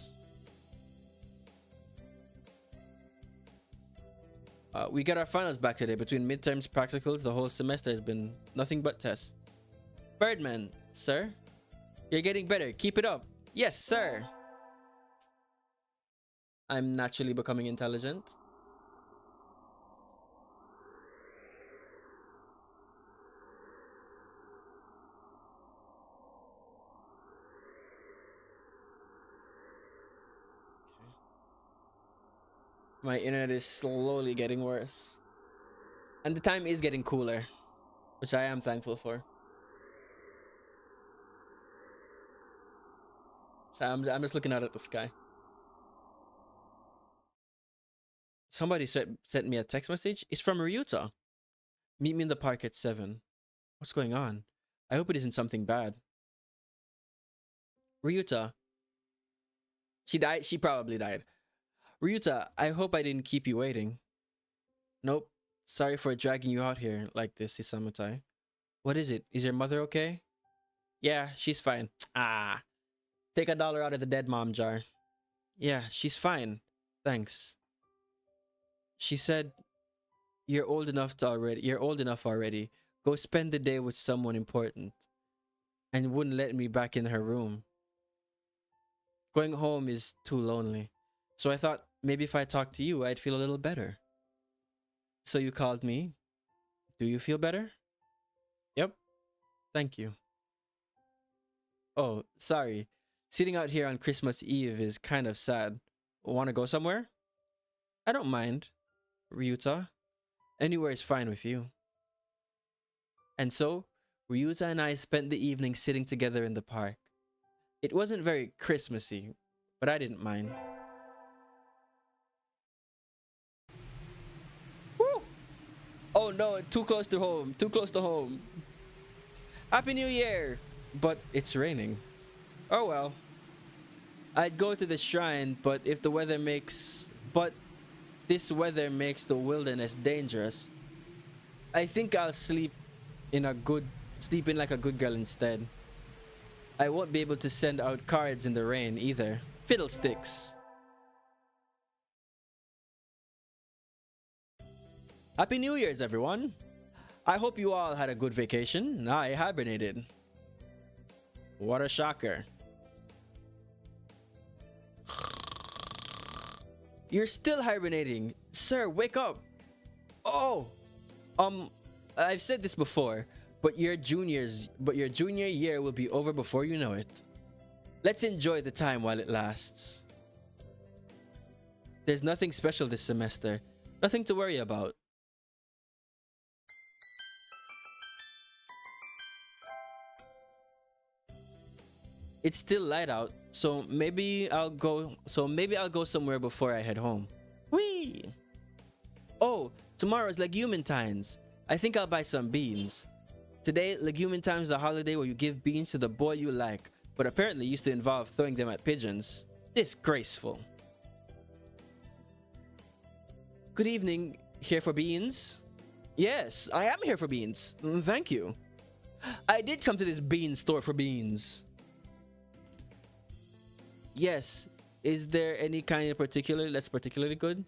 We got our finals back today. Between midterms, practicals, the whole semester has been nothing but tests. Birdman, sir? You're getting better. Keep it up. Yes, sir. I'm naturally becoming intelligent. My internet is slowly getting worse. And the time is getting cooler, which I am thankful for. So I'm just looking out at the sky. Somebody sent me a text message. It's from Ryuta. Meet me in the park at 7. What's going on? I hope it isn't something bad. Ryuta. She died. She probably died. Ryuta, I hope I didn't keep you waiting. Nope. Sorry for dragging you out here like this, Isamutai. What is it? Is your mother okay? Yeah, she's fine. Ah. Take $1 out of the dead mom jar. Yeah, she's fine. Thanks. She said, you're old enough already. Go spend the day with someone important. And wouldn't let me back in her room. Going home is too lonely. So I thought maybe if I talked to you, I'd feel a little better. So you called me. Do you feel better? Yep. Thank you. Oh, sorry. Sitting out here on Christmas Eve is kind of sad. Want to go somewhere? I don't mind. Ryuta. Anywhere is fine with you. And so, Ryuta and I spent the evening sitting together in the park. It wasn't very Christmassy, but I didn't mind. Woo! Oh no, too close to home. Too close to home. Happy New Year! But it's raining. Oh well. I'd go to the shrine, but if the weather makes... But this weather makes the wilderness dangerous. I think I'll sleep in like a good girl instead. I won't be able to send out cards in the rain either. Fiddlesticks. Happy New Year's, everyone. I hope you all had a good vacation. I hibernated. What a shocker. You're still hibernating. Sir, wake up. Oh. I've said this before, but your junior year will be over before you know it. Let's enjoy the time while it lasts. There's nothing special this semester. Nothing to worry about. It's still light out, so maybe I'll go somewhere before I head home. Whee! Oh, tomorrow's Legumentine's. I think I'll buy some beans. Today, Legumentine's is a holiday where you give beans to the boy you like, but apparently used to involve throwing them at pigeons. Disgraceful. Good evening. Here for beans? Yes, I am here for beans. Thank you. I did come to this bean store for beans. Yes. Is there any kind in particular that's particularly good?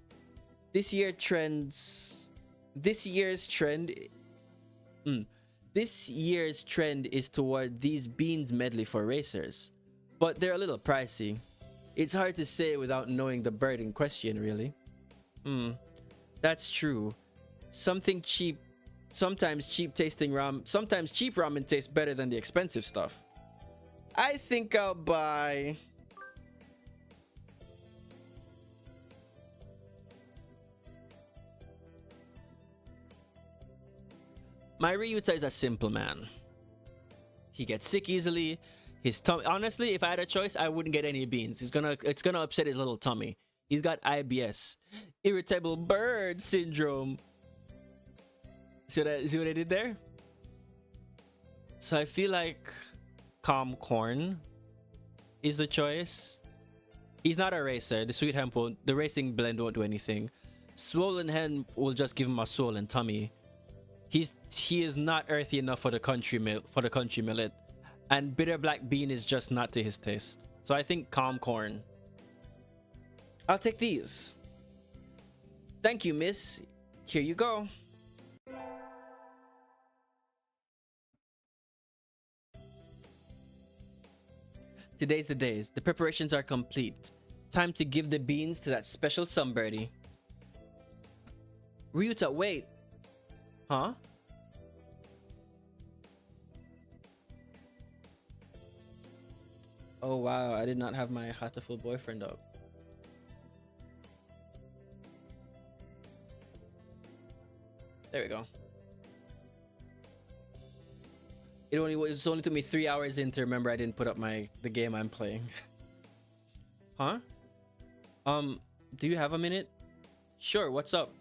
This year trends. This year's trend. This year's trend is toward these beans medley for racers, but they're a little pricey. It's hard to say without knowing the bird in question, really. That's true. Something cheap. Sometimes cheap ramen tastes better than the expensive stuff. I think I'll buy. My Ryuta is a simple man. He gets sick easily. His tummy. Honestly, if I had a choice, I wouldn't get any beans. It's gonna upset his little tummy. He's got IBS, irritable bird syndrome. See what I did there? So I feel like calm corn is the choice. He's not a racer. The sweet hemp won't. The racing blend won't do anything. Swollen hen will just give him a swollen tummy. He is not earthy enough for the country millet, and bitter black bean is just not to his taste. So I think calm corn. I'll take these. Thank you, miss. Here you go. Today's the day. The preparations are complete. Time to give the beans to that special sunbirdie. Ryuta, wait. Huh? Oh wow, I did not have my Hatoful boyfriend up. There we go. It only took me 3 hours in to remember I didn't put up the game I'm playing. Huh? Do you have a minute? Sure, what's up?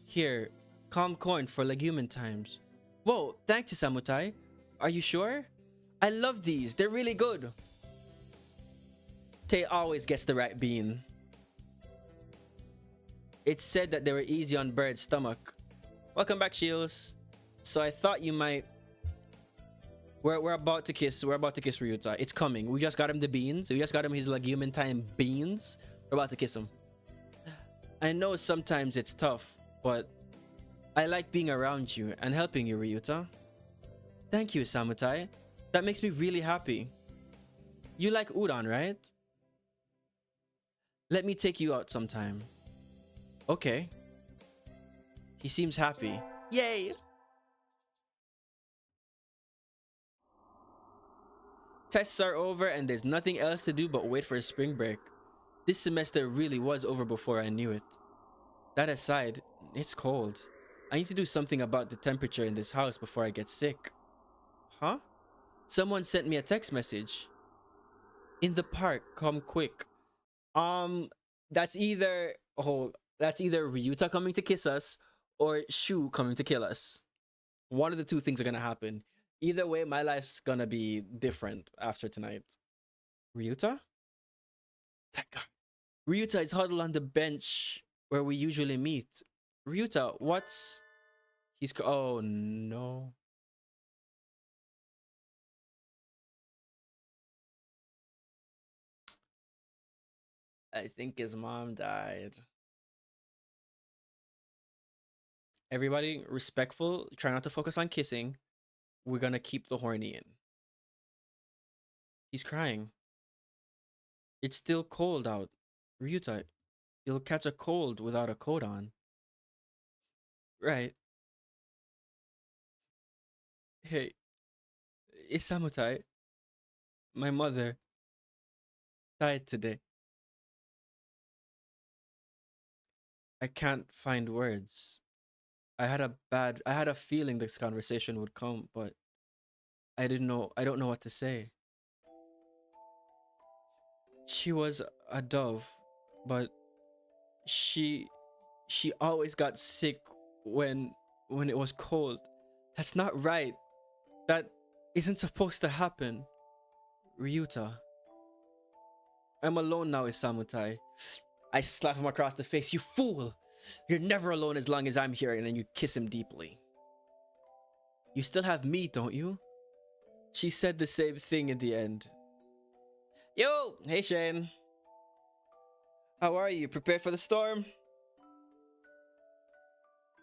Here, calm corn for legumin times. Whoa, thanks, Samutai. Are you sure? I love these. They're really good. Tay always gets the right bean. It's said that they were easy on Bird's stomach. Welcome back, Shields. So I thought you might. We're about to kiss Ryuta. It's coming. We just got him the beans. We just got him his legumin time beans. We're about to kiss him. I know sometimes it's tough, but I like being around you and helping you, Ryuta. Thank you, Samutai. That makes me really happy. You like udon, right? Let me take you out sometime. Okay. He seems happy. Yay! Tests are over and there's nothing else to do but wait for a spring break. This semester really was over before I knew it. That aside, it's cold. I need to do something about the temperature in this house before I get sick. Huh? Someone sent me a text message. In the park, come quick. That's either Ryuta coming to kiss us or Shu coming to kill us. One of the two things are gonna happen. Either way, my life's gonna be different after tonight. Ryuta? Thank God. Ryuta is huddled on the bench where we usually meet. Ryuta, what's... Oh no. I think his mom died. Everybody, respectful. Try not to focus on kissing. We're gonna keep the horny in. He's crying. It's still cold out. Ryuta, you'll catch a cold without a coat on. Right. Hey, Isamutai, my mother died today. I can't find words. I had a feeling this conversation would come, but I don't know what to say. She was a dove, but she always got sick when it was cold. That's not right. That isn't supposed to happen. Ryuta. I'm alone now, Isamutai. I slap him across the face. You fool! You're never alone as long as I'm here, and then you kiss him deeply. You still have me, don't you? She said the same thing in the end. Yo! Hey, Shane. How are you? Prepared for the storm?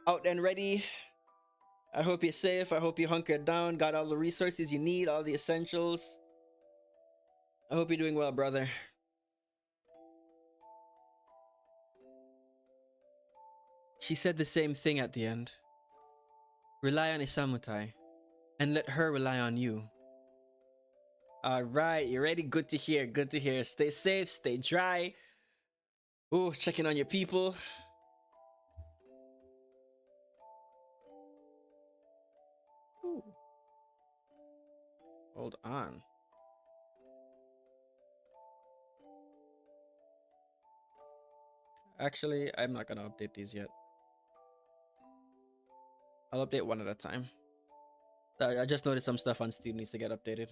out and ready. I hope you're safe. I hope you hunkered down, got all the resources you need, all the essentials. I hope you're doing well, brother. She said the same thing at the end. Rely on Isamutai, and let her rely on you. All right, you ready? Good to hear. Good to hear. Stay safe, stay dry. Ooh, checking on your people. Ooh. Hold on. Actually, I'm not gonna update these yet. I'll update one at a time. I just noticed some stuff on Steam needs to get updated.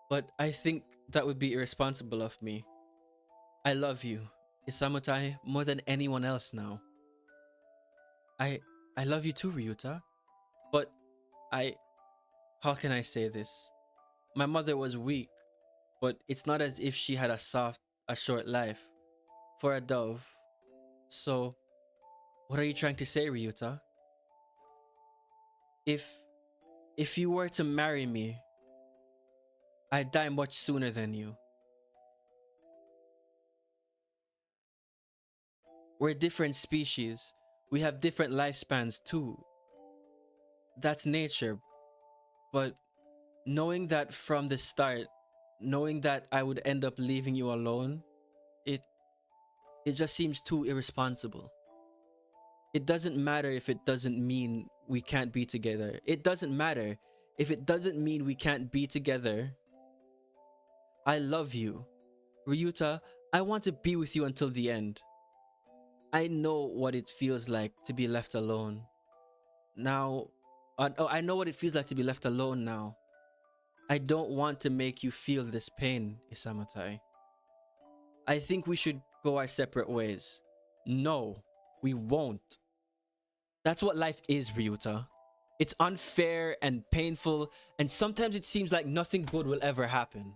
But I think that would be irresponsible of me. I love you, Isamutai, more than anyone else now. I love you too, Ryuta. But how can I say this? My mother was weak, but it's not as if she had a short life. For a dove. So, what are you trying to say, Ryuta? If you were to marry me, I'd die much sooner than you. We're different species. We have different lifespans too. That's nature. But knowing that from the start, knowing that I would end up leaving you alone, it just seems too irresponsible. It doesn't matter if it doesn't mean we can't be together. It doesn't matter if it doesn't mean we can't be together. I love you. Ryuta, I want to be with you until the end. I know what it feels like to be left alone. Now, I know what it feels like to be left alone now. I don't want to make you feel this pain, Isamutai. I think we should go our separate ways. No, we won't. That's what life is, Ryuta. It's unfair and painful, and sometimes it seems like nothing good will ever happen.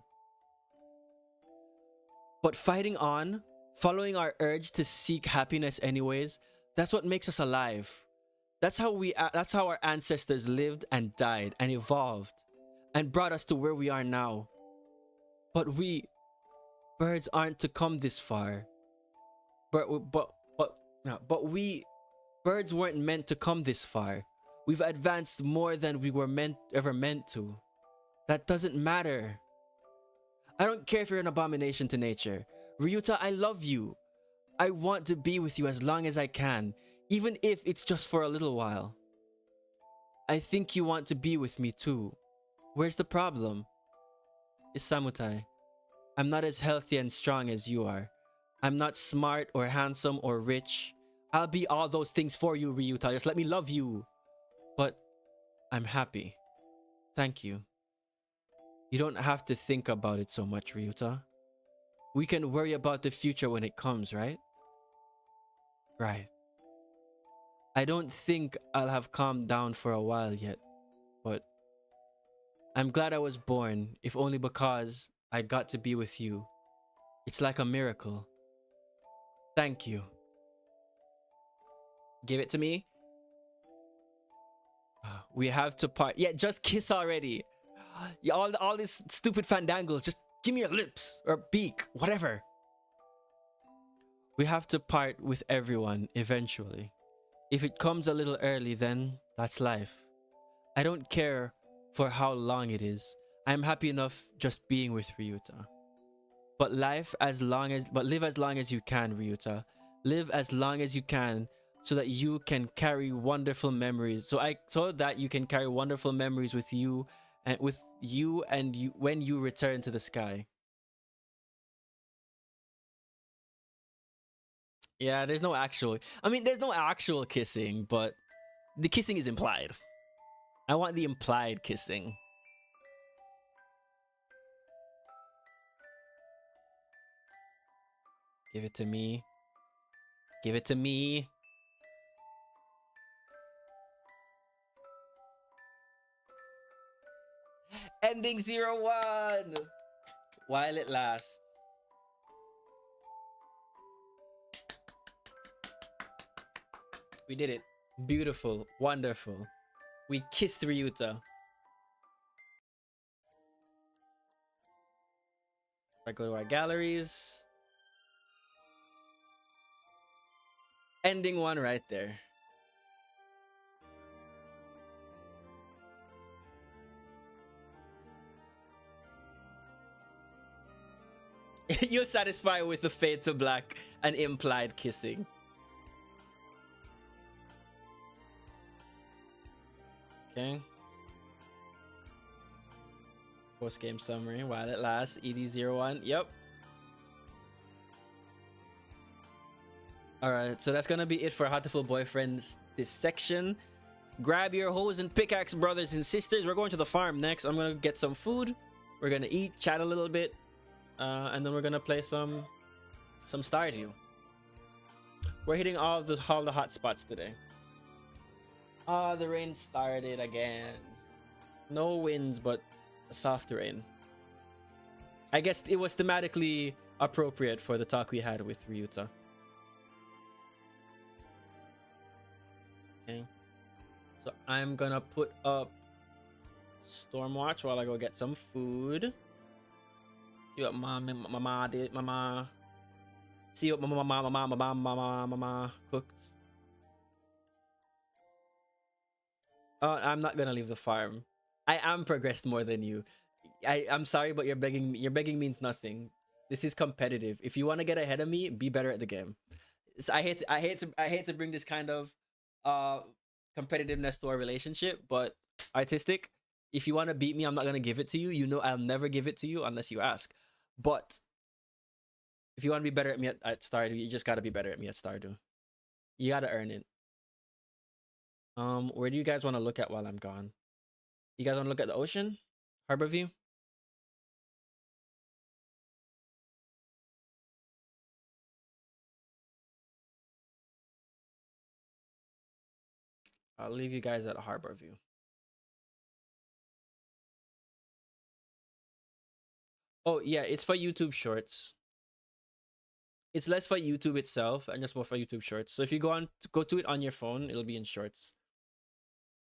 But fighting on, following our urge to seek happiness anyways, that's what makes us alive. That's how our ancestors lived and died and evolved and brought us to where we are now. But birds aren't to come this far. Birds weren't meant to come this far. We've advanced more than we were ever meant to. That doesn't matter. I don't care if you're an abomination to nature. Ryuta, I love you. I want to be with you as long as I can, even if it's just for a little while. I think you want to be with me too. Where's the problem? Isamutai, I'm not as healthy and strong as you are. I'm not smart or handsome or rich. I'll be all those things for you, Ryuta. Just let me love you. But I'm happy. Thank you. You don't have to think about it so much, Ryuta. We can worry about the future when it comes, right? Right. I don't think I'll have calmed down for a while yet, but I'm glad I was born, if only because I got to be with you. It's like a miracle. Thank you. Give it to me. We have to part. Yeah, just kiss already. Yeah, all this stupid fandangles. Just give me your lips or beak, whatever. We have to part with everyone eventually. If it comes a little early, then that's life. I don't care for how long it is. I'm happy enough just being with Ryuta. But live as long as you can, Ryuta. Live as long as you can so that you can carry wonderful memories. So that you can carry wonderful memories with you and when you return to the sky. Yeah, there's no actual kissing, but the kissing is implied. I want the implied kissing. Give it to me. Give it to me. Ending 01. While it lasts. We did it. Beautiful. Wonderful. We kissed Ryuta. I go to our galleries. Ending one right there. You're satisfied with the fade to black and implied kissing. Okay. Post game summary while it lasts. ED01. Yep. Alright, so that's gonna be it for Hatoful Boyfriends this section. Grab your hose and pickaxe, brothers and sisters. We're going to the farm next. I'm gonna get some food. We're gonna eat, chat a little bit, and then we're gonna play some Stardew. We're hitting all the hot spots today. Ah, the rain started again. No winds, but a soft rain. I guess it was thematically appropriate for the talk we had with Ryuta. Okay. So I'm gonna put up Stormwatch while I go get some food. See what mama did. Mama. See what mama cooked. I'm not gonna leave the farm. I am progressed more than you. I'm sorry, but your begging means nothing. This is competitive. If you want to get ahead of me, be better at the game. So I hate to bring this kind of competitiveness to our relationship, but artistic. If you want to beat me, I'm not gonna give it to you. You know I'll never give it to you unless you ask. But if you want to be better at me at Stardew, you just gotta be better at me at Stardew. You gotta earn it. Where do you guys want to look at while I'm gone? You guys want to look at the ocean? Harbor view? I'll leave you guys at Harbor view. Oh, yeah, it's for YouTube Shorts. It's less for YouTube itself and just more for YouTube Shorts. So if you go to it on your phone, it'll be in Shorts.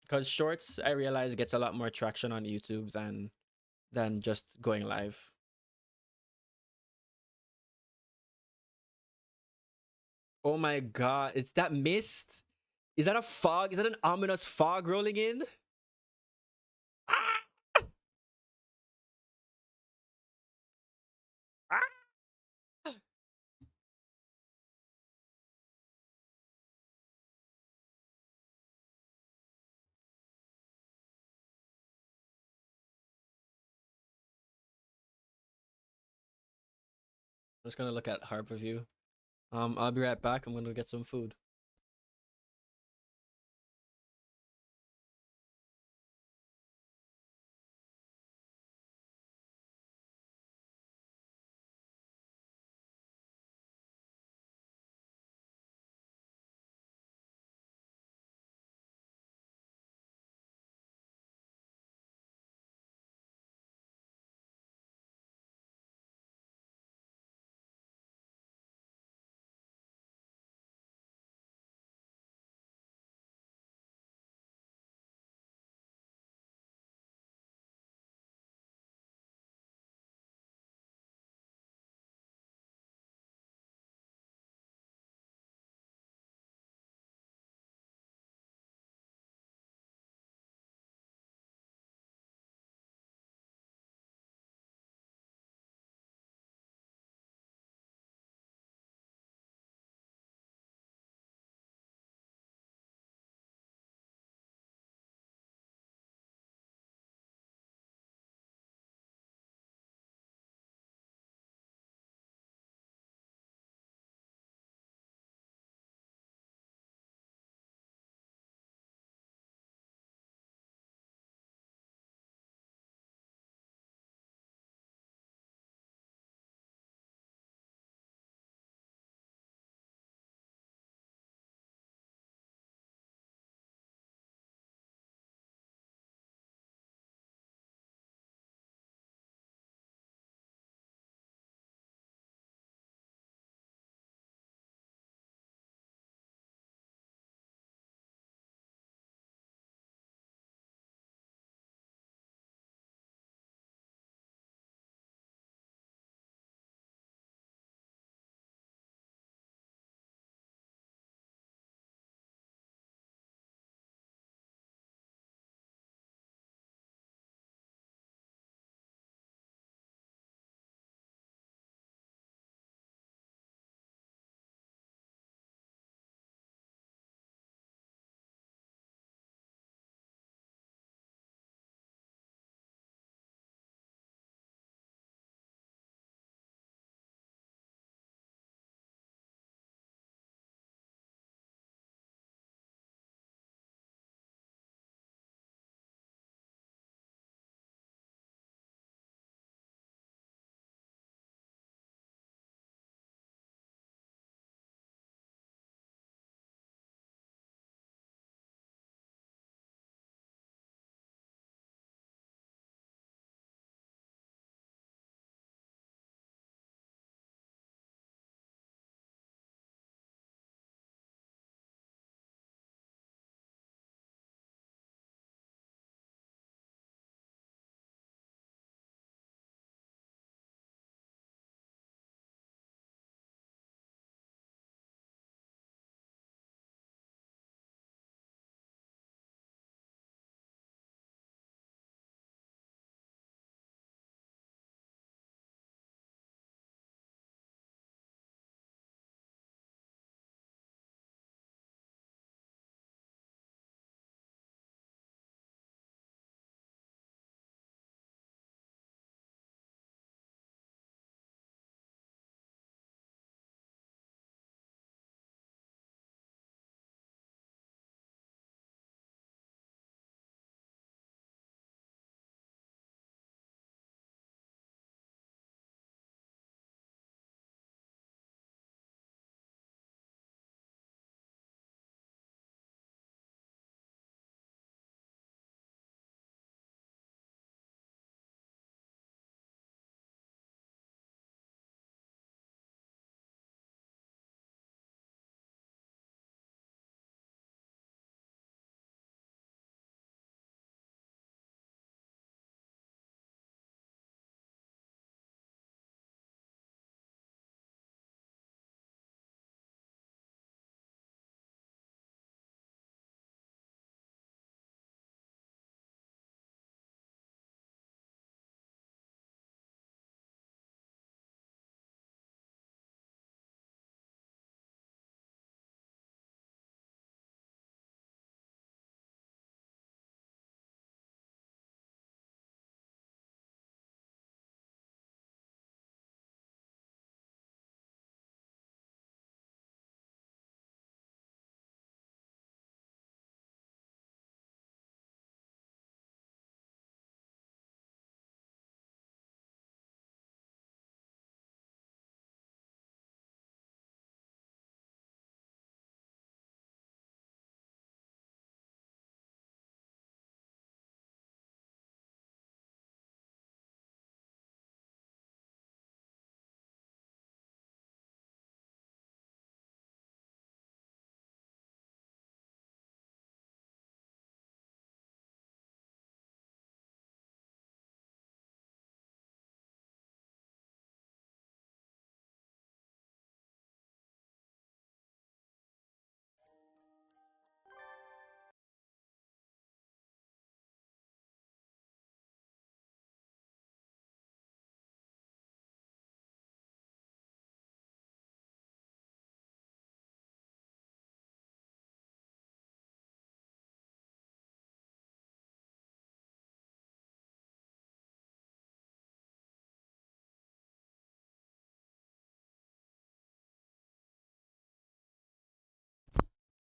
Because Shorts, I realize, gets a lot more traction on YouTube than just going live. Oh my god, it's that mist? Is that a fog? Is that an ominous fog rolling in? Ah! Ah! I'm just gonna look at Harbor view. I'll be right back. I'm gonna get some food.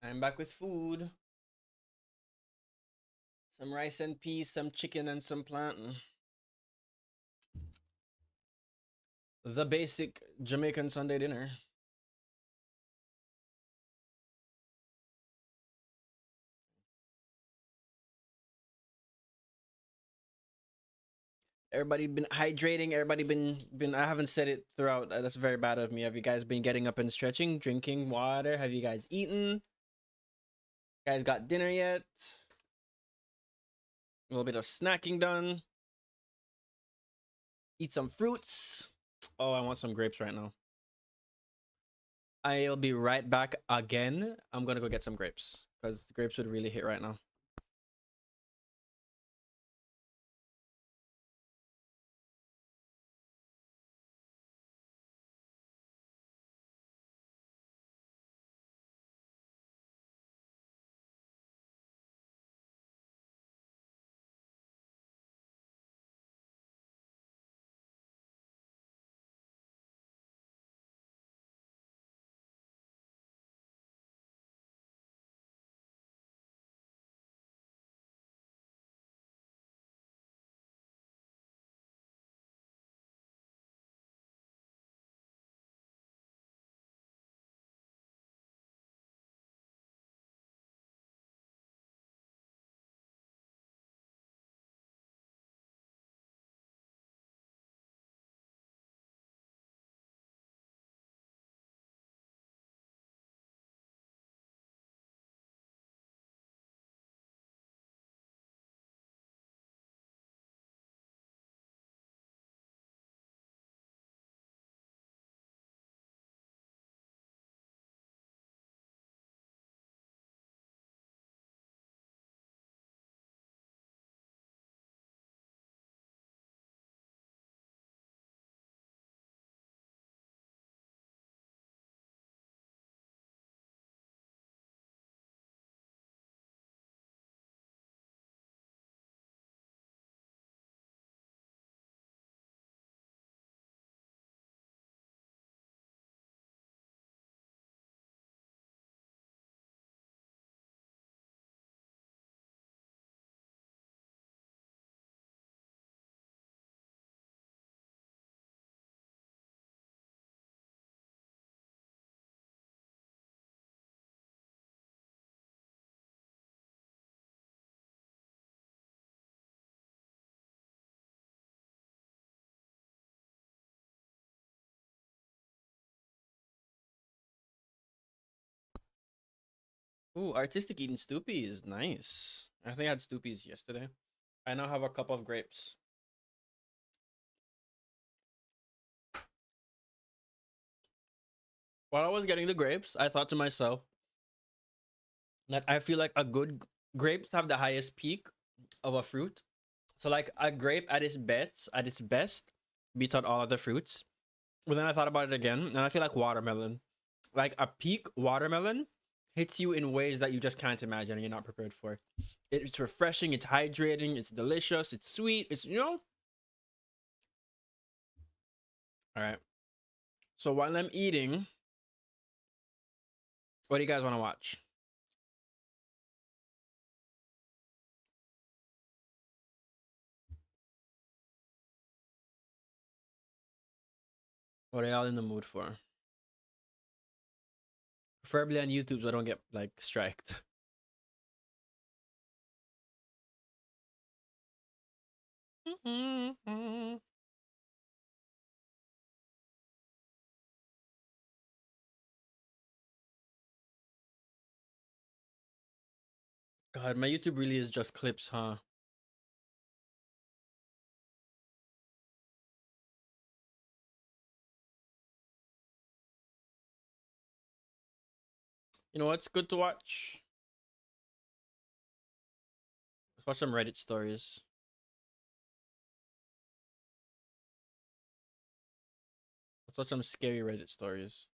I'm back with food. Some rice and peas, some chicken, and some plantain. The basic Jamaican Sunday dinner. Everybody been hydrating. Everybody been. I haven't said it throughout. That's very bad of me. Have you guys been getting up and stretching, drinking water? Have you guys eaten? You guys got dinner yet? A little bit of snacking done. Eat some fruits. Oh, I want some grapes right now. I'll be right back again. I'm gonna go get some grapes because the grapes would really hit right now. Ooh, artistic eating stoopy is nice. I think I had stoopies yesterday. I now have a cup of grapes. While I was getting the grapes, I thought to myself that I feel like a good grapes have the highest peak of a fruit. So like a grape at its best, beats out all other fruits. But then I thought about it again, and I feel like watermelon, like a peak watermelon, hits you in ways that you just can't imagine and you're not prepared for. It's refreshing, it's hydrating, it's delicious, it's sweet, it's All right. So while I'm eating, what do you guys want to watch? What are y'all in the mood for? Preferably on YouTube so I don't get like striked. God, my YouTube really is just clips, huh? You know what's good to watch? Let's watch some Reddit stories. Let's watch some scary Reddit stories.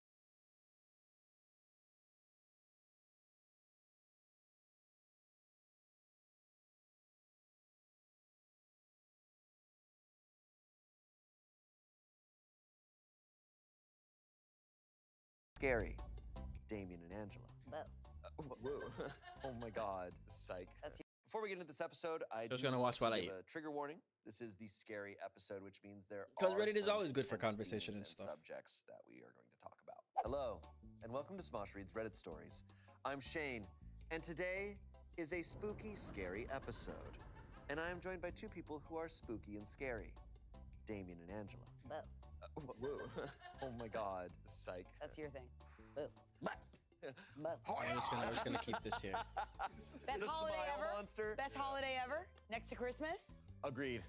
Scary, Damien and Angela. Well, Whoa. Oh my God. Psych. That's Before we get into this episode, I Just do gonna want watch to while I give eat. a trigger warning. This is the scary episode, which means there Because are Reddit is some always good for intense conversation themes and stuff. subjects that we are going to talk about. Hello, and welcome to Smosh Reads Reddit Stories. I'm Shane, and today is a spooky, scary episode. And I am joined by two people who are spooky and scary, Damien and Angela. Boo. Whoa. Oh my God. Psych. That's your thing. Boo. Boo. Boo. I'm just gonna keep this here. Best The holiday smile ever. monster. Best holiday ever. Next to Christmas. Agreed.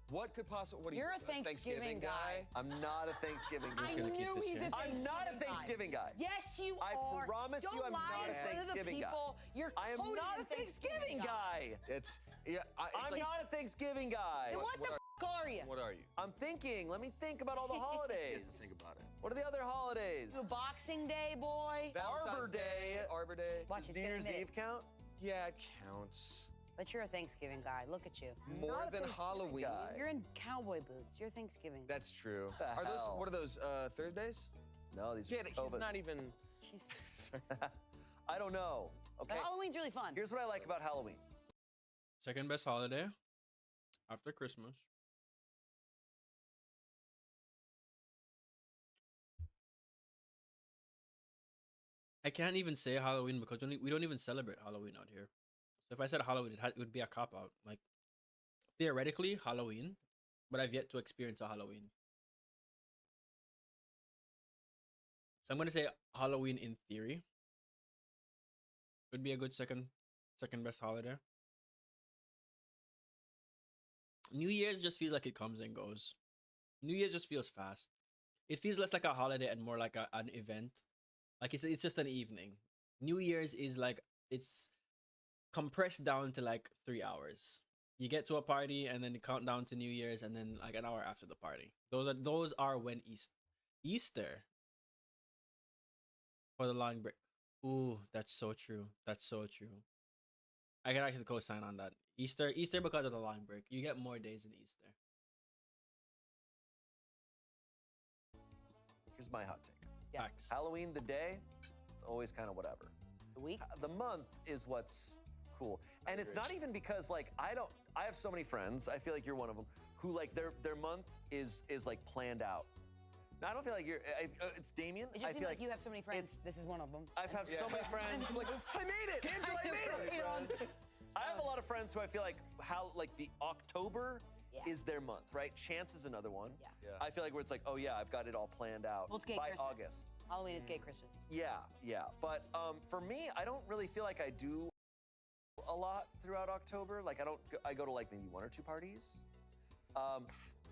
What could possibly? What are You're you? a Thanksgiving guy. I'm not a Thanksgiving guy. I gonna keep knew this he's here. a I'm not a Thanksgiving guy. Yes, you I are. promise Don't you I'm lie not a in front of the Thanksgiving guy. people. You're I am coded not a in Thanksgiving guy. It's yeah. I'm not a Thanksgiving guy. Then what the are you? What are you? I'm thinking. Let me think about all the holidays. Think about it. What are the other holidays? You a Boxing Day boy. Arbor Day. Arbor Day. Watch, Does he's New gonna Year's admit Eve it. count? Yeah, it counts. But you're a Thanksgiving guy. Look at you. More Not a than Thanksgiving Halloween. guy. You're in cowboy boots. You're Thanksgiving. That's true. The Are those? hell? What are those? Thursdays? No, these Yeah, are he's Covas. not even. Jesus. I don't know. But Okay. Halloween's really fun. Here's what I like about Halloween. Second best holiday after Christmas. I can't even say Halloween because we don't even celebrate Halloween out here. So if I said Halloween, it would be a cop out. Like theoretically Halloween, but I've yet to experience a Halloween. So I'm gonna say Halloween in theory. Would be a good second best holiday. New Year's just feels like it comes and goes. New Year's just feels fast. It feels less like a holiday and more like an event. Like it's just an evening. New Year's is like it's compressed down to like 3 hours. You get to a party and then you count down to New Year's and then like an hour after the party. Those are when Easter for the long break. Ooh, that's so true. That's so true. I can actually co-sign on that. Easter because of the long break. You get more days in Easter. Here's my hot take. Yeah. Facts. Halloween, the day, it's always kind of whatever. The week. The month is what's cool. And it's not even because like I have so many friends, I feel like you're one of them, who like their month is like planned out. No, I don't feel like you're, it's Damien. It just I seems feel like you have so many friends. This is one of them. I've had so many friends. Like, I made it. Angela, I made it. I have a lot of friends who I feel like the October Yeah. is their month, right? Chance is another one. Yeah. Yeah. I feel like where it's like, oh yeah, I've got it all planned out Well, it's gay by Christmas. August. Halloween is gay Christmas. Yeah. But for me, I don't really feel like I do a lot throughout October. Like I go to like maybe 1 or 2 parties.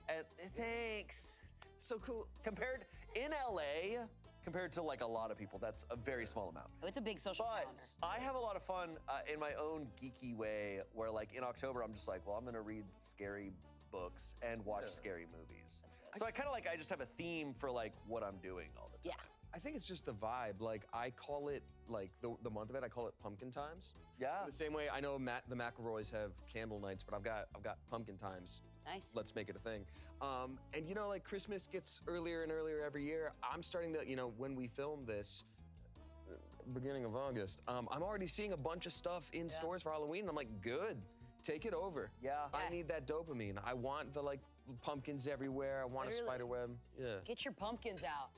And thanks. So cool. Compared in LA, compared to like a lot of people, that's a very small amount. Oh, it's a big social calendar. But I have a lot of fun in my own geeky way where like in October, I'm just like, well, I'm gonna read scary books and watch scary movies. So I kind of like, I just have a theme for like what I'm doing all the time. Yeah. I think it's just the vibe. Like I call it like the month of it. I call it pumpkin times. Yeah. The same way I know the McElroys have candle nights, but I've got pumpkin times. Nice. Let's make it a thing. And you know, like Christmas gets earlier and earlier every year. I'm starting to, you know, when we film this, beginning of August, I'm already seeing a bunch of stuff in stores for Halloween. And I'm like, good, take it over. Yeah. I need that dopamine. I want the like pumpkins everywhere. I want Literally. a spider web. Yeah. Get your pumpkins out.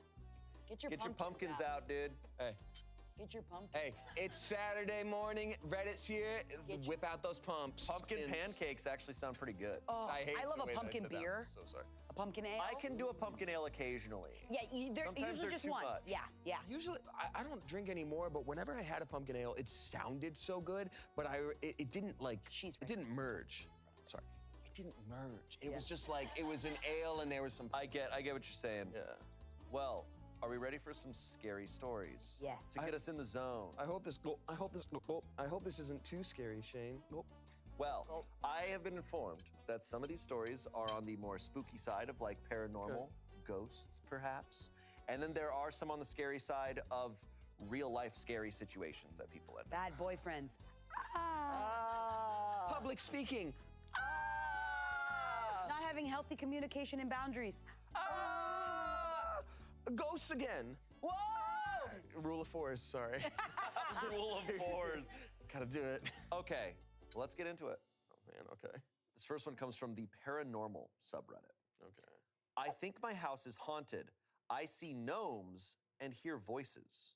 Get your pumpkins out, dude. Hey. Get your pumpkins. Hey, it's Saturday morning. Reddit's here. Get Whip out those pumps. Pumpkin pancakes actually sound pretty good. Oh, I hate love the a way that I pumpkin said that. beer. I'm so sorry. A pumpkin ale. I can do a pumpkin ale occasionally. Yeah, Sometimes usually they're just too one. much. Yeah. Usually, I don't drink anymore, but whenever I had a pumpkin ale, it sounded so good, but it didn't like, Cheese it didn't merge. Sorry. It didn't merge. It was just like, it was an ale and there was some, I get what you're saying. yeah. Well, are we ready for some scary stories? Yes. To get us in the zone. I hope this isn't too scary, Shane. Nope. Well, I have been informed that some of these stories are on the more spooky side of like paranormal, ghosts perhaps. And then there are some on the scary side of real life scary situations that people end up. Bad boyfriends. Ah. Public speaking. Ah. Not having healthy communication and boundaries. Ah! Ghosts again. Whoa! Rule of fours, sorry. Rule of fours. Gotta do it. Okay, let's get into it. Oh man, okay. This first one comes from the paranormal subreddit. Okay. I think my house is haunted. I see gnomes and hear voices.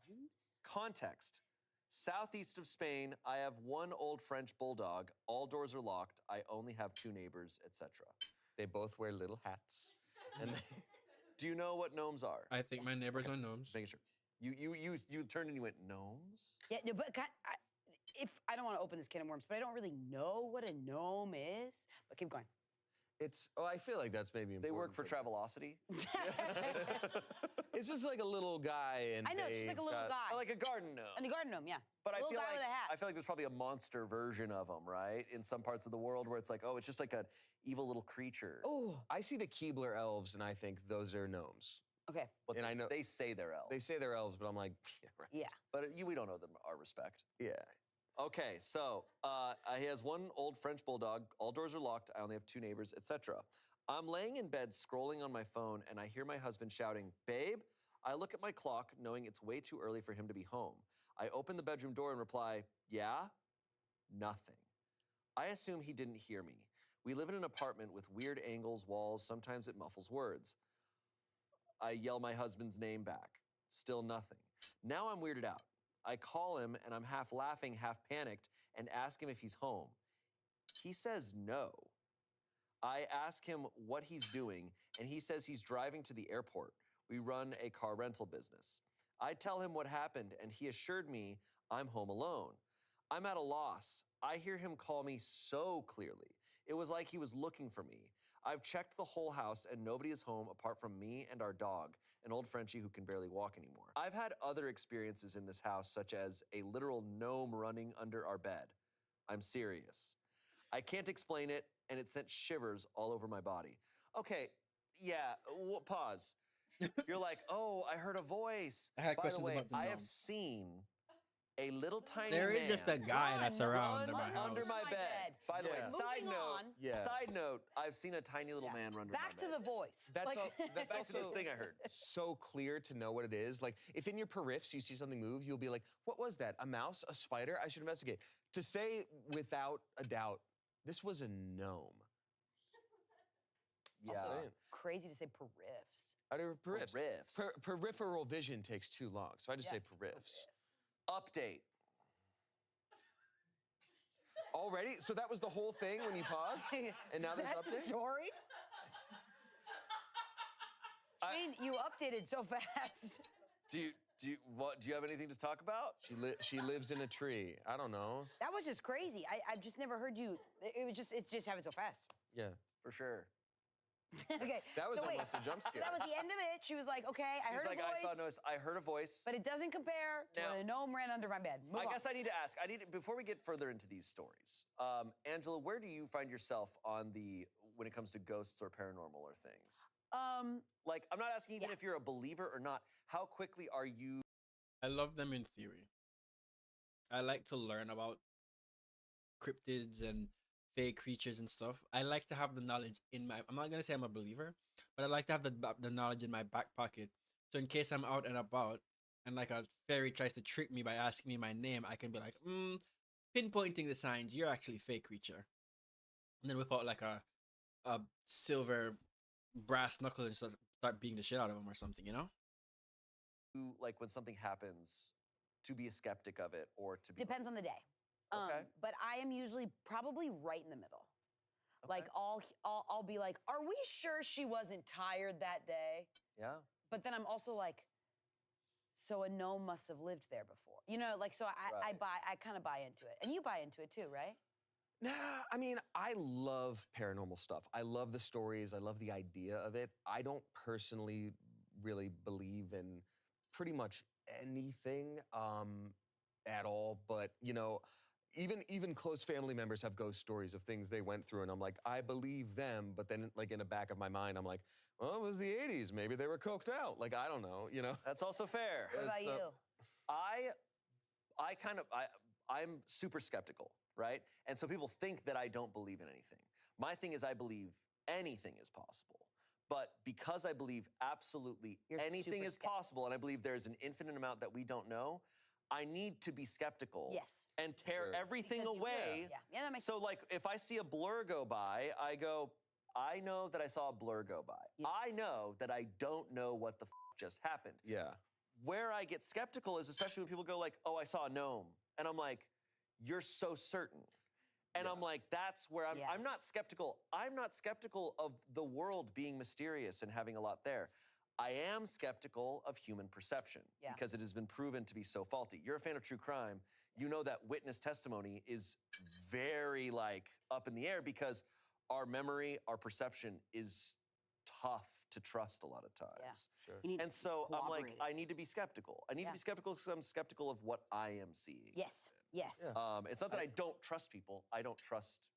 Gnomes? Context. Southeast of Spain, I have one old French bulldog. All doors are locked. I only have 2 neighbors, etc. They both wear little hats. And Do you know what gnomes are? I think my neighbors are gnomes. Just making sure. You turned and you went, gnomes? Yeah, no, but if I don't want to open this can of worms, but I don't really know what a gnome is. But keep going. it's, oh, I feel like that's maybe They important. work for Travelocity. It's just like a little guy and I know, it's just like a little guy. Like a garden gnome. And the garden gnome, yeah. But a I little feel guy like with a hat. I feel like there's probably a monster version of them, right? In some parts of the world where it's like, oh, it's just like an evil little creature. Oh, I see the Keebler elves and I think those are gnomes. okay. But and they, I know- they say they're elves. They say they're elves, but I'm like, yeah, right. Yeah. But we don't know them our respect. Yeah. Okay, so he has one old French bulldog. All doors are locked. I only have 2 neighbors, etc. I'm laying in bed scrolling on my phone, and I hear my husband shouting, "Babe!" I look at my clock, knowing it's way too early for him to be home. I open the bedroom door and reply, "Yeah?" Nothing. I assume he didn't hear me. We live in an apartment with weird angles, walls. Sometimes it muffles words. I yell my husband's name back. Still nothing. Now I'm weirded out. I call him and I'm half laughing, half panicked, and ask him if he's home. He says no. I ask him what he's doing, and he says he's driving to the airport. We run a car rental business. I tell him what happened, and he assured me I'm home alone. I'm at a loss. I hear him call me so clearly. It was like he was looking for me. I've checked the whole house, and nobody is home apart from me and our dog, an old Frenchie who can barely walk anymore. I've had other experiences in this house, such as a literal gnome running under our bed. I'm serious. I can't explain it, and it sent shivers all over my body. Okay, yeah, pause. You're like, oh, I heard a voice. I had By the questions way, about the I have gnomes. seen a little tiny There man is just a guy that's Run, around run under my house. under my bed. By the way, Yeah. side Moving note, on. Yeah. side note, I've seen a tiny little Yeah. man run under Back my to bed. the voice. That's Like- all- that's Back to this also- thing I heard. So clear to know what it is. Like, if in your periffs you see something move, you'll be like, what was that? A mouse? A spider? I should investigate. To say without a doubt, this was a gnome. Yeah. I'm saying. Crazy to say periffs. Out of periffs. Riffs. Peripheral vision takes too long, so I just Yeah, say periffs. Update. Already? So that was the whole thing when you pause? And now Is there's that the update? story? I- Shane, you updated so fast. Do you have anything to talk about? She lives in a tree. I don't know. That was just crazy. I've just never heard you. It's just happened so fast. Yeah. For sure. Okay. That was so wait, almost a jump So scare. that was the end of it. She was like, okay, I She's heard like, a voice. I saw a noise. I heard a voice. But it doesn't compare to Now- when a gnome ran under my bed. Move I on. guess I need to ask. Before we get further into these stories, Angela, where do you find yourself when it comes to ghosts or paranormal or things? Like, I'm not asking even Yeah. if you're a believer or not. How quickly are you? I love them in theory. I like to learn about cryptids and fake creatures and stuff. I like to have the knowledge in my. I'm not gonna say I'm a believer, but I like to have the knowledge in my back pocket. So in case I'm out and about, and like a fairy tries to trick me by asking me my name, I can be like, pinpointing the signs. You're actually a fake creature, and then whip out like a silver brass knuckle and start beating the shit out of them or something. You know. Like when something happens, to be a skeptic of it or to be Depends on the day. Okay. But I am usually probably right in the middle. Like Okay. I'll be like, are we sure she wasn't tired that day? Yeah. But then I'm also like, so a gnome must have lived there before. You know, like so I Right. kind of buy into it. And you buy into it too, right? Nah, I mean, I love paranormal stuff. I love the stories. I love the idea of it. I don't personally really believe in pretty much anything at all. But, you know, even close family members have ghost stories of things they went through. And I'm like, I believe them. But then, like, in the back of my mind, I'm like, well, it was the 80s. Maybe they were coked out. Like, I don't know, you know? That's also fair. What about It's, you? I'm super skeptical, right? And so people think that I don't believe in anything. My thing is I believe anything is possible. But because I believe absolutely You're anything super is possible, and I believe there's an infinite amount that we don't know, I need to be skeptical. Yes. And tear Sure. everything Because you- away. Yeah, that makes So, like, if I see a blur go by, I go, I know that I saw a blur go by. Yeah. I know that I don't know what the just happened. Yeah. Where I get skeptical is especially when people go like, oh, I saw a gnome. And I'm like, you're so certain. And I'm like, that's where Yeah. I'm not skeptical. I'm not skeptical of the world being mysterious and having a lot there. I am skeptical of human perception Yeah. because it has been proven to be so faulty. You're a fan of true crime. You know that witness testimony is very like up in the air because our memory, our perception is tough to trust a lot of times. Sure. You need And to so I'm like, corroborate it. I need to be skeptical. I need Yeah. to be skeptical because I'm skeptical of what I am seeing. Yes. Yes. Yeah. It's not that I don't trust people. I don't trust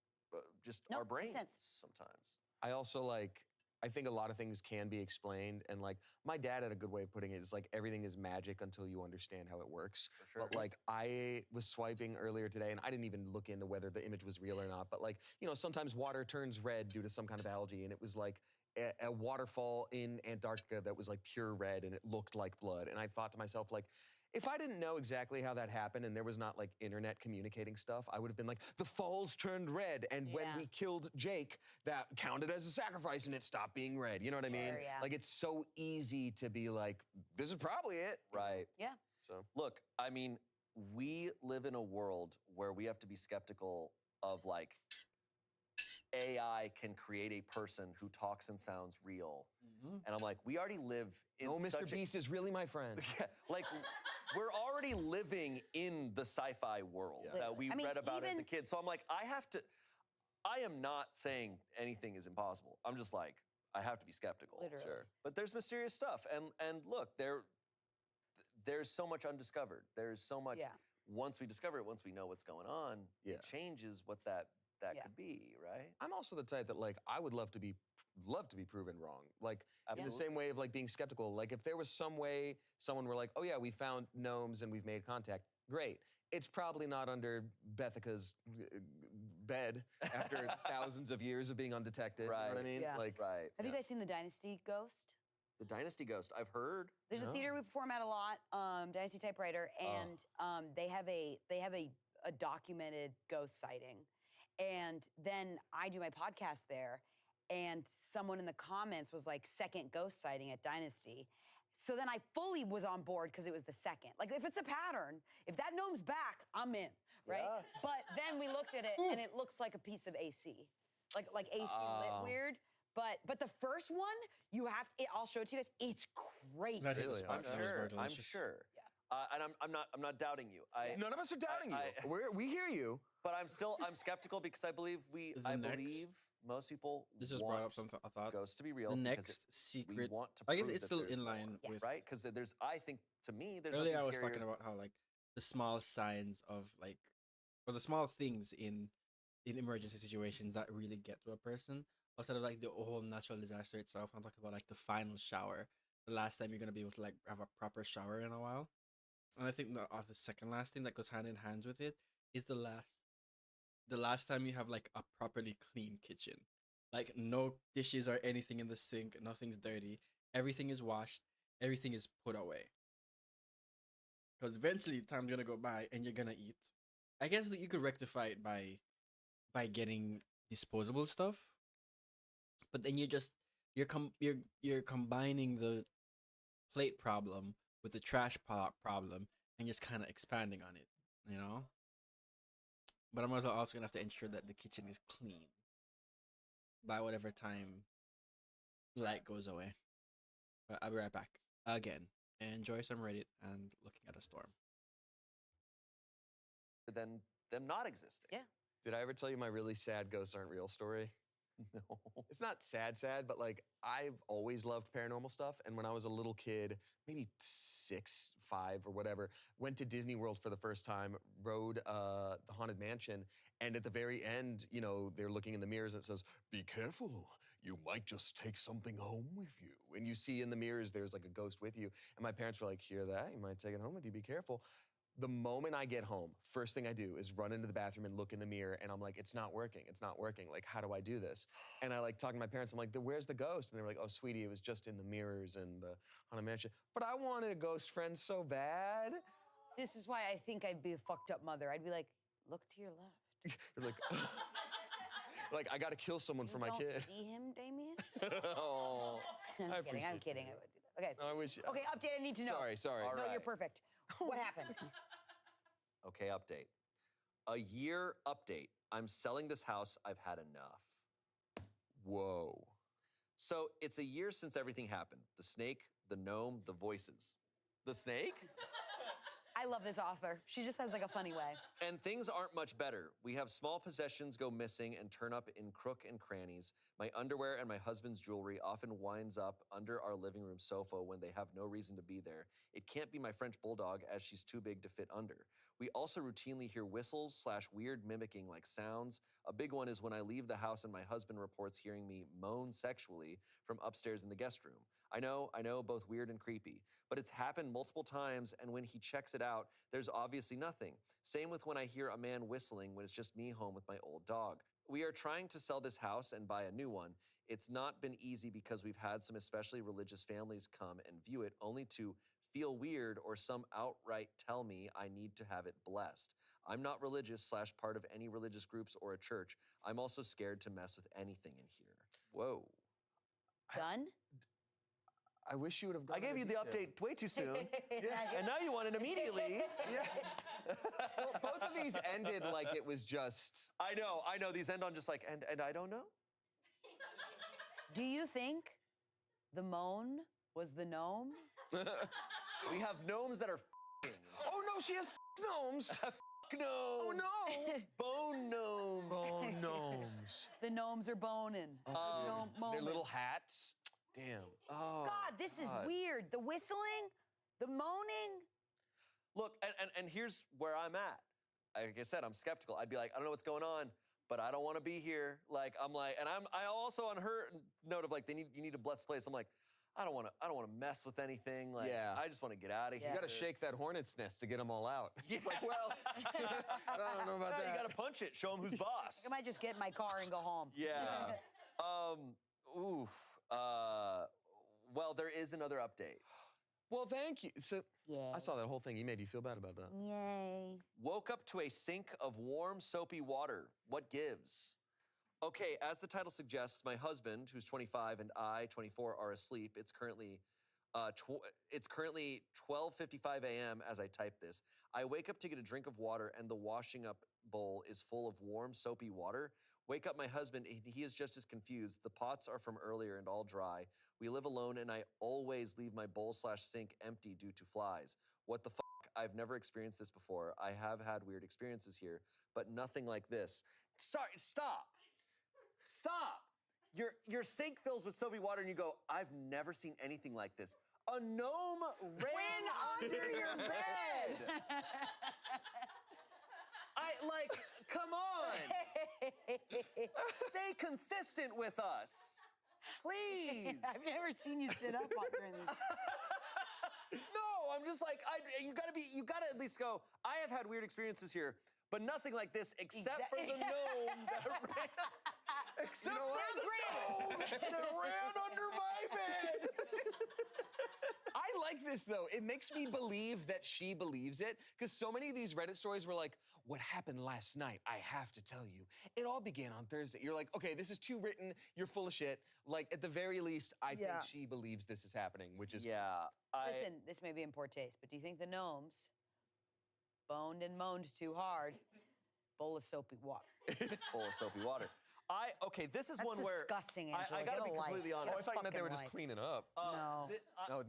just No, our makes brains sense. sometimes. I also like, I think a lot of things can be explained. And like, my dad had a good way of putting it. It's like, everything is magic until you understand how it works. For sure. But like, I was swiping earlier today and I didn't even look into whether the image was real or not. But like, you know, sometimes water turns red due to some kind of algae. And it was like a waterfall in Antarctica that was like pure red and it looked like blood. And I thought to myself, like, if I didn't know exactly how that happened and there was not like internet communicating stuff, I would have been like, the falls turned red. And when Yeah. we killed Jake, that counted as a sacrifice and it stopped being red. You know what I mean? Sure, yeah. Like, it's so easy to be like, this is probably it. Right. Yeah. So, Look, I mean, we live in a world where we have to be skeptical of like AI can create a person who talks and sounds real. And I'm like, we already live in oh, Mr. such Beast is really my friend. Yeah, like we're already living in the sci-fi world Yeah. that we I mean, read about as a even- kid. So I'm like, I am not saying anything is impossible. I'm just like, I have to be skeptical. Literally. Sure. But there's mysterious stuff. And look, there's so much undiscovered. There's so much Yeah. once we discover it, once we know what's going on, Yeah. it changes what that Yeah. could be, right? I'm also the type that like I would love to be proven wrong. Like in the Absolutely. same way of like being skeptical. Like if there was some way someone were like, oh yeah, we found gnomes and we've made contact. Great. It's probably not under Bethica's bed after thousands of years of being undetected. You know what I Right. mean? Yeah. Like Right. Have you yeah. guys seen the Dynasty Ghost? The Dynasty Ghost? I've heard. There's a No. theater we perform at a lot, Dynasty Typewriter, and they have a documented ghost sighting, and then I do my podcast there, and someone in the comments was like, second ghost sighting at Dynasty. So then I fully was on board because it was the second. Like if it's a pattern, if that gnome's back, I'm in, right? Yeah. But then we looked at it and it looks like a piece of AC, like AC lit Oh. weird. But the first one, I'll show it to you guys. It's great. That hit the Really? spot. I'm That was very sure. I'm delicious. sure. Yeah. And I'm not doubting you. none of us are doubting I- you. We hear you. But I'm skeptical because I believe The next- believe most people This just brought want up something I thought. ghosts to be real. The because next we secret. want to I guess prove it's that still there's in more, line Yeah. with. right? Because I think to me, there's Earlier, I nothing was scarier. talking about how like the small signs of like, or the small things in emergency situations that really get to a person, outside of like the whole natural disaster itself. I'm talking about like the final shower, the last time you're gonna be able to like have a proper shower in a while. And I think the second last thing that goes hand in hand with it is the last time you have like a properly clean kitchen, like no dishes or anything in the sink, nothing's dirty, everything is washed, everything is put away. Because eventually time's gonna go by and you're gonna eat. I guess that you could rectify it by getting disposable stuff, but then you're combining the plate problem with the trash problem and just kind of expanding on it, you know. But I'm also gonna have to ensure that the kitchen is clean by whatever time light goes away. But I'll be right back again. Enjoy some Reddit and looking at a storm. Than them not existing. Yeah. Did I ever tell you my really sad ghosts aren't real story? No. It's not sad, but like I've always loved paranormal stuff. And when I was a little kid, maybe 6, 5 or whatever, went to Disney World for the first time, rode the Haunted Mansion. And at the very end, you know, they're looking in the mirrors and it says, be careful, you might just take something home with you. And you see in the mirrors, there's like a ghost with you. And my parents were like, hear that? You might take it home with you, be careful. The moment I get home, first thing I do is run into the bathroom and look in the mirror, and I'm like, it's not working. It's not working. Like, how do I do this? And I like talk to my parents. I'm like, where's the ghost? And they're like, oh, sweetie, it was just in the mirrors and the Haunted Mansion. But I wanted a ghost friend so bad. This is why I think I'd be a fucked up mother. I'd be like, look to your left. You're like I gotta kill someone for my You kid. don't see him, Damien? Oh, I'm I kidding. appreciate I'm you. kidding. I would do that. Okay. I wish. Okay, update. I need to know. Sorry. All No, right. you're perfect. What happened? Okay, update. A year update. I'm selling this house. I've had enough. Whoa. So it's a year since everything happened. The snake, the gnome, the voices. The snake? I love this author. She just has like a funny way. And things aren't much better. We have small possessions go missing and turn up in crook and crannies. My underwear and my husband's jewelry often winds up under our living room sofa when they have no reason to be there. It can't be my French bulldog as she's too big to fit under. We also routinely hear whistles / weird mimicking like sounds. A big one is when I leave the house and my husband reports hearing me moan sexually from upstairs in the guest room. I know, both weird and creepy, but it's happened multiple times, and when he checks it out, there's obviously nothing. Same with when I hear a man whistling when it's just me home with my old dog. We are trying to sell this house and buy a new one. It's not been easy because we've had some especially religious families come and view it only to feel weird or some outright tell me I need to have it blessed. I'm not religious / part of any religious groups or a church. I'm also scared to mess with anything in here. Whoa. Done? I wish you would have gone I gave into you the detail. update way too soon. And now you want it immediately. Yeah. Well, both of these ended like it was just. I know. These end on just like, and I don't know. Do you think the moan was the gnome? We have gnomes that are f***ing. Oh no, she has gnomes. Gnomes. Oh no. Bone gnomes. Oh, gnomes. The gnomes are boning. Gnome Their moment. little hats. Damn. Oh, God, this is God. weird. The whistling, the moaning. Look, and here's where I'm at. Like I said, I'm skeptical. I'd be like, I don't know what's going on, but I don't want to be here. Like I also on her note of like you need to bless the place. I'm like, I don't want to mess with anything. Like, Yeah. I just want to get out of Yeah. here. You gotta shake that hornet's nest to get them all out. Yeah. It's like, well, I don't know about No, that. you gotta punch it. Show them who's boss. I might just get in my car and go home. Yeah. Oof. Well, there is another update. Well, thank you. So Yeah. I saw that whole thing. You made you feel bad about that. Yay. Woke up to a sink of warm, soapy water. What gives? Okay, as the title suggests, my husband, who's 25, and I, 24, are asleep. It's currently 12:55 a.m. as I type this. I wake up to get a drink of water, and the washing up bowl is full of warm, soapy water. Wake up my husband, and he is just as confused. The pots are from earlier and all dry. We live alone, and I always leave my bowl / sink empty due to flies. What the fuck? I've never experienced this before. I have had weird experiences here, but nothing like this. Sorry, stop. Your sink fills with soapy water, and you go, I've never seen anything like this. A gnome ran under your bed. Come on. Stay consistent with us. Please. I've never seen you sit up on during this. No, I'm just like, you gotta at least go, I have had weird experiences here, but nothing like this except for the gnome that ran. Except for the gnome that ran under my bed. I like this though. It makes me believe that she believes it because so many of these Reddit stories were like, what happened last night? I have to tell you. It all began on Thursday. You're like, okay, this is too written. You're full of shit. Like, at the very least, I think she believes this is happening, which is Yeah. Listen, this may be in poor taste, but do you think the gnomes boned and moaned too hard? Bowl of soapy water. Bowl of soapy water. This is That's one where disgusting, I Angela. gotta Get be a life. completely Get honest. Oh, I thought you meant they were fucking just life. cleaning up. No.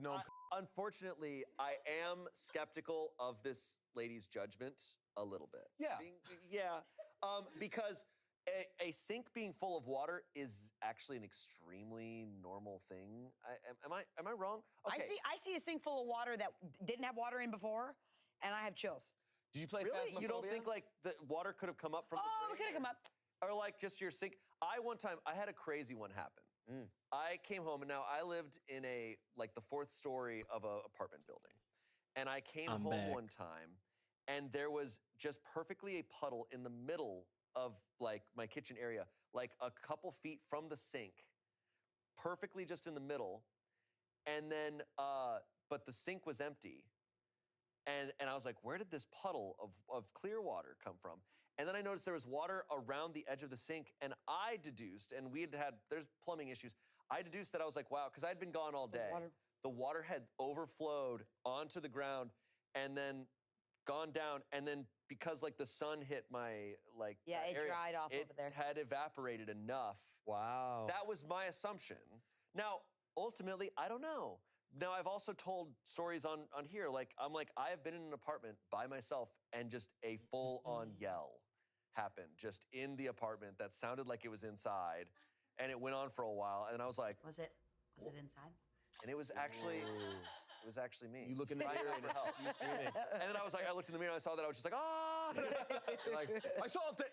No. Unfortunately, I am skeptical of this lady's judgment a little bit. Yeah. Because a sink being full of water is actually an extremely normal thing. Am I wrong? Okay. I see a sink full of water that didn't have water in before, and I have chills. Did you play Really? Phasmophobia? You don't think like the water could have come up from the Oh, drain? it could have come up. Or like just your sink. One time I had a crazy one happen. I came home, and now I lived in the 4th story of an apartment building. And I came I'm home back. one time, and there was just perfectly a puddle in the middle of like my kitchen area, like a couple feet from the sink, perfectly just in the middle. And then, but the sink was empty. And I was like, where did this puddle of clear water come from? And then I noticed there was water around the edge of the sink, and I deduced, and there's plumbing issues. I deduced that I was like, wow, because I'd been gone all day. The water had overflowed onto the ground and then gone down, and then because like the sun hit my like Yeah, it area, dried off it over there. had evaporated enough. Wow. That was my assumption. Now, ultimately, I don't know. Now, I've also told stories on here. Like, I'm like, I have been in an apartment by myself and just a full-on yell happened just in the apartment that sounded like it was inside. And it went on for a while. And I was like, Was it inside? and it was actually me. You look in the Crying mirror out and for it's help. just you screaming. And then I looked in the mirror and I saw that I was just like, ah! Like, I solved it.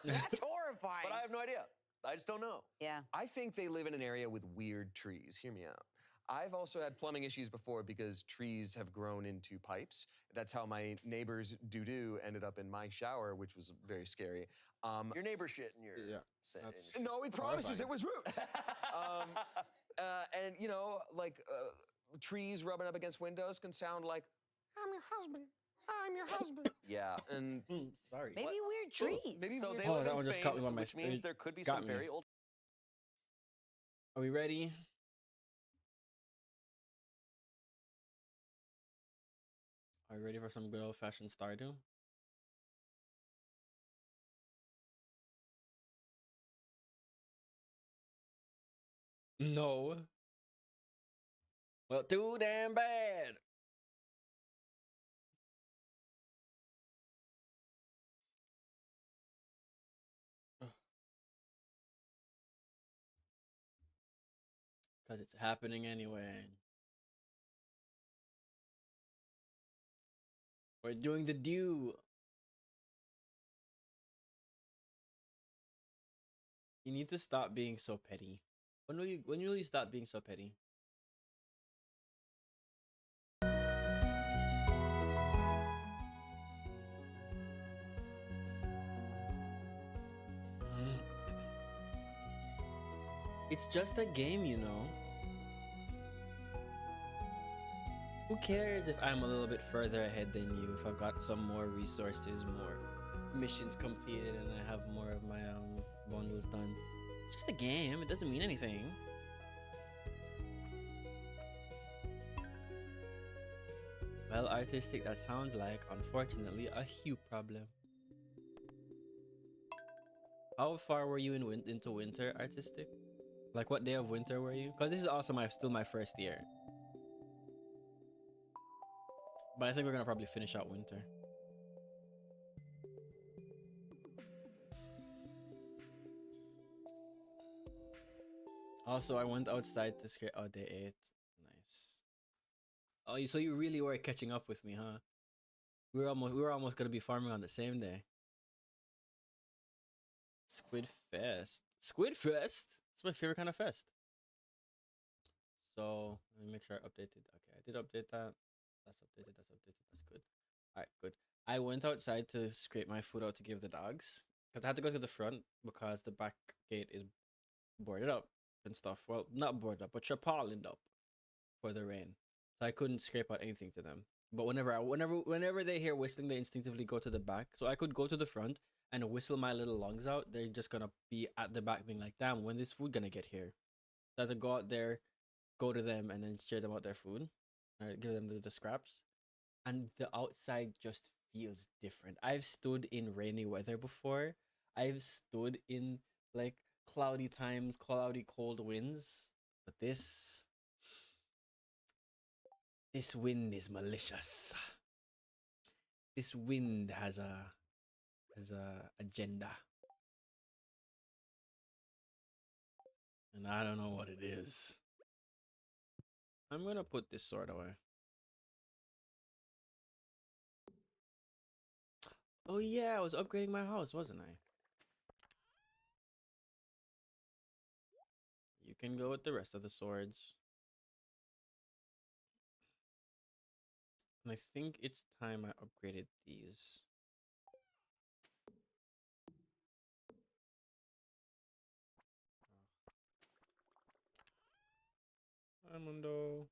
That's horrifying. But I have no idea. I just don't know. Yeah. I think they live in an area with weird trees. Hear me out. I've also had plumbing issues before because trees have grown into pipes. That's how my neighbor's doo-doo ended up in my shower, which was very scary. Your neighbor shit in your... Yeah, sa- that's- in- No, he promises Horrifying. it was roots. And you know, like trees rubbing up against windows can sound like, I'm your husband. I'm your husband. Yeah. And Sorry. Maybe weird trees. maybe So weird- they Oh, live that in one just Spain, caught me by my which means it there could be got some me. very old... Are we ready? Are you ready for some good old-fashioned Stardew? No. Well, too damn bad. Because it's happening anyway. We're doing the due. You need to stop being so petty. When will you stop being so petty? It's just a game, you know. Who cares if I'm a little bit further ahead than you, if I've got some more resources, more missions completed, and I have more of my bundles done. It's just a game, it doesn't mean anything. Well, artistic, that sounds like, unfortunately, a Hugh problem. How far were you into winter, artistic? Like, what day of winter were you? Because this is also still my first year. But I think we're gonna probably finish out winter. Also, I went outside to scrape. Oh, day 8. Nice. Oh, so you really were catching up with me, huh? We were almost gonna be farming on the same day. Squid Fest. Squid Fest. It's my favorite kind of fest. So let me make sure I updated. Okay, I did update that. That's updated. That's updated. That's good. All right, good. I went outside to scrape my food out to give the dogs because I had to go to the front because the back gate is boarded up and stuff. Well, not boarded up, but tarpaulined up for the rain, so I couldn't scrape out anything to them. But whenever they hear whistling, they instinctively go to the back. So I could go to the front and whistle my little lungs out. They're just gonna be at the back, being like, "Damn, when this food gonna get here?" So I had to go out there, go to them, and then share them out their food. All right, give them the scraps. And the outside just feels different. I've stood in rainy weather before. I've stood in like cloudy times, cloudy cold winds. But this wind is malicious. This wind has a agenda. And I don't know what it is. I'm gonna put this sword away. Oh yeah, I was upgrading my house, wasn't I? You can go with the rest of the swords. And I think it's time I upgraded these. Hi, Mundo.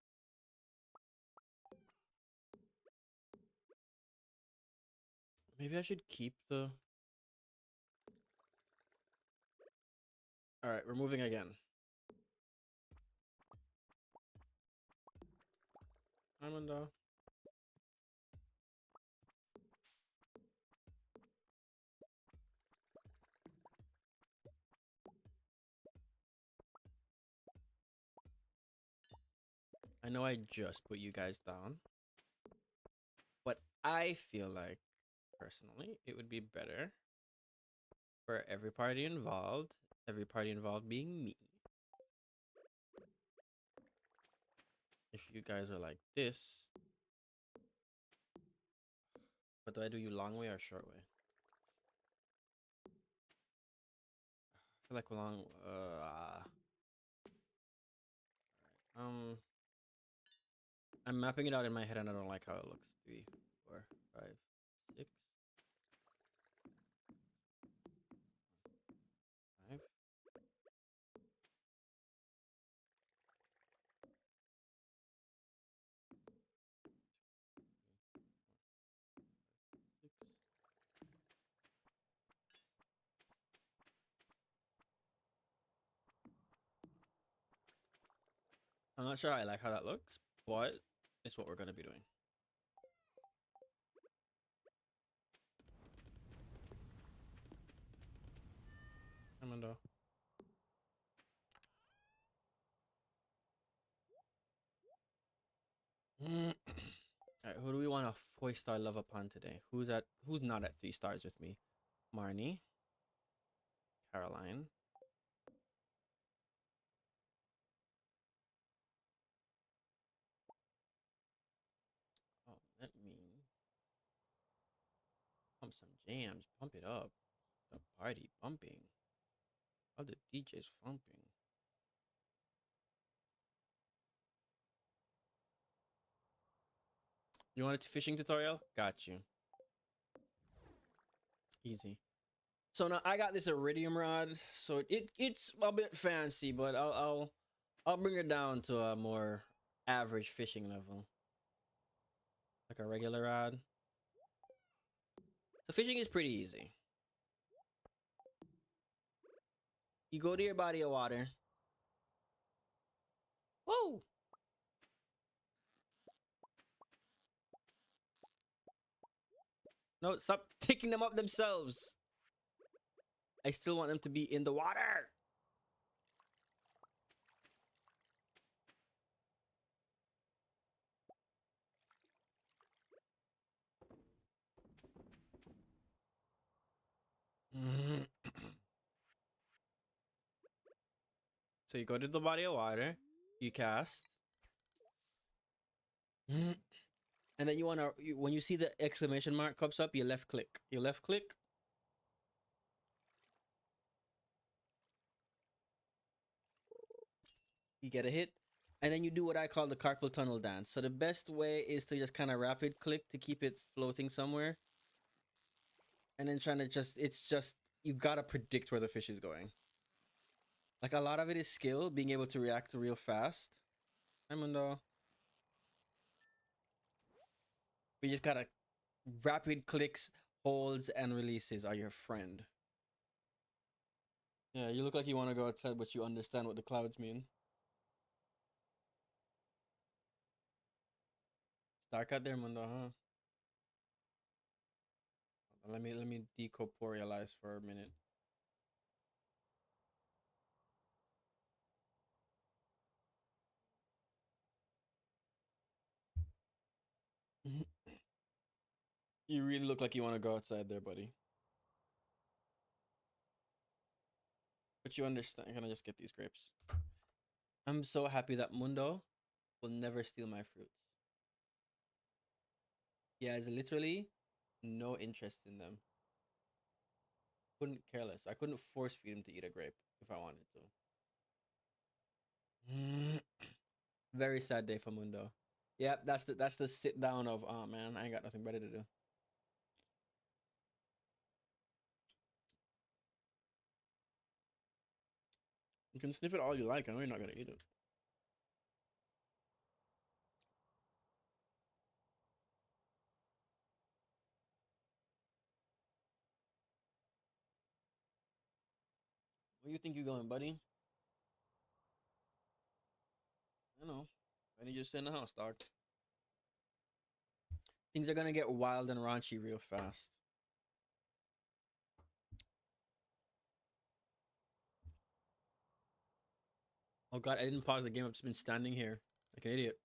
Maybe I should keep the... Alright, we're moving again. Hi, Mundo. I know I just put you guys down, but I feel like, personally, it would be better for every party involved being me. If you guys are like this, but do I do you long way or short way? I feel like long. I'm mapping it out in my head and I don't like how it looks. 3, 4, 5, 6, 5. I'm not sure I like how that looks, but it's what we're gonna be doing. Amanda. Alright, who do we want to 4-star love upon today? Who's not at 3 stars with me? Marnie. Caroline. Oh, let me pump some jams. Pump it up. The party bumping. All the DJs thumping. You want a fishing tutorial? Got you. Easy. So now I got this iridium rod. So it's a bit fancy, but I'll bring it down to a more average fishing level. Like a regular rod. So fishing is pretty easy. You go to your body of water. Whoa! No, stop taking them up themselves. I still want them to be in the water. So you go to the body of water, you cast, and then you wanna when you see the exclamation mark comes up, you left click. You left click. You get a hit, and then you do what I call the carpal tunnel dance. So the best way is to just kind of rapid click to keep it floating somewhere, and then trying to it's just you gotta predict where the fish is going. Like a lot of it is skill, being able to react real fast. Hi, Mundo. We just gotta rapid clicks, holds, and releases are your friend. Yeah, you look like you want to go outside, but you understand what the clouds mean. It's dark out there, Mundo, huh? Let me decorporealize for a minute. You really look like you want to go outside there, buddy. But you understand. Can I just get these grapes? I'm so happy that Mundo will never steal my fruits. He has literally no interest in them. Couldn't care less. I couldn't force feed him to eat a grape if I wanted to. Very sad day for Mundo. Yeah, that's the sit down of, oh man, I ain't got nothing better to do. You can sniff it all you like. I know you're not gonna eat it. Where you think you're going, buddy? I know. I need you to stay in the house, dog. Things are gonna get wild and raunchy real fast. Oh god, I didn't pause the game. I've just been standing here like an idiot.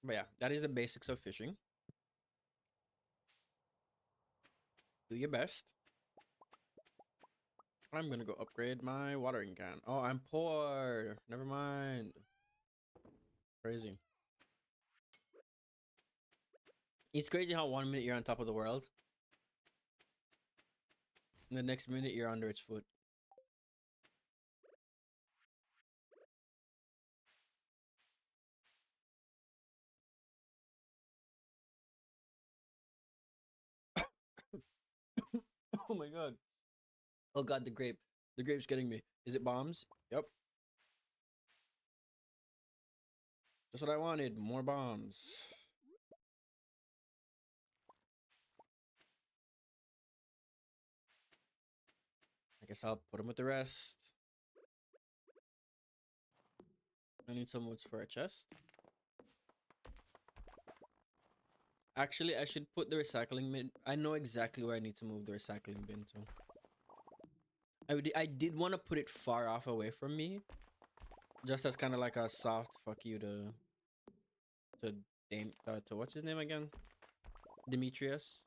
But yeah, that is the basics of fishing. Do your best. I'm gonna go upgrade my watering can. Oh, I'm poor. Never mind. Crazy. It's crazy how 1 minute you're on top of the world, and the next minute you're under its foot. Oh my god. Oh god, the grape. The grape's getting me. Is it bombs? Yep. Just what I wanted. More bombs. I guess I'll put them with the rest. I need some woods for a chest. Actually, I should put the recycling bin. I know exactly where I need to move the recycling bin to. I did want to put it far off away from me, just as kind of like a soft fuck you to to what's his name again? Demetrius.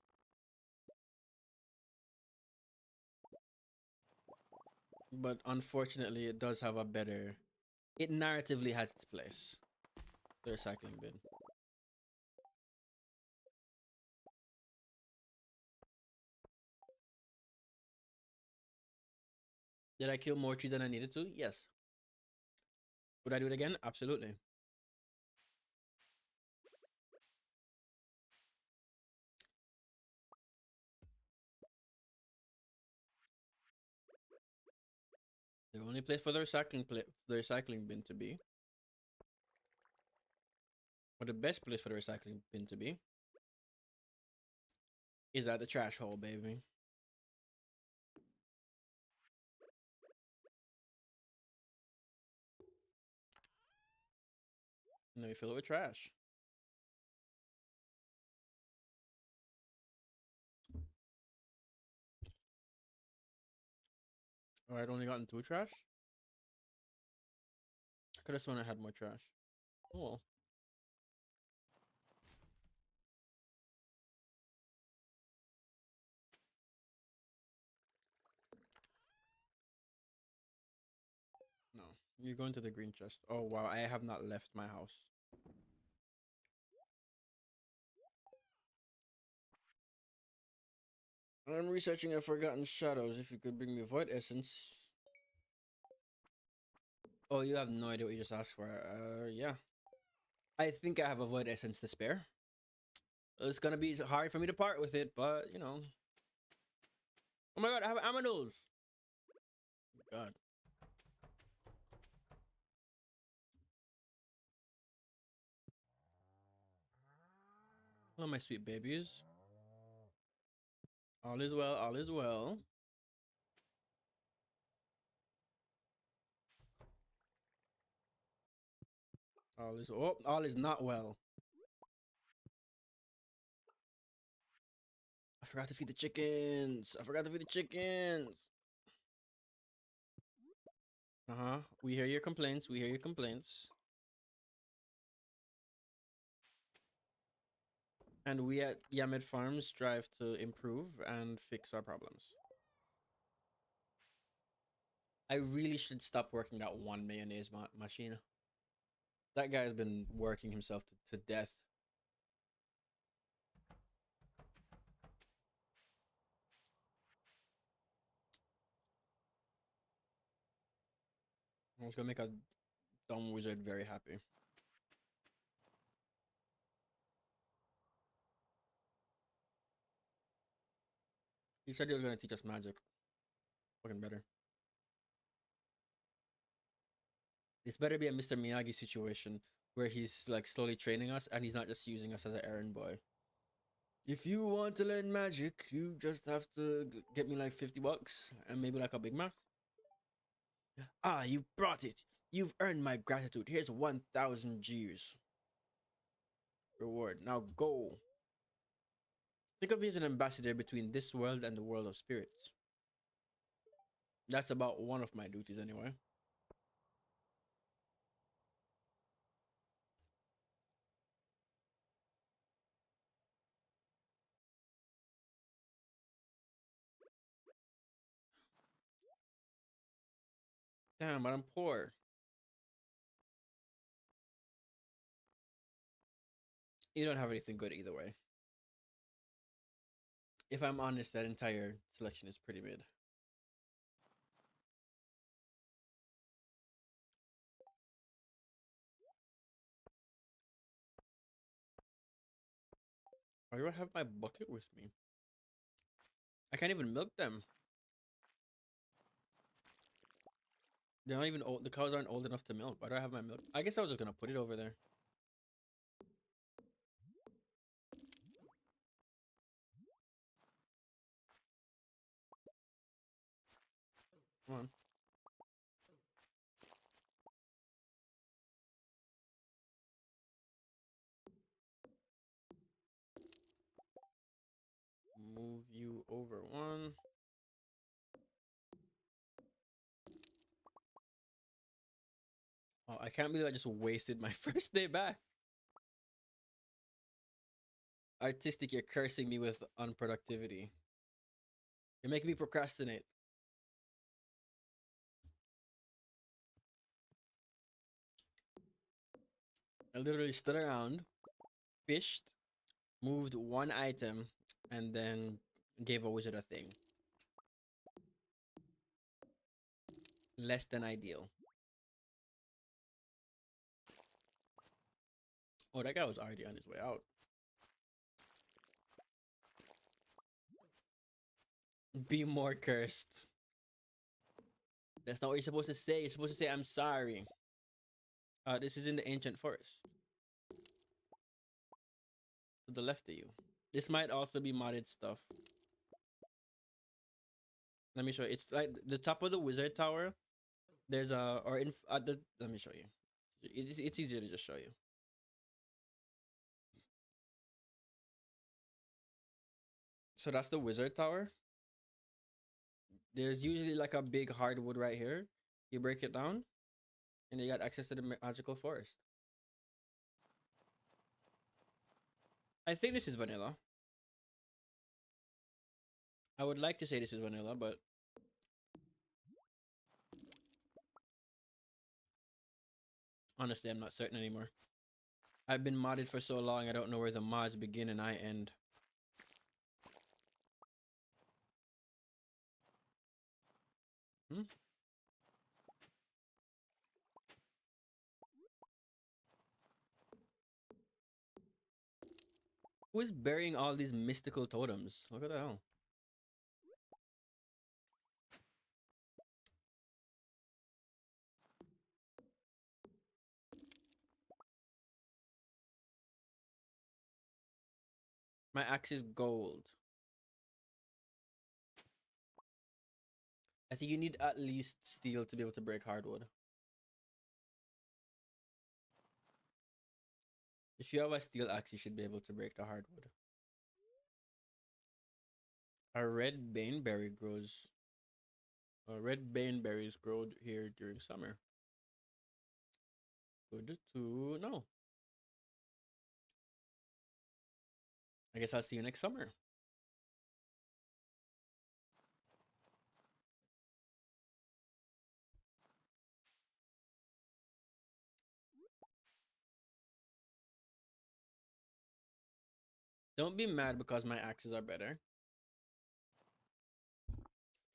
But unfortunately, it does have a better. It narratively has its place. The recycling bin. Did I kill more trees than I needed to? Yes. Would I do it again? Absolutely. The only place for the recycling bin to be, or the best place for the recycling bin to be, is at the trash hole, baby. And then we fill it with trash. Oh, I'd only gotten 2 trash? I could have sworn I had more trash. Oh well. No. You're going to the green chest. Oh wow, I have not left my house. I'm researching a Forgotten Shadows. If you could bring me Void Essence. Oh, you have no idea what you just asked for. Yeah. I think I have a Void Essence to spare. It's gonna be hard for me to part with it, but you know. Oh my god, I have Amados! God. Hello, my sweet babies. All is well, all is well. All is not well. I forgot to feed the chickens. I forgot to feed the chickens. Uh-huh. We hear your complaints. We hear your complaints. And we at Yamid Farms strive to improve and fix our problems. I really should stop working that one mayonnaise machine. That guy's been working himself to death. I was gonna make a dumb wizard very happy. He said he was gonna teach us magic. Fucking better. This better be a Mr. Miyagi situation where he's like slowly training us and he's not just using us as an errand boy. If you want to learn magic, you just have to get me like $50 and maybe like a Big Mac. Ah, you brought it. You've earned my gratitude. Here's 1,000 G's. Reward. Now go. Think of me as an ambassador between this world and the world of spirits. That's about one of my duties anyway. Damn, but I'm poor. You don't have anything good either way. If I'm honest, that entire selection is pretty mid. Why do I have my bucket with me? I can't even milk them. They're not even old. The cows aren't old enough to milk. Why do I have my milk? I guess I was just gonna put it over there. Come on. Move you over one. Oh, I can't believe I just wasted my first day back. Artistic, you're cursing me with unproductivity. You're making me procrastinate. I literally stood around, fished, moved one item, and then gave a wizard a thing. Less than ideal. Oh, that guy was already on his way out. Be more cursed. That's not what you're supposed to say. You're supposed to say, I'm sorry. This is in the ancient forest. To the left of you. This might also be modded stuff. Let me show you. It's like the top of the wizard tower. There's a, or in, let me show you. It's easier to just show you. So that's the wizard tower. There's usually like a big hardwood right here. You break it down, and you got access to the magical forest. I think this is vanilla. I would like to say this is vanilla, but honestly, I'm not certain anymore. I've been modded for so long, I don't know where the mods begin and I end. Hmm? Who is burying all these mystical totems? Look at the hell. My axe is gold. I think you need at least steel to be able to break hardwood. If you have a steel axe, you should be able to break the hardwood. A red baneberry grows. Red baneberries grow here during summer. Good to know. I guess I'll see you next summer. Don't be mad because my axes are better.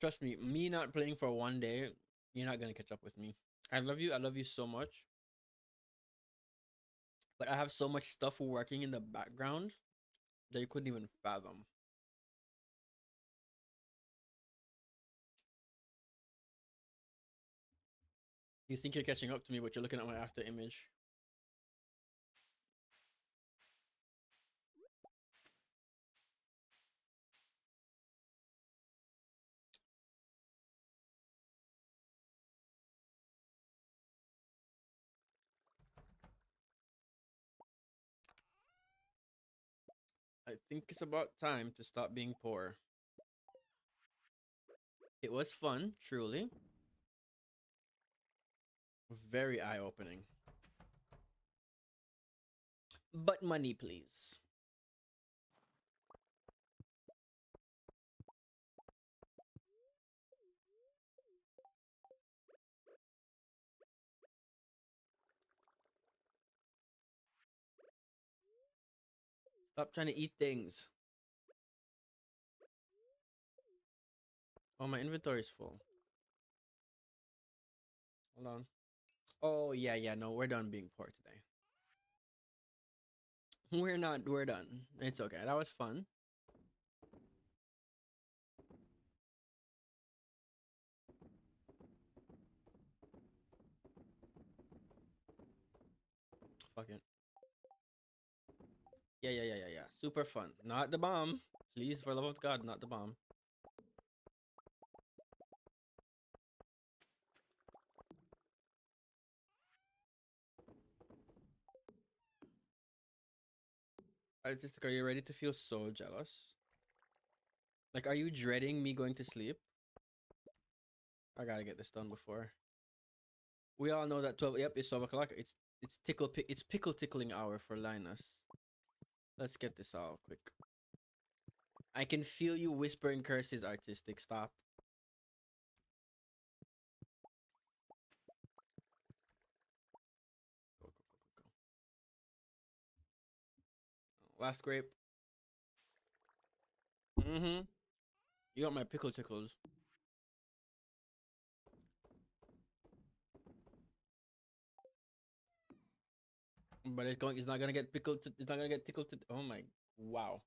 Trust me, me not playing for one day, you're not gonna catch up with me. I love you. I love you so much. But I have so much stuff working in the background that you couldn't even fathom. You think you're catching up to me, but you're looking at my after image. I think it's about time to stop being poor. It was fun, truly. Very eye-opening. But money, please. Stop trying to eat things. Oh, my inventory is full. Hold on. Oh, yeah, no, we're done being poor today. We're not, we're done. It's okay. That was fun. Fuck it. Yeah. Super fun. Not the bomb. Please, for the love of God, not the bomb. Artistic, are you ready to feel so jealous? Like, are you dreading me going to sleep? I gotta get this done before. We all know that 12. Yep, it's 12 o'clock. It's pickle tickling hour for Linus. Let's get this all quick. I can feel you whispering curses, Artistic. Stop. Go. Last grape. Mm-hmm. You got my pickle tickles. But it's not gonna get pickled. It's not gonna get tickled. Oh my, wow.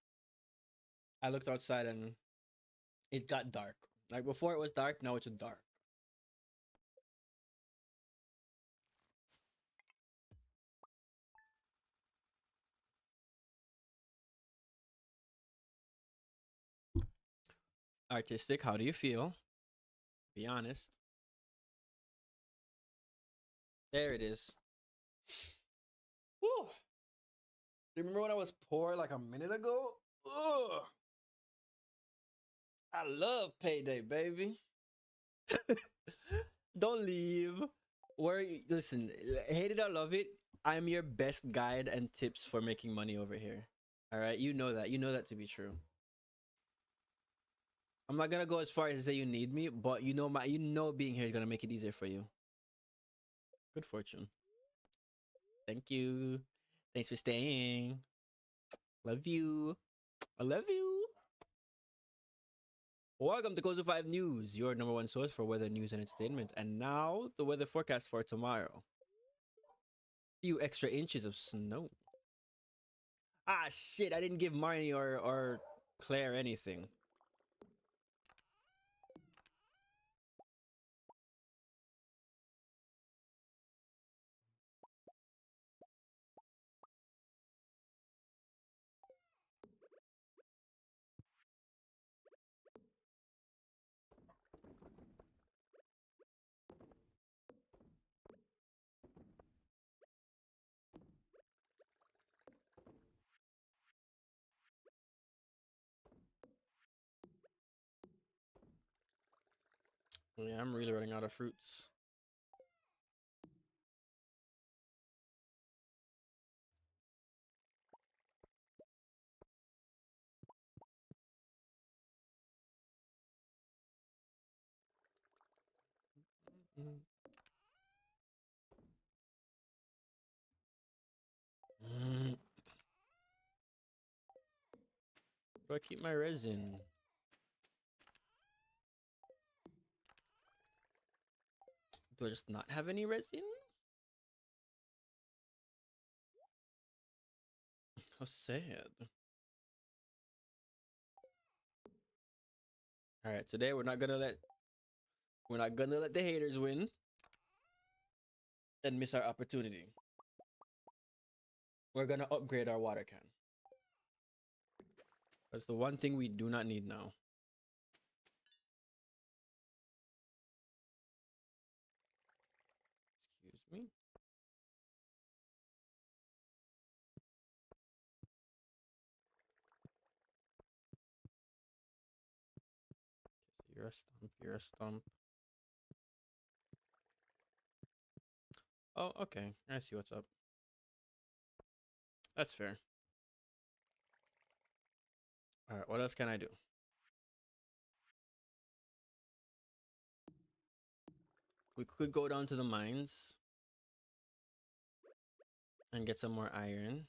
I looked outside and it got dark. Like before it was dark, now it's dark. Artistic, how do you feel? Be honest. There it is. Whew. Remember when I was poor like a minute ago? Ugh. I love payday, baby. Don't leave. Listen, hate it or love it. I'm your best guide and tips for making money over here. All right, you know that. You know that to be true. I'm not gonna go as far as to say you need me, but you know being here is gonna make it easier for you. Good fortune. Thank you. Thanks for staying. Love you. I love you. Welcome to Cozy 5 News, your number one source for weather news and entertainment. And now the weather forecast for tomorrow. Few extra inches of snow. Ah shit, I didn't give Marnie or Claire anything. Yeah, I'm really running out of fruits. Mm. Mm. Do I keep my resin? Do I just not have any resin? How sad. All right, today we're not gonna let the haters win. and miss our opportunity. We're gonna upgrade our water can. That's the one thing we do not need now. Excuse me. You're a stump. You're a stump. Oh, okay. I see what's up. That's fair. All right. What else can I do? We could go down to the mines and get some more iron.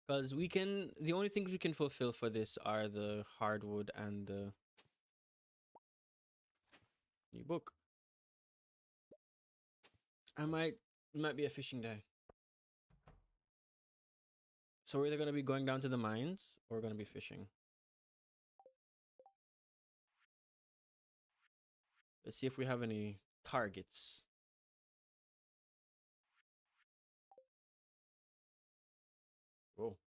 Because we can, the only things we can fulfill for this are the hardwood and the new book. It might be a fishing day. So we're either going to be going down to the mines or we're going to be fishing. Let's see if we have any targets. Whoa.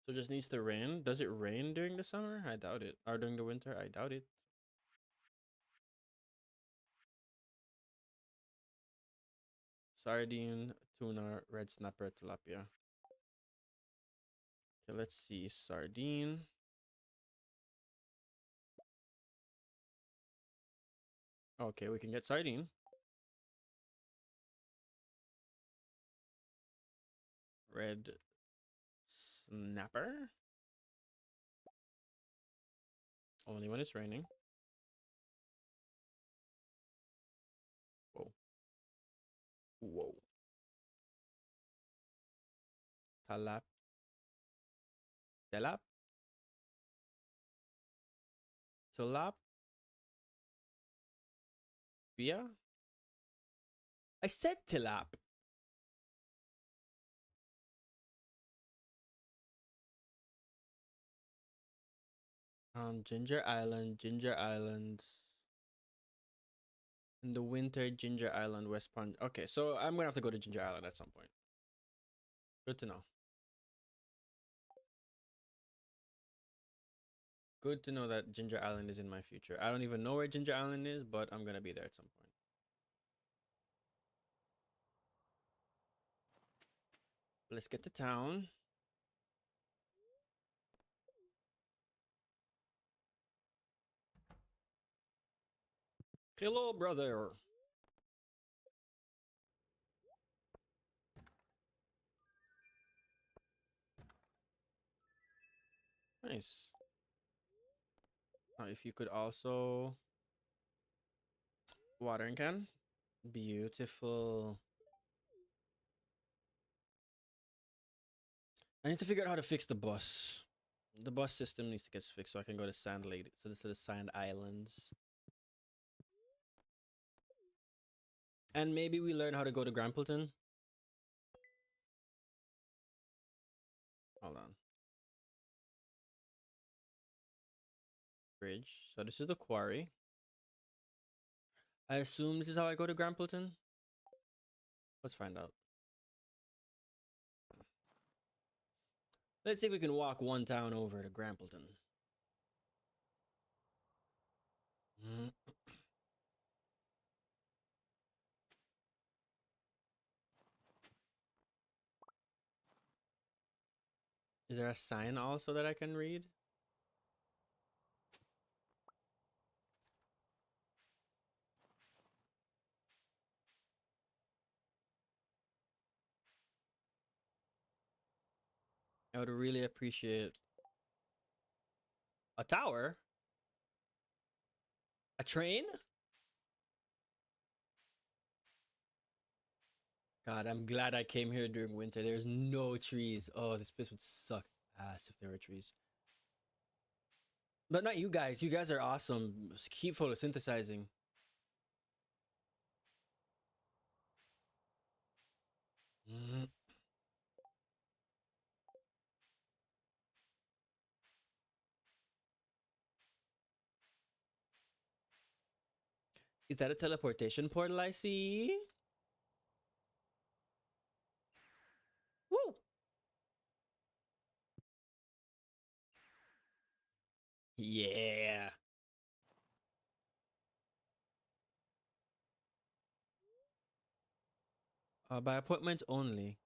So it just needs to rain. Does it rain during the summer? I doubt it. Or during the winter? I doubt it. Sardine, tuna, red snapper, tilapia. Okay, let's see. Sardine. Okay, we can get sardine. Red snapper. Only when it's raining. Whoa. Whoa. Talap. Telap. Tilap. Bia. I said tilap. Ginger Island, Ginger Island. In the winter, Ginger Island, West Pond. Okay, so I'm gonna have to go to Ginger Island at some point. Good to know. Good to know that Ginger Island is in my future. I don't even know where Ginger Island is, but I'm gonna be there at some point. Let's get to town. Hello, brother. Nice. Now, if you could also watering can. Beautiful. I need to figure out how to fix the bus. The bus system needs to get fixed so I can go to Sand Lake. So this is the Sand Islands. And maybe we learn how to go to Grampleton. Hold on. Bridge. So this is the quarry. I assume this is how I go to Grampleton. Let's find out. Let's see if we can walk one town over to Grampleton. Is there a sign also that I can read? I would really appreciate a tower. A train? God, I'm glad I came here during winter. There's no trees. Oh, this place would suck ass if there were trees. But not you guys. You guys are awesome. Just keep photosynthesizing. Is that a teleportation portal I see? Woo! Yeah. By appointment only.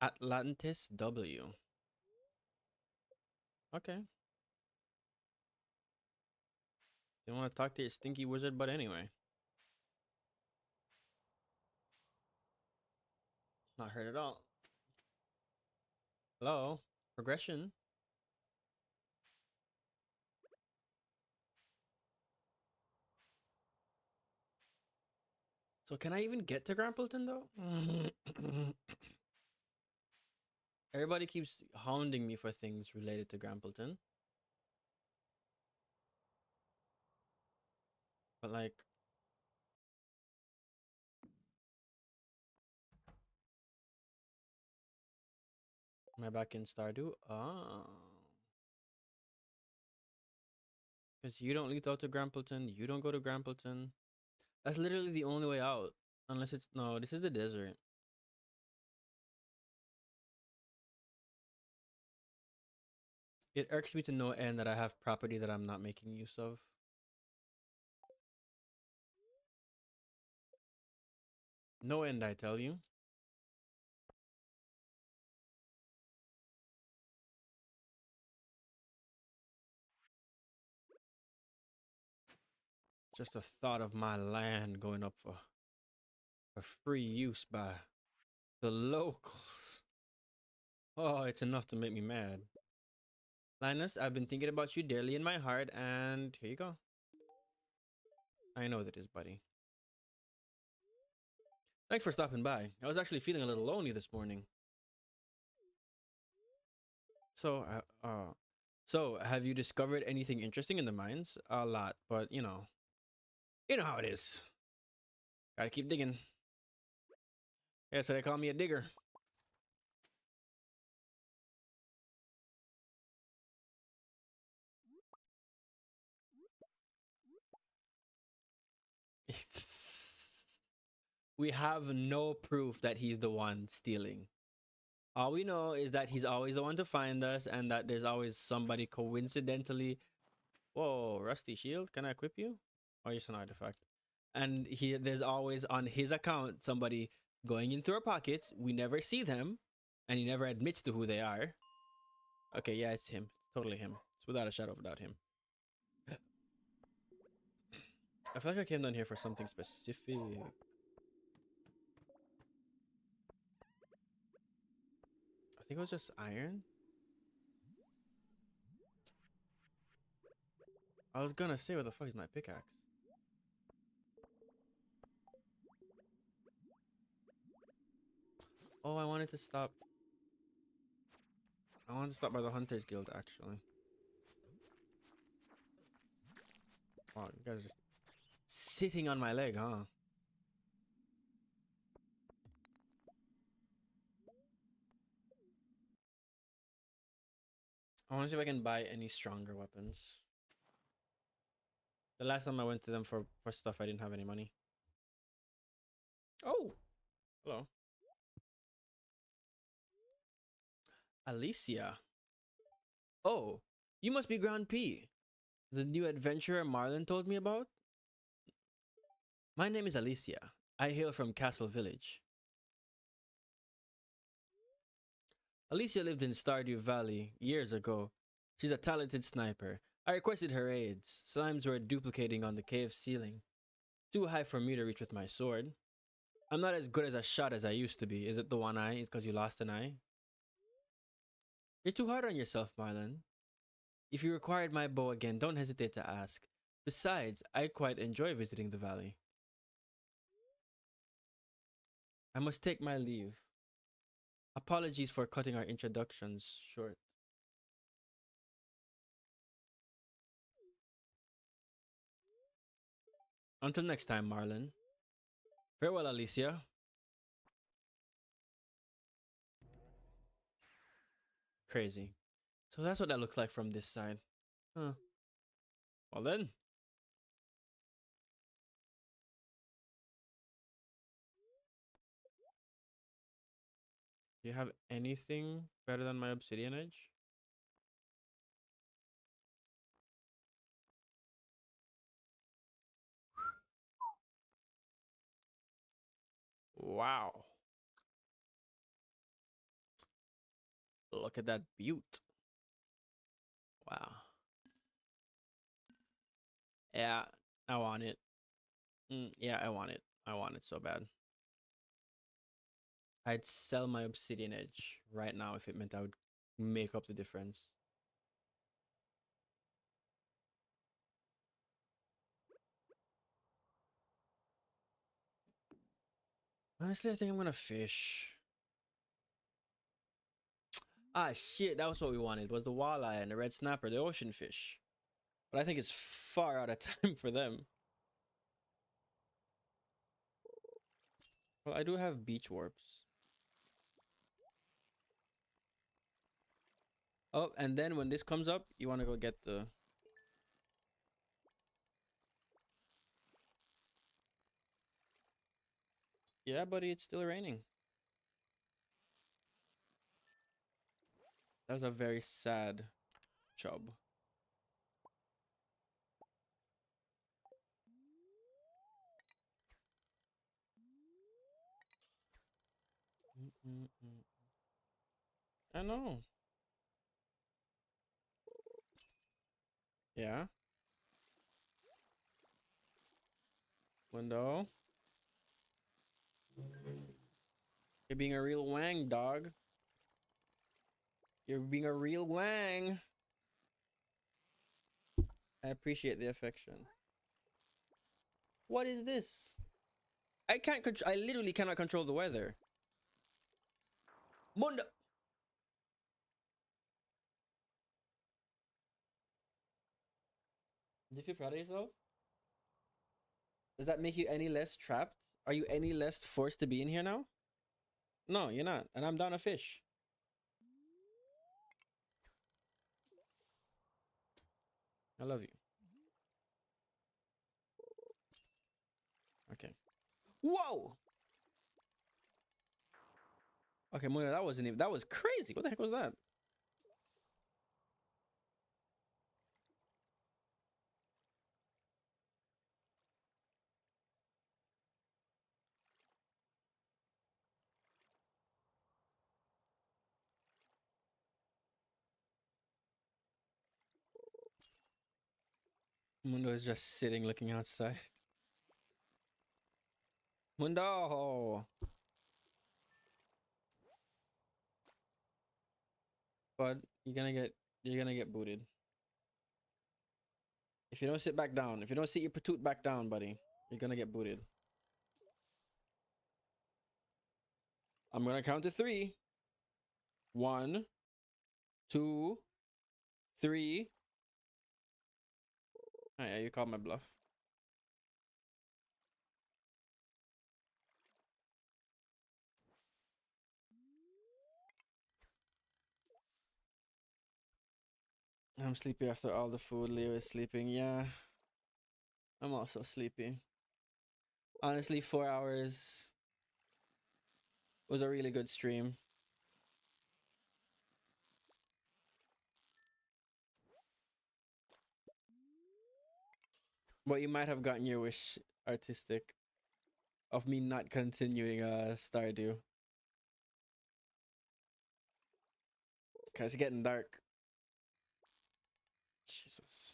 Atlantis W. Okay. You want to talk to your stinky wizard, but anyway. Not heard at all. Hello? Progression? So can I even get to Grampleton though? Everybody keeps hounding me for things related to Grampleton. But like, am I back in Stardew? Oh. Because you don't lead out to Grampleton, you don't go to Grampleton. That's literally the only way out. Unless it's, no, this is the desert. It irks me to no end that I have property that I'm not making use of. No end, I tell you. Just the thought of my land going up for free use by the locals. Oh, it's enough to make me mad. Linus, I've been thinking about you dearly in my heart, and here you go. I know what it is, buddy. Thanks for stopping by. I was actually feeling a little lonely this morning. So have you discovered anything interesting in the mines? A lot, but you know how it is. Gotta keep digging. Yeah, so they call me a digger. We have no proof that he's the one stealing. All we know is that he's always the one to find us, and that there's always somebody coincidentally. Whoa, rusty shield! Can I equip you? Oh, you're just an artifact. And there's always on his account somebody going into our pockets. We never see them, and he never admits to who they are. Okay, yeah, it's him. It's totally him. It's without a shadow of a doubt him. I feel like I came down here for something specific. I think it was just iron. I was gonna say, where the fuck is my pickaxe? Oh, I wanted to stop. I wanted to stop by the Hunters Guild, actually. Wow, you guys are just sitting on my leg, huh? I want to see if I can buy any stronger weapons. The last time I went to them for stuff, I didn't have any money. Oh, hello. Alicia. Oh, you must be Grand P, the new adventurer Marlon told me about. My name is Alicia. I hail from Castle Village. Alicia lived in Stardew Valley years ago. She's a talented sniper. I requested her aids. Slimes were duplicating on the cave ceiling. Too high for me to reach with my sword. I'm not as good as a shot as I used to be. Is it the one eye? It's because you lost an eye? You're too hard on yourself, Marlon. If you required my bow again, don't hesitate to ask. Besides, I quite enjoy visiting the valley. I must take my leave. Apologies for cutting our introductions short. Until next time, Marlon. Farewell, Alicia. Crazy. So that's what that looks like from this side. Huh. Well then. Do you have anything better than my obsidian edge? Wow. Look at that butte. Wow. Yeah, I want it. Yeah, I want it. I want it so bad. I'd sell my obsidian edge right now if it meant I would make up the difference. Honestly, I think I'm gonna fish. Ah, shit, that was what we wanted, was the walleye and the red snapper, the ocean fish. But I think it's far out of time for them. Well, I do have beach warps. Oh, and then when this comes up, you want to go get the... Yeah, buddy, it's still raining. That was a very sad chub. I know. Yeah. Window. You're being a real wang, dog. You're being a real wang. I appreciate the affection. What is this? I can't control. I literally cannot control the weather. Mundo. Do you feel proud of yourself? Does that make you any less trapped? Are you any less forced to be in here now? No, you're not. And I'm down a fish. I love you. Okay. Whoa! Okay, Mundo, that wasn't even... That was crazy. What the heck was that? Mundo is just sitting looking outside. Mundo! Bud, you're gonna get booted. If you don't sit back down, if you don't sit your patoot back down, buddy, you're gonna get booted. I'm gonna count to 3. 1, 2, 3. Oh, yeah, you called my bluff. I'm sleepy after all the food. Leo is sleeping. Yeah, I'm also sleepy. Honestly, 4 hours was a really good stream. But you might have gotten your wish, artistic, of me not continuing Stardew. Cause it's getting dark. Jesus.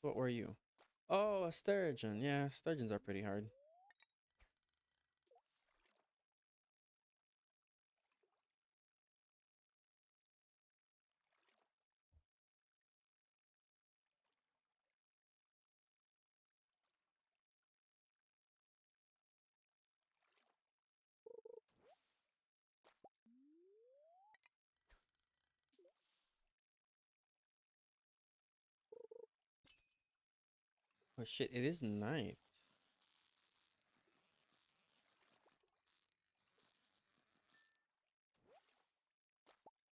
What were you? Oh, a sturgeon. Yeah, sturgeons are pretty hard. Oh shit, it is night.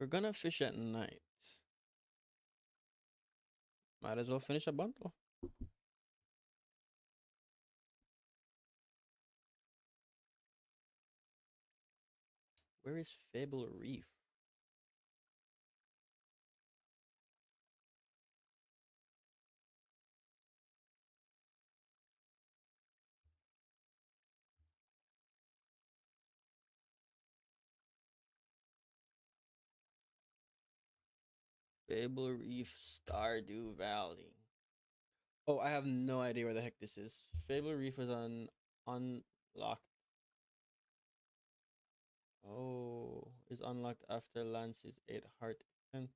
We're gonna fish at night. Might as well finish a bundle. Where is Fable Reef? Fable Reef, Stardew Valley. Oh, I have no idea where the heck this is. Fable Reef is on unlocked. Oh, is unlocked after Lance's 8 heart event.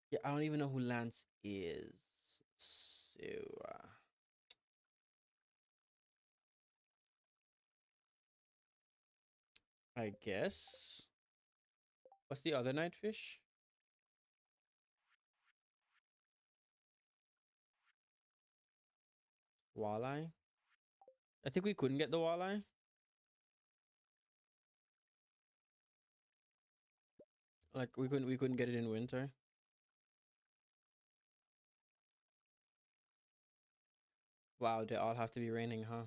Yeah, I don't even know who Lance is. So, I guess. What's the other night fish? Walleye. I think we couldn't get the walleye. Like we couldn't get it in winter. Wow, they all have to be raining, huh?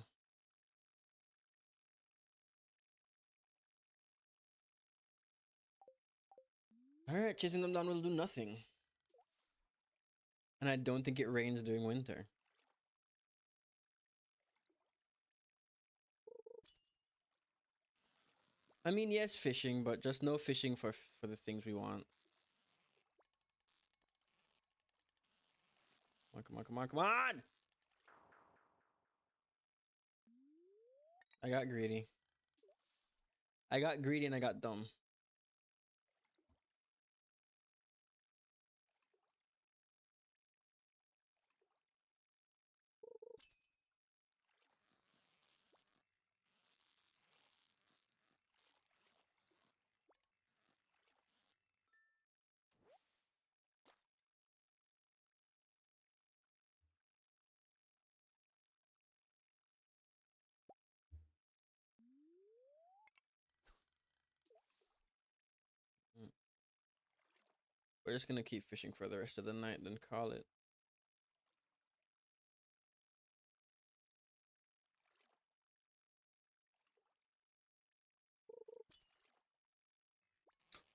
Alright, chasing them down will do nothing. And I don't think it rains during winter. I mean, yes, fishing, but just no fishing for the things we want. Come on, come on, come on, come on! I got greedy. I got greedy and I got dumb. Mm. We're just gonna keep fishing for the rest of the night, then call it.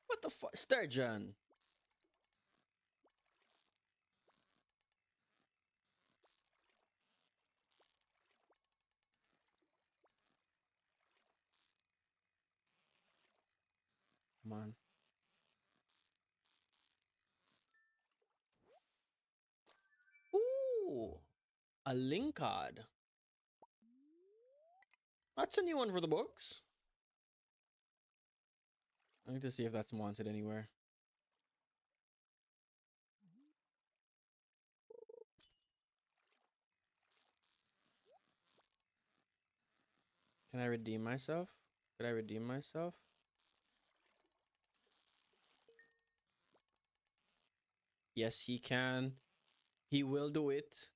What the fuck? Sturgeon! Come on. Ooh! A Linkard. That's a new one for the books. I need to see if that's wanted anywhere. Can I redeem myself? Could I redeem myself? Yes, he can. He will do it.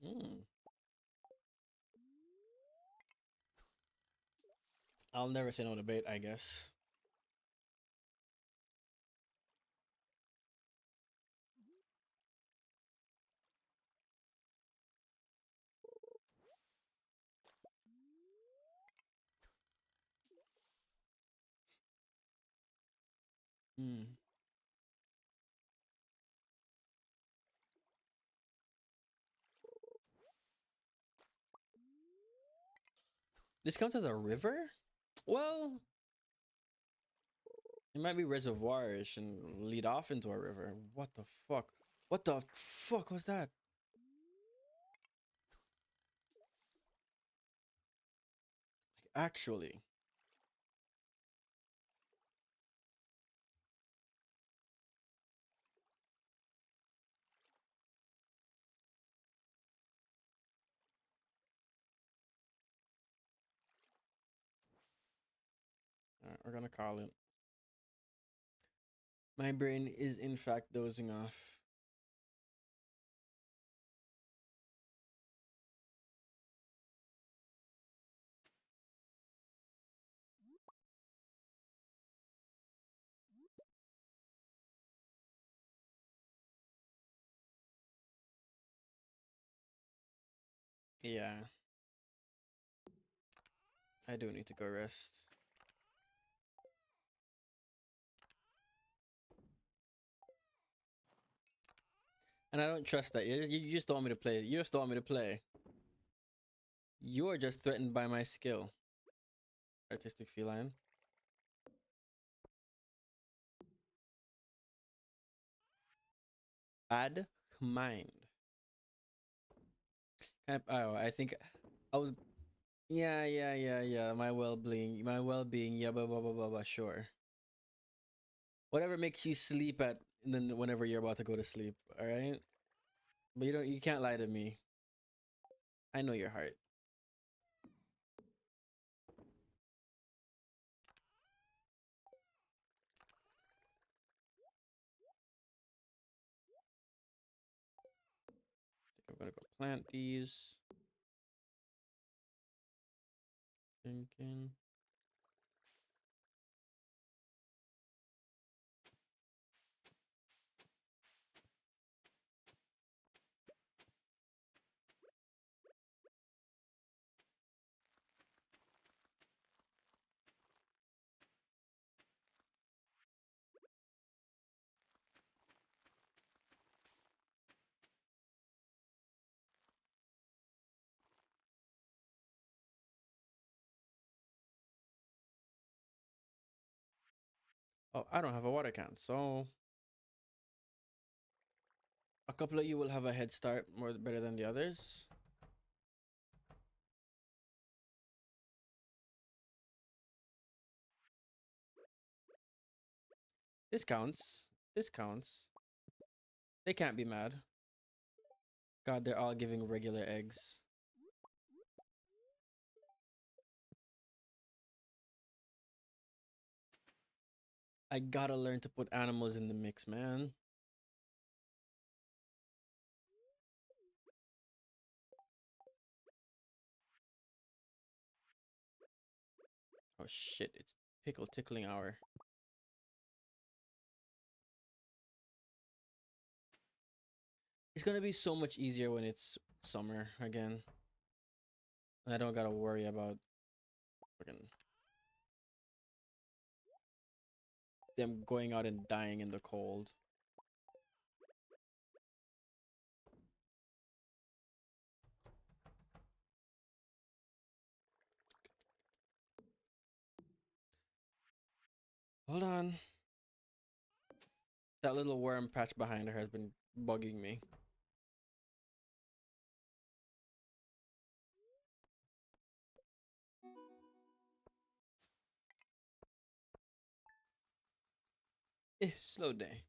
Hmm. I'll never say no to bait, I guess. Hmm. This counts as a river? Well, it might be reservoirish and lead off into a river. What the fuck? What the fuck was that? Like, actually. Alright, we're gonna call it. My brain is in fact dozing off. Yeah. I do need to go rest. And I don't trust that. You just don't want me to play. You just don't want me to play. You are just threatened by my skill. Artistic feline. Add mind. Oh, I think I was. Yeah. My well-being. Yeah, blah. Sure. Whatever makes you sleep at then whenever you're about to go to sleep. All right. But you can't lie to me. I know your heart. I think I'm gonna go plant these. Thinking. Oh, I don't have a water can, so a couple of you will have a head start more better than the others. This counts. This counts. They can't be mad. God, they're all giving regular eggs. I gotta learn to put animals in the mix, man. Oh shit, it's pickle tickling hour. It's gonna be so much easier when it's summer again. I don't gotta worry about fucking them going out and dying in the cold. Hold on. That little worm patch behind her has been bugging me. Slow day.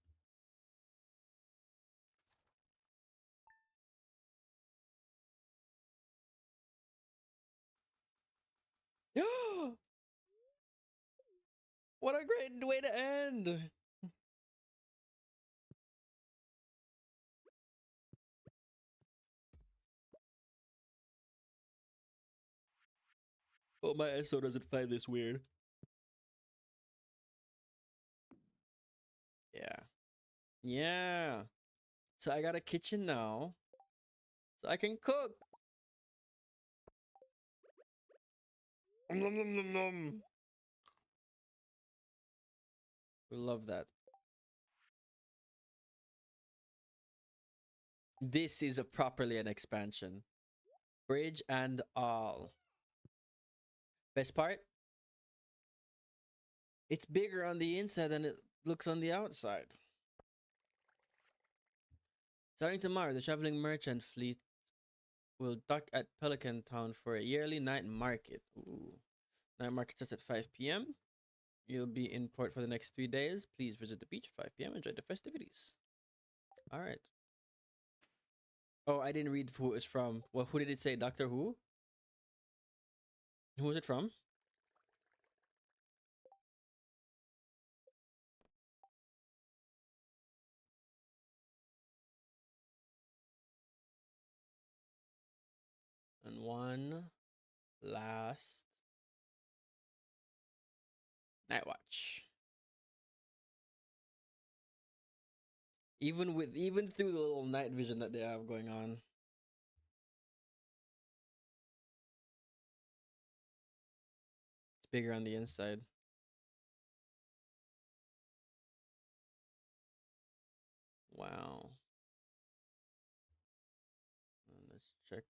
What a great way to end! Oh, my SO doesn't find this weird. Yeah. Yeah. So I got a kitchen now. So I can cook. Nom, nom, nom, nom. We love that. This is a properly an expansion. Bridge and all. Best part? It's bigger on the inside than it looks on the outside. Starting tomorrow, the traveling merchant fleet will dock at Pelican Town for a yearly night market. Ooh. Night market starts at 5 p.m. You'll be in port for the next 3 days. Please visit the beach at 5 p.m. Enjoy the festivities. All right. Oh, I didn't read who it's from. Well, who did it say? Doctor Who? Who was it from? And one last night watch. Even through the little night vision that they have going on. bigger on the inside. Wow. Let's check.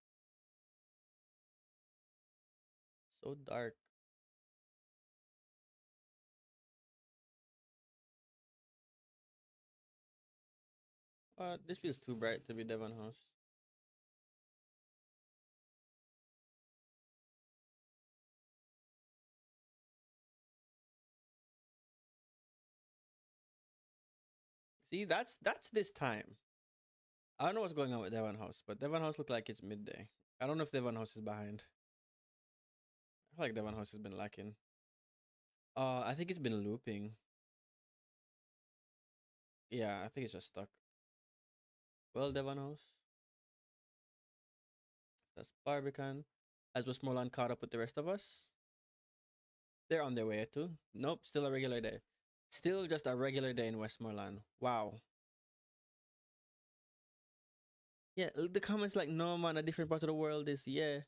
So dark. This feels too bright to be Devon House. See, that's this time. I don't know what's going on with Devon House, but Devon House look like it's midday. I don't know if Devon House is behind. I feel like Devon House has been lacking. I think it's been looping. Yeah, I think it's just stuck. Well, Devon House. That's Barbican. As Westmoreland caught up with the rest of us. They're on their way too. Nope, still a regular day. Still just a regular day in Westmoreland. Wow. Yeah, the comments like, no man, a different part of the world is, yeah.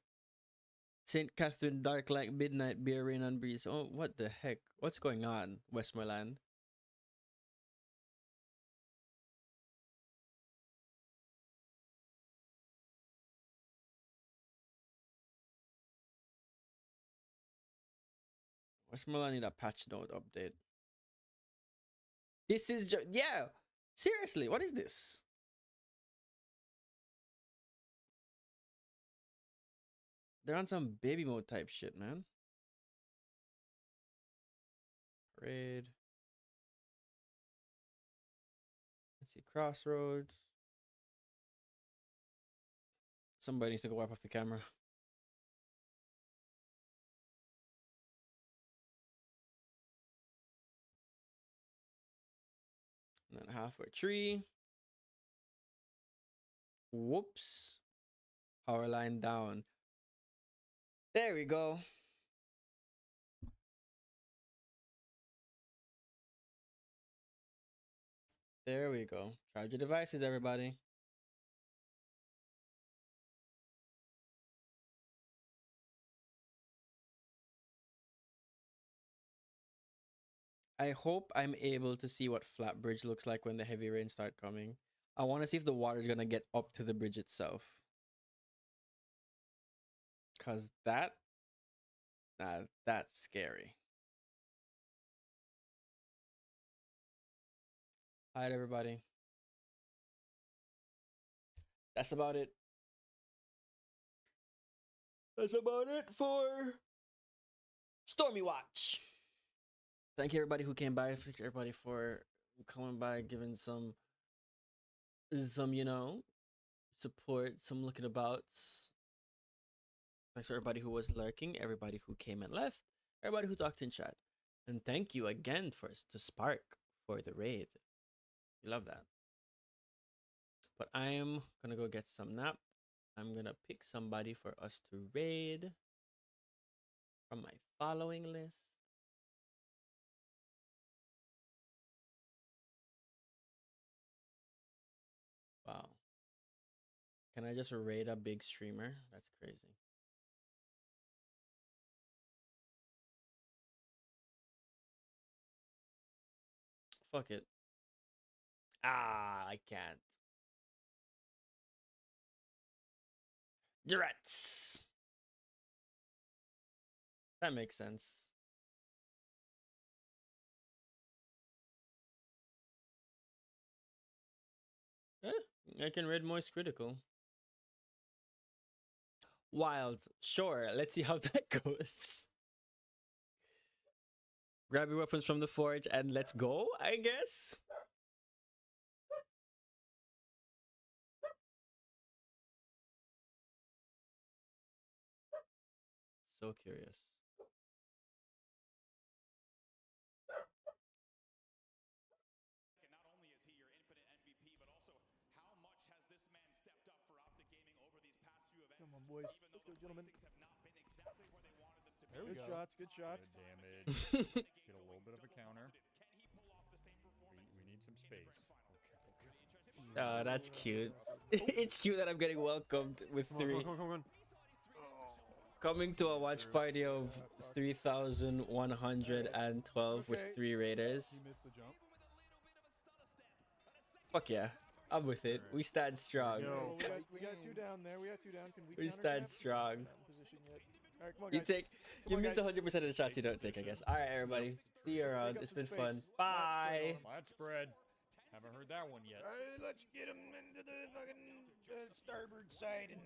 St. Catherine, dark like midnight, beer, rain, and breeze. Oh, what the heck? What's going on, Westmoreland? Westmoreland need a patch note update. This is just, yeah. Seriously, what is this? They're on some baby mode type shit, man. Parade. Let's see, Crossroads. Somebody needs to go wipe off the camera. And then halfway tree. Whoops. Power line down. There we go. There we go. Charge your devices, everybody. I hope I'm able to see what Flat Bridge looks like when the heavy rains start coming. I want to see if the water is going to get up to the bridge itself. Because that's scary. All right, everybody. That's about it. That's about it for Stormy Watch. Thank you, everybody who came by. Thank you, everybody, for coming by, giving some, you know, support, some looking abouts. Thanks for everybody who was lurking, everybody who came and left, everybody who talked in chat. And thank you again to Spark for the raid. We love that. But I am going to go get some nap. I'm going to pick somebody for us to raid from my following list. Wow. Can I just raid a big streamer? That's crazy. Fuck it. I can't. Durats. That makes sense. I can read Moist Critical. Wild. Sure. Let's see how that goes. Grab your weapons from the forge and let's go, I guess. So curious. Not only is he your infinite MVP, but also how much has this man stepped up for Optic Gaming over these past few events? Come on, boys. Even Let's though go, the gentlemen. placings have not been exactly where they wanted them to be. There we go. Good shots. Good damage. Get a little bit of a counter. Can he pull off the same performance? We need some space. Oh, that's cute. It's cute that I'm getting welcomed with three. Come on. Coming to a watch party of 3,112 with Okay. 3 Raiders. You missed the jump. Fuck yeah. I'm with it. We stand strong. Yo, we got 2 down there. We got 2 down. Can we? We counter stand cap? strong. We're not in position yet. All right, come on, You guys. take, Come you on, miss guys. 100% of the shots you don't take, I guess. All right, everybody. See you Take around. up It's some been space. fun. Flat spread on Bye. 'em. Flat spread. Haven't heard that one yet. Let's get him into the fucking starboard side and